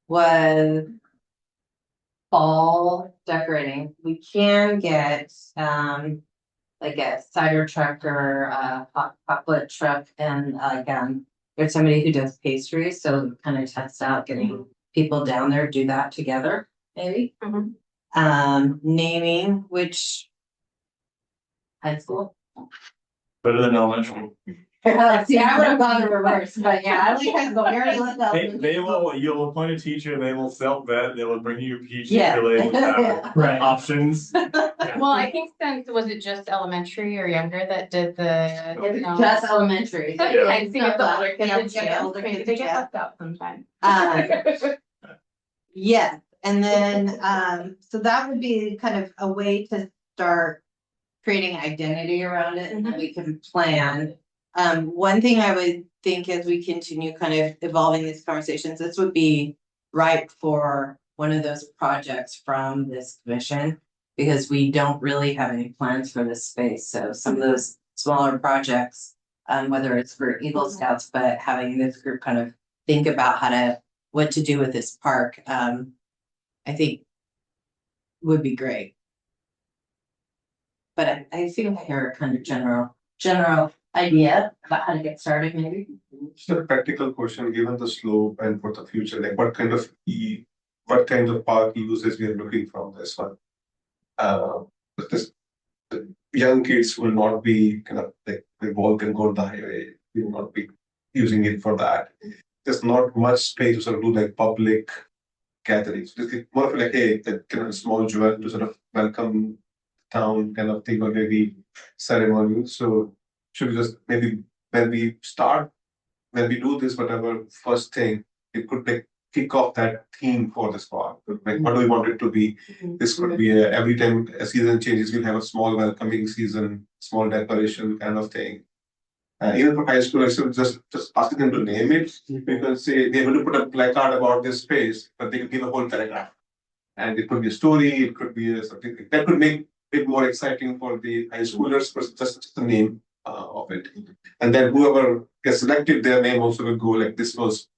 was fall decorating. We can get like a cider truck or a chocolate truck and there's somebody who does pastries, so kind of test out getting people down there, do that together, maybe. Naming which high school? Better than elementary. See, I would have gone the reverse, but yeah, I like high school. We already looked up. You'll appoint a teacher, they will self-vet, they will bring you peach Yeah. related Right. options. Well, I think since, was it just elementary or younger that did the? No. Just elementary. So Yeah. I see if the older Yeah, kids, get the older maybe kids they get to left out sometimes. Yeah, and then, so that would be kind of a way to start creating identity around it and then we can plan. One thing I would think as we continue kind of evolving these conversations, this would be ripe for one of those projects from this commission. Because we don't really have any plans for this space, so some of those smaller projects, whether it's for Eagle Scouts, but having this group kind of think about what to do with this park, I think would be great. But I think I hear a kind of general idea about how to get started, maybe. Just a practical question, given the slope and for the future, like what kind of park uses we are looking from this one? The young kids will not be kind of like the ball can go on the highway, we will not be using it for that. There's not much space to sort of do like public gatherings. It's more of like a kind of small jewel to sort of welcome town kind of thing or maybe ceremony. So should we just maybe when we do this, whatever first thing, it could like kick off that theme for this park. Like what do we want it to be? This could be every time a season changes, we'll have a small welcoming season, small decoration kind of thing. Even for high schoolers, so just asking them to name it. You can say they're going to put a placard about this space, but they can give a whole paragraph. And it could be a story, it could be something that could make it more exciting for the high schoolers, but just the name of it. And then whoever gets selected, their name also will go like this was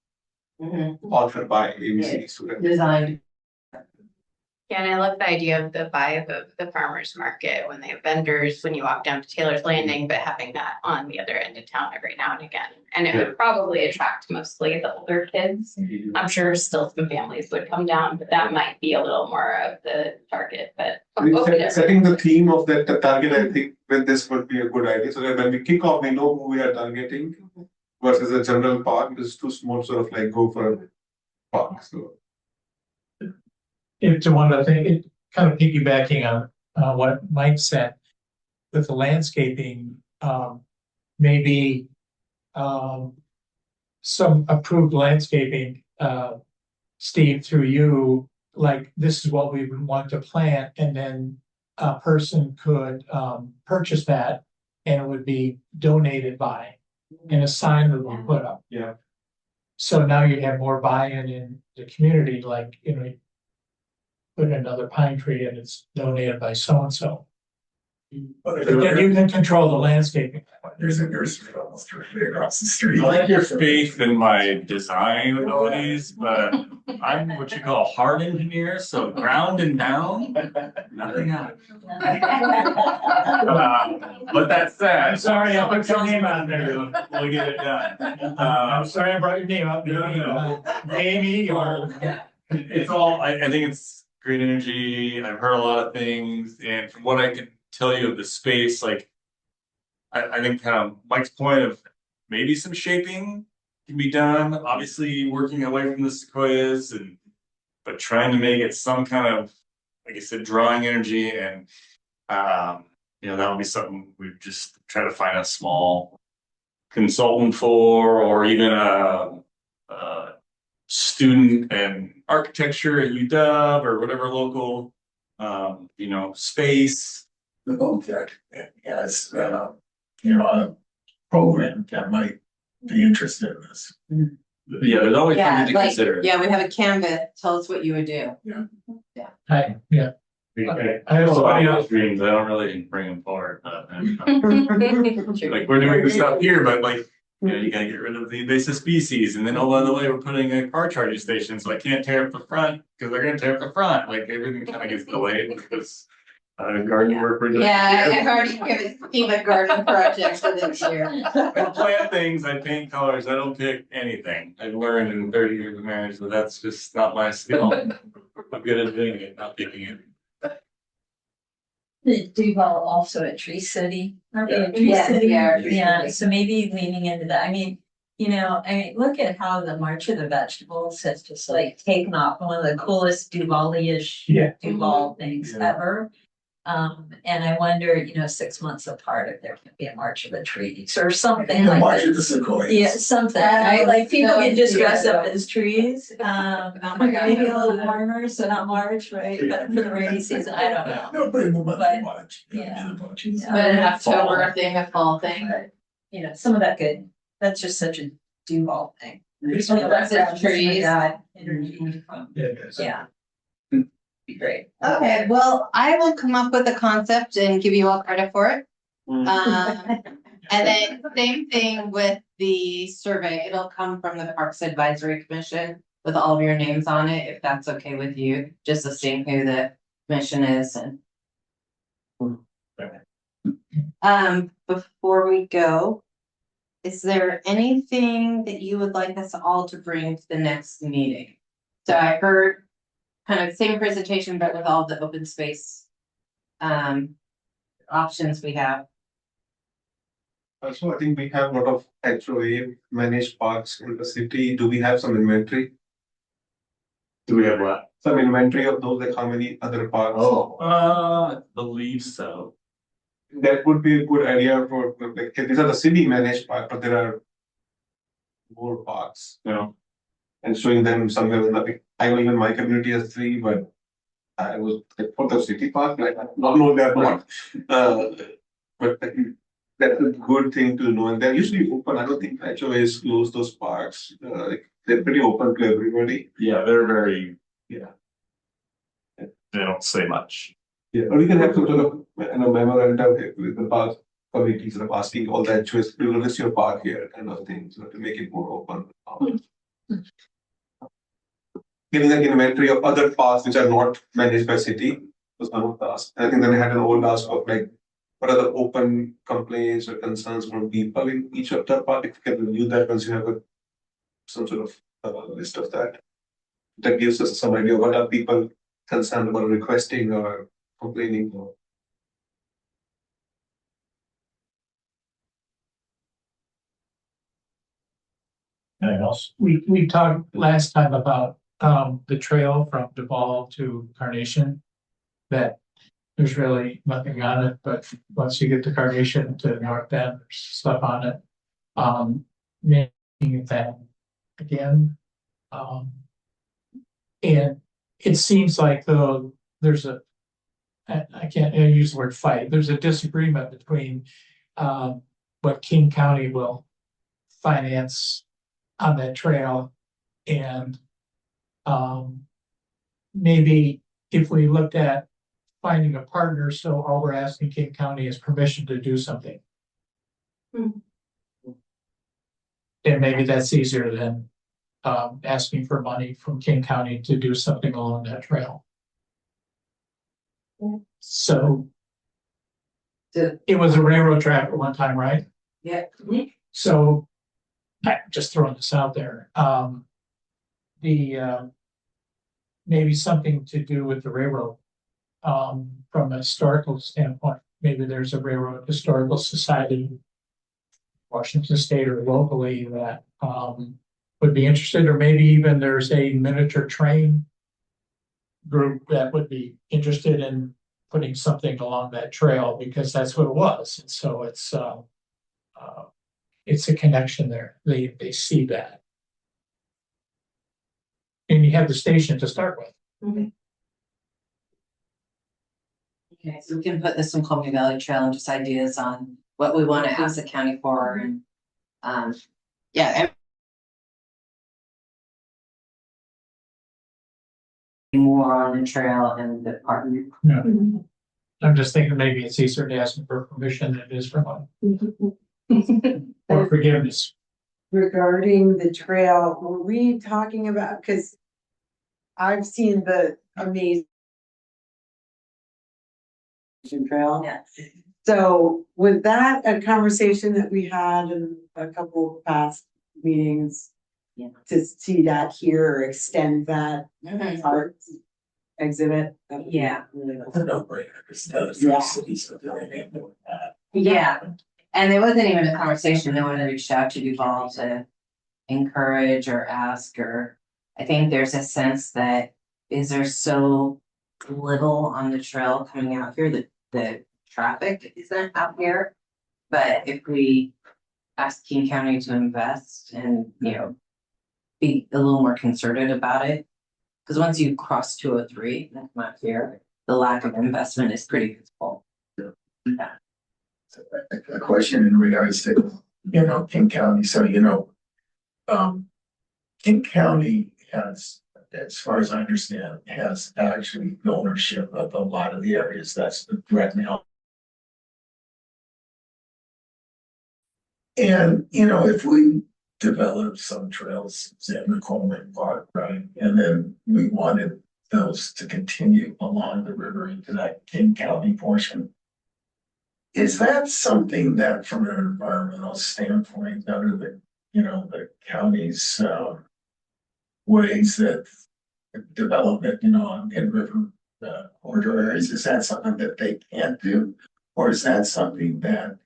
authored by ABC student. Designed. Yeah, and I love the idea of the vibe of the farmer's market when they have vendors, when you walk down to Taylor's Landing, but having that on the other end of town every now and again. And it would probably attract mostly the older kids. I'm sure still some families would come down, but that might be a little more of the target, but. Setting the theme of the target, I think when this would be a good idea. So that when we kick off, we know who we are targeting versus a general park. It's too small, sort of like go for a park. So. It's one of the things, it kind of piggybacking on what Mike said with the landscaping, maybe some approved landscaping, Steve, through you, like this is what we would want to plant, and then a person could purchase that and it would be donated by, and a sign would be put up. Yeah. So now you have more buy-in in the community, like, put another pine tree and it's donated by so-and-so. Then you can control the landscaping. There's a nursery across the street. I like your faith in my design abilities, but I'm what you call a hard engineer, so ground and down, nothing else. But that said, I'm sorry, I put your name on there. We'll get it done. I'm sorry I brought your name up. Maybe or. It's all, I think it's green energy. I've heard a lot of things, and from what I can tell you of the space, like I think kind of Mike's point of maybe some shaping can be done, obviously working away from the sequoias but trying to make it some kind of, like I said, drawing energy and that would be something we just try to find a small consultant for, or even a student in architecture at UW or whatever local, space. The OTEC has, a program that might be interested in this. Yeah, there's always Yeah, something to like, consider. yeah, we have a canvas, tell us what you would do. I, yeah. Okay. I have somebody else else. dreams. I don't really bring them forward, but like we're doing this stuff here, but like you gotta get rid of the invasive species, and then oh by the way, we're putting a car charging station, so I can't tear up the front because they're gonna tear up the front. Like everything kind of gets delayed because garden work we're doing. Yeah, I've already given Steve a garden project for this year. I plant things, I paint colors, I don't pick anything. I've learned in 30 years of marriage that that's just not my skill. I'm good at doing it, not picking it. The Duvall also a tree city. Aren't they a Yeah. tree Yes, city? we are a tree Yeah, city. so maybe leaning into that. I mean, look at how the March of the Vegetables has just like taken off. One of the coolest Duvalli-ish Yeah. Duval things Yeah. ever. And I wonder, 6 months apart, if there could be a March of the Trees or something The like March of that. the Sequoias. Yeah, something, right? Like people so can just dress cute. up as trees. my God. Maybe a little warmer, so not March, right? But for the rainy season, I don't know. No, bring them up But, to March. yeah. The bunches. Yeah. But an October thing, a fall thing. But, some of that that's just such a Duval thing. That's it, trees. Energy from, yeah. Be great. Okay, well, I will come up with a concept and give you all credit for it. And then same thing with the survey, it'll come from the Parks Advisory Commission with all of your names on it, if that's okay with you, just to see who the commission is and. Before we go, is there anything that you would like us all to bring to the next meeting? So I heard kind of same presentation, but with all the open space options we have. Also, I think we have a lot of HOA managed parks in the city. Do we have some inventory? Do we have what? Some inventory of those, like how many other parks? I believe so. That would be a good idea for, like, these are the city managed park, but there are more parks. And showing them somewhere in the, I know even my community has 3, but I was like, for the city park, like, I don't know that one. But that's a good thing to know, and they're usually open. I don't think HOAs close those parks, like, they're pretty open to everybody. Yeah, they're very, they don't say much. Yeah, or we can have some sort of, memorandum with the park committee, sort of asking all the HOAs, we will list your park here, kind of thing, so to make it more open. Getting an inventory of other parks which are not managed by city was one of the asks. I think then I had an old ask of like, what are the open complaints or concerns from people in each of the park? If you can review that once you have some sort of list of that. That gives us some idea what are people concerned about requesting or complaining or. Anything else? We talked last time about the trail from Duvall to Carnation. That there's really nothing on it, but once you get to Carnation to North Bend, there's stuff on it. Making that again. And it seems like though there's I can't use the word fight, there's a disagreement between what King County will finance on that trail and maybe if we looked at finding a partner, so all we're asking King County is permission to do something. And maybe that's easier than asking for money from King County to do something along that trail. So it was a railroad track at one time, right? Yeah. So I'm just throwing this out there. maybe something to do with the railroad. From a historical standpoint, maybe there's a railroad historical society, Washington State or locally that, would be interested, or maybe even there's a miniature train group that would be interested in putting something along that trail, because that's what it was. And so it's a connection there. They see that. And you have the station to start with. Okay, so we can put this in Columbia Valley Trail and just ideas on what we want to ask the county for and, yeah. More on the trail and the park. Yeah. I'm just thinking maybe it's easier to ask for permission than it is for money. Or forgiveness. Regarding the trail, were we talking about, because I've seen the amazing trail. Yeah. So was that a conversation that we had in a couple of past meetings? Yeah. To see that here or extend that art exhibit? Yeah. It's a no-brainer, because those Yeah. cities are doing it. Yeah, and it wasn't even a conversation, no one reached out to Duvall to encourage or ask, or I think there's a sense that is there so little on the trail coming out here that the traffic isn't out here. But if we ask King County to invest and, be a little more concerted about it, because once you cross 203 and come out here, the lack of investment is pretty visible. Yeah. So, a question in regards to, King County, so, King County has, as far as I understand, has actually the ownership of a lot of the areas that's right now. And, if we develop some trails in the Coleman Park, right, and then we wanted those to continue along the river into that King County portion. Is that something that from an environmental standpoint, under the, the county's ways that development, in river corridor areas, is that something that they can't do? Or is that something that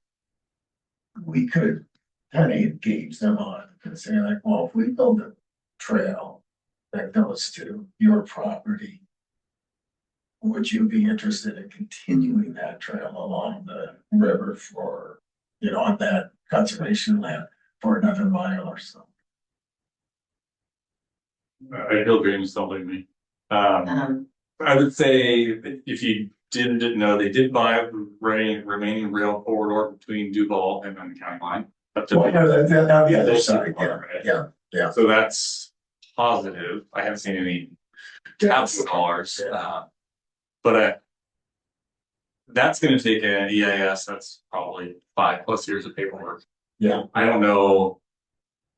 we could kind of engage them on and say like, well, if we build a trail that goes to your property, would you be interested in continuing that trail along the river for, on that conservation land for another mile or so? I feel dreams don't leave me. I would say if you didn't know, they did buy a remaining rail corridor between Duvall and then the county line. Well, that's on the other side, yeah. So that's positive. I haven't seen any capital dollars, but that's going to take an EIS. That's probably 5+ years of paperwork. Yeah, I don't know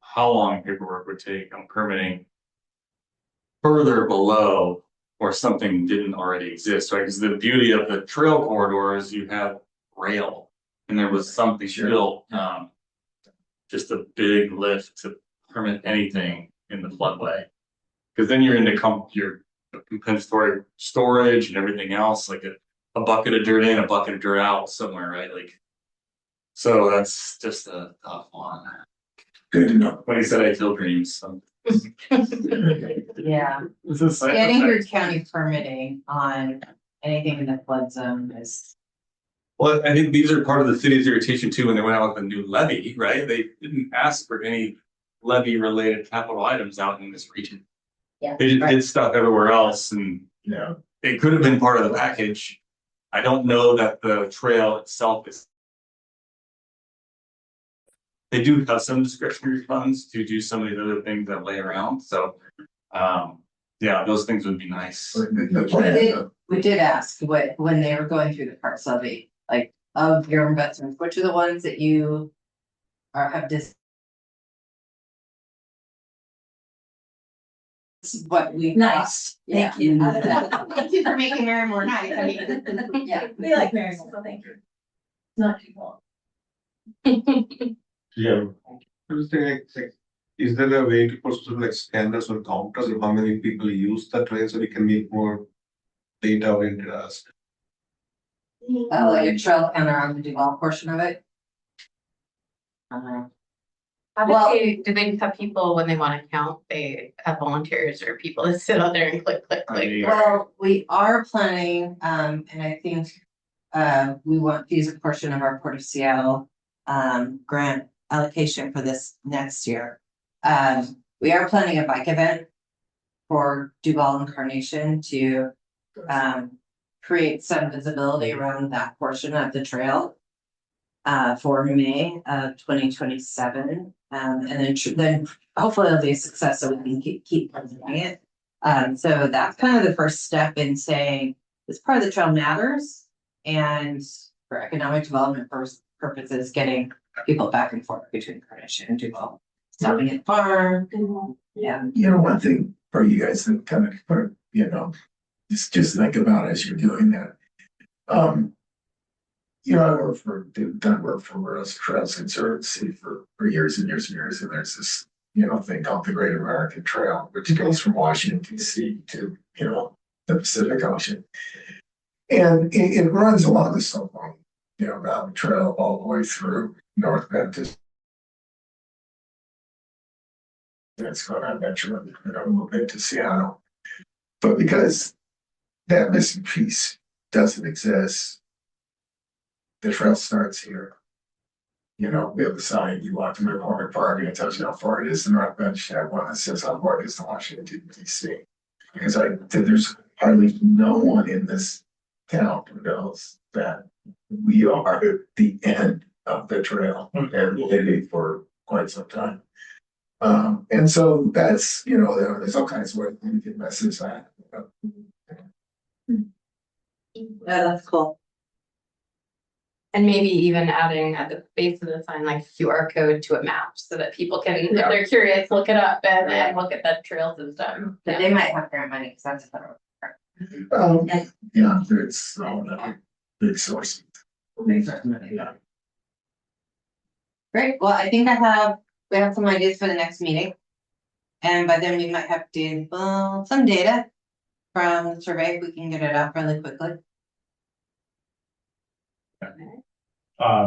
how long paperwork would take on permitting further below, or something didn't already exist, right? Because the beauty of the trail corridor is you have rail, and there was something built, just a big lift to permit anything in the floodway. Because then you're into your compensatory storage and everything else, like a bucket of dirt in, a bucket of dirt out somewhere, right? Like, so that's just a tough one. good to know. Like I said, I feel dreams. So. Yeah, getting your county permitting on anything in the flood zone is. Well, I think these are part of the city's irritation too, when they went out with a new levy, right? They didn't ask for any levy related capital items out in this region. Yeah. They just did stuff everywhere else, and it could have been part of the package. I don't know that the trail itself is. They do have some discretionary funds to do some of the other things that lay around. So, yeah, those things would be nice. We did ask when they were going through the parks levy, like of your investments, which are the ones that you have this. This is what we. Nice. Thank you. Thank you for making Mary more nice. I mean, Yeah, we like Mary, so thank you. Not too long. Yeah, I was thinking, like, is there a way to put sort of like scanners or counters of how many people use the train so we can make more data oriented as? Like a trail counter on the Duvall portion of it. How do they have people when they want to count? They have volunteers or people that sit out there and click, click, click. Well, we are planning, and I think, we want to use a portion of our Port of Seattle, grant allocation for this next year. We are planning a bike event for Duvall and Carnation to, create some visibility around that portion of the trail. For May of 2027, and then hopefully it'll be a success, so we can keep doing it. So that's kind of the first step in saying this part of the trail matters, and for economic development purposes, getting people back and forth between Carnation and Duvall, stopping at the farm. Yeah, You know, one thing for you guys to kind of put, you know, just think about as you're doing that. You know, done work for Rural Trails Conservancy for years and years and years, and there's this, you know, thing called the Great American Trail, which goes from Washington DC to, you know, the Pacific Ocean. And it runs along the Snowball, you know, Mountain Trail all the way through North Bend to. It's going to eventually, you know, move into Seattle. But because that missing piece doesn't exist, the trail starts here. You know, we have a sign, you walk to McCormick Park and it tells you how far it is to North Bend. I have one that says how far it is to Washington DC. Because there's hardly no one in this town who knows that we are at the end of the trail and will be for quite some time. And so that's, you know, there's all kinds of ways we can message that. yeah, that's cool. And maybe even adding at the base of the sign, like QR code to a map so that people can, if they're curious, look it up and look at the trail system. But they might have grant money because that's a federal. Yeah, it's big source. Yeah. Great, well, I think we have some ideas for the next meeting. And by then we might have some data from the survey, if we can get it out really quickly.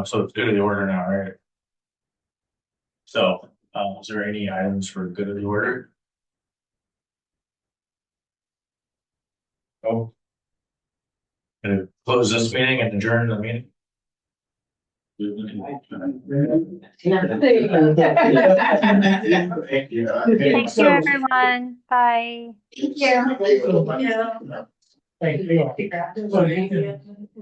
So it's good of the order now, right? So, is there any items for good of the order? Oh. Gonna close this meeting and adjourn the meeting. Thank you, everyone. Bye. Thank you. Thank you.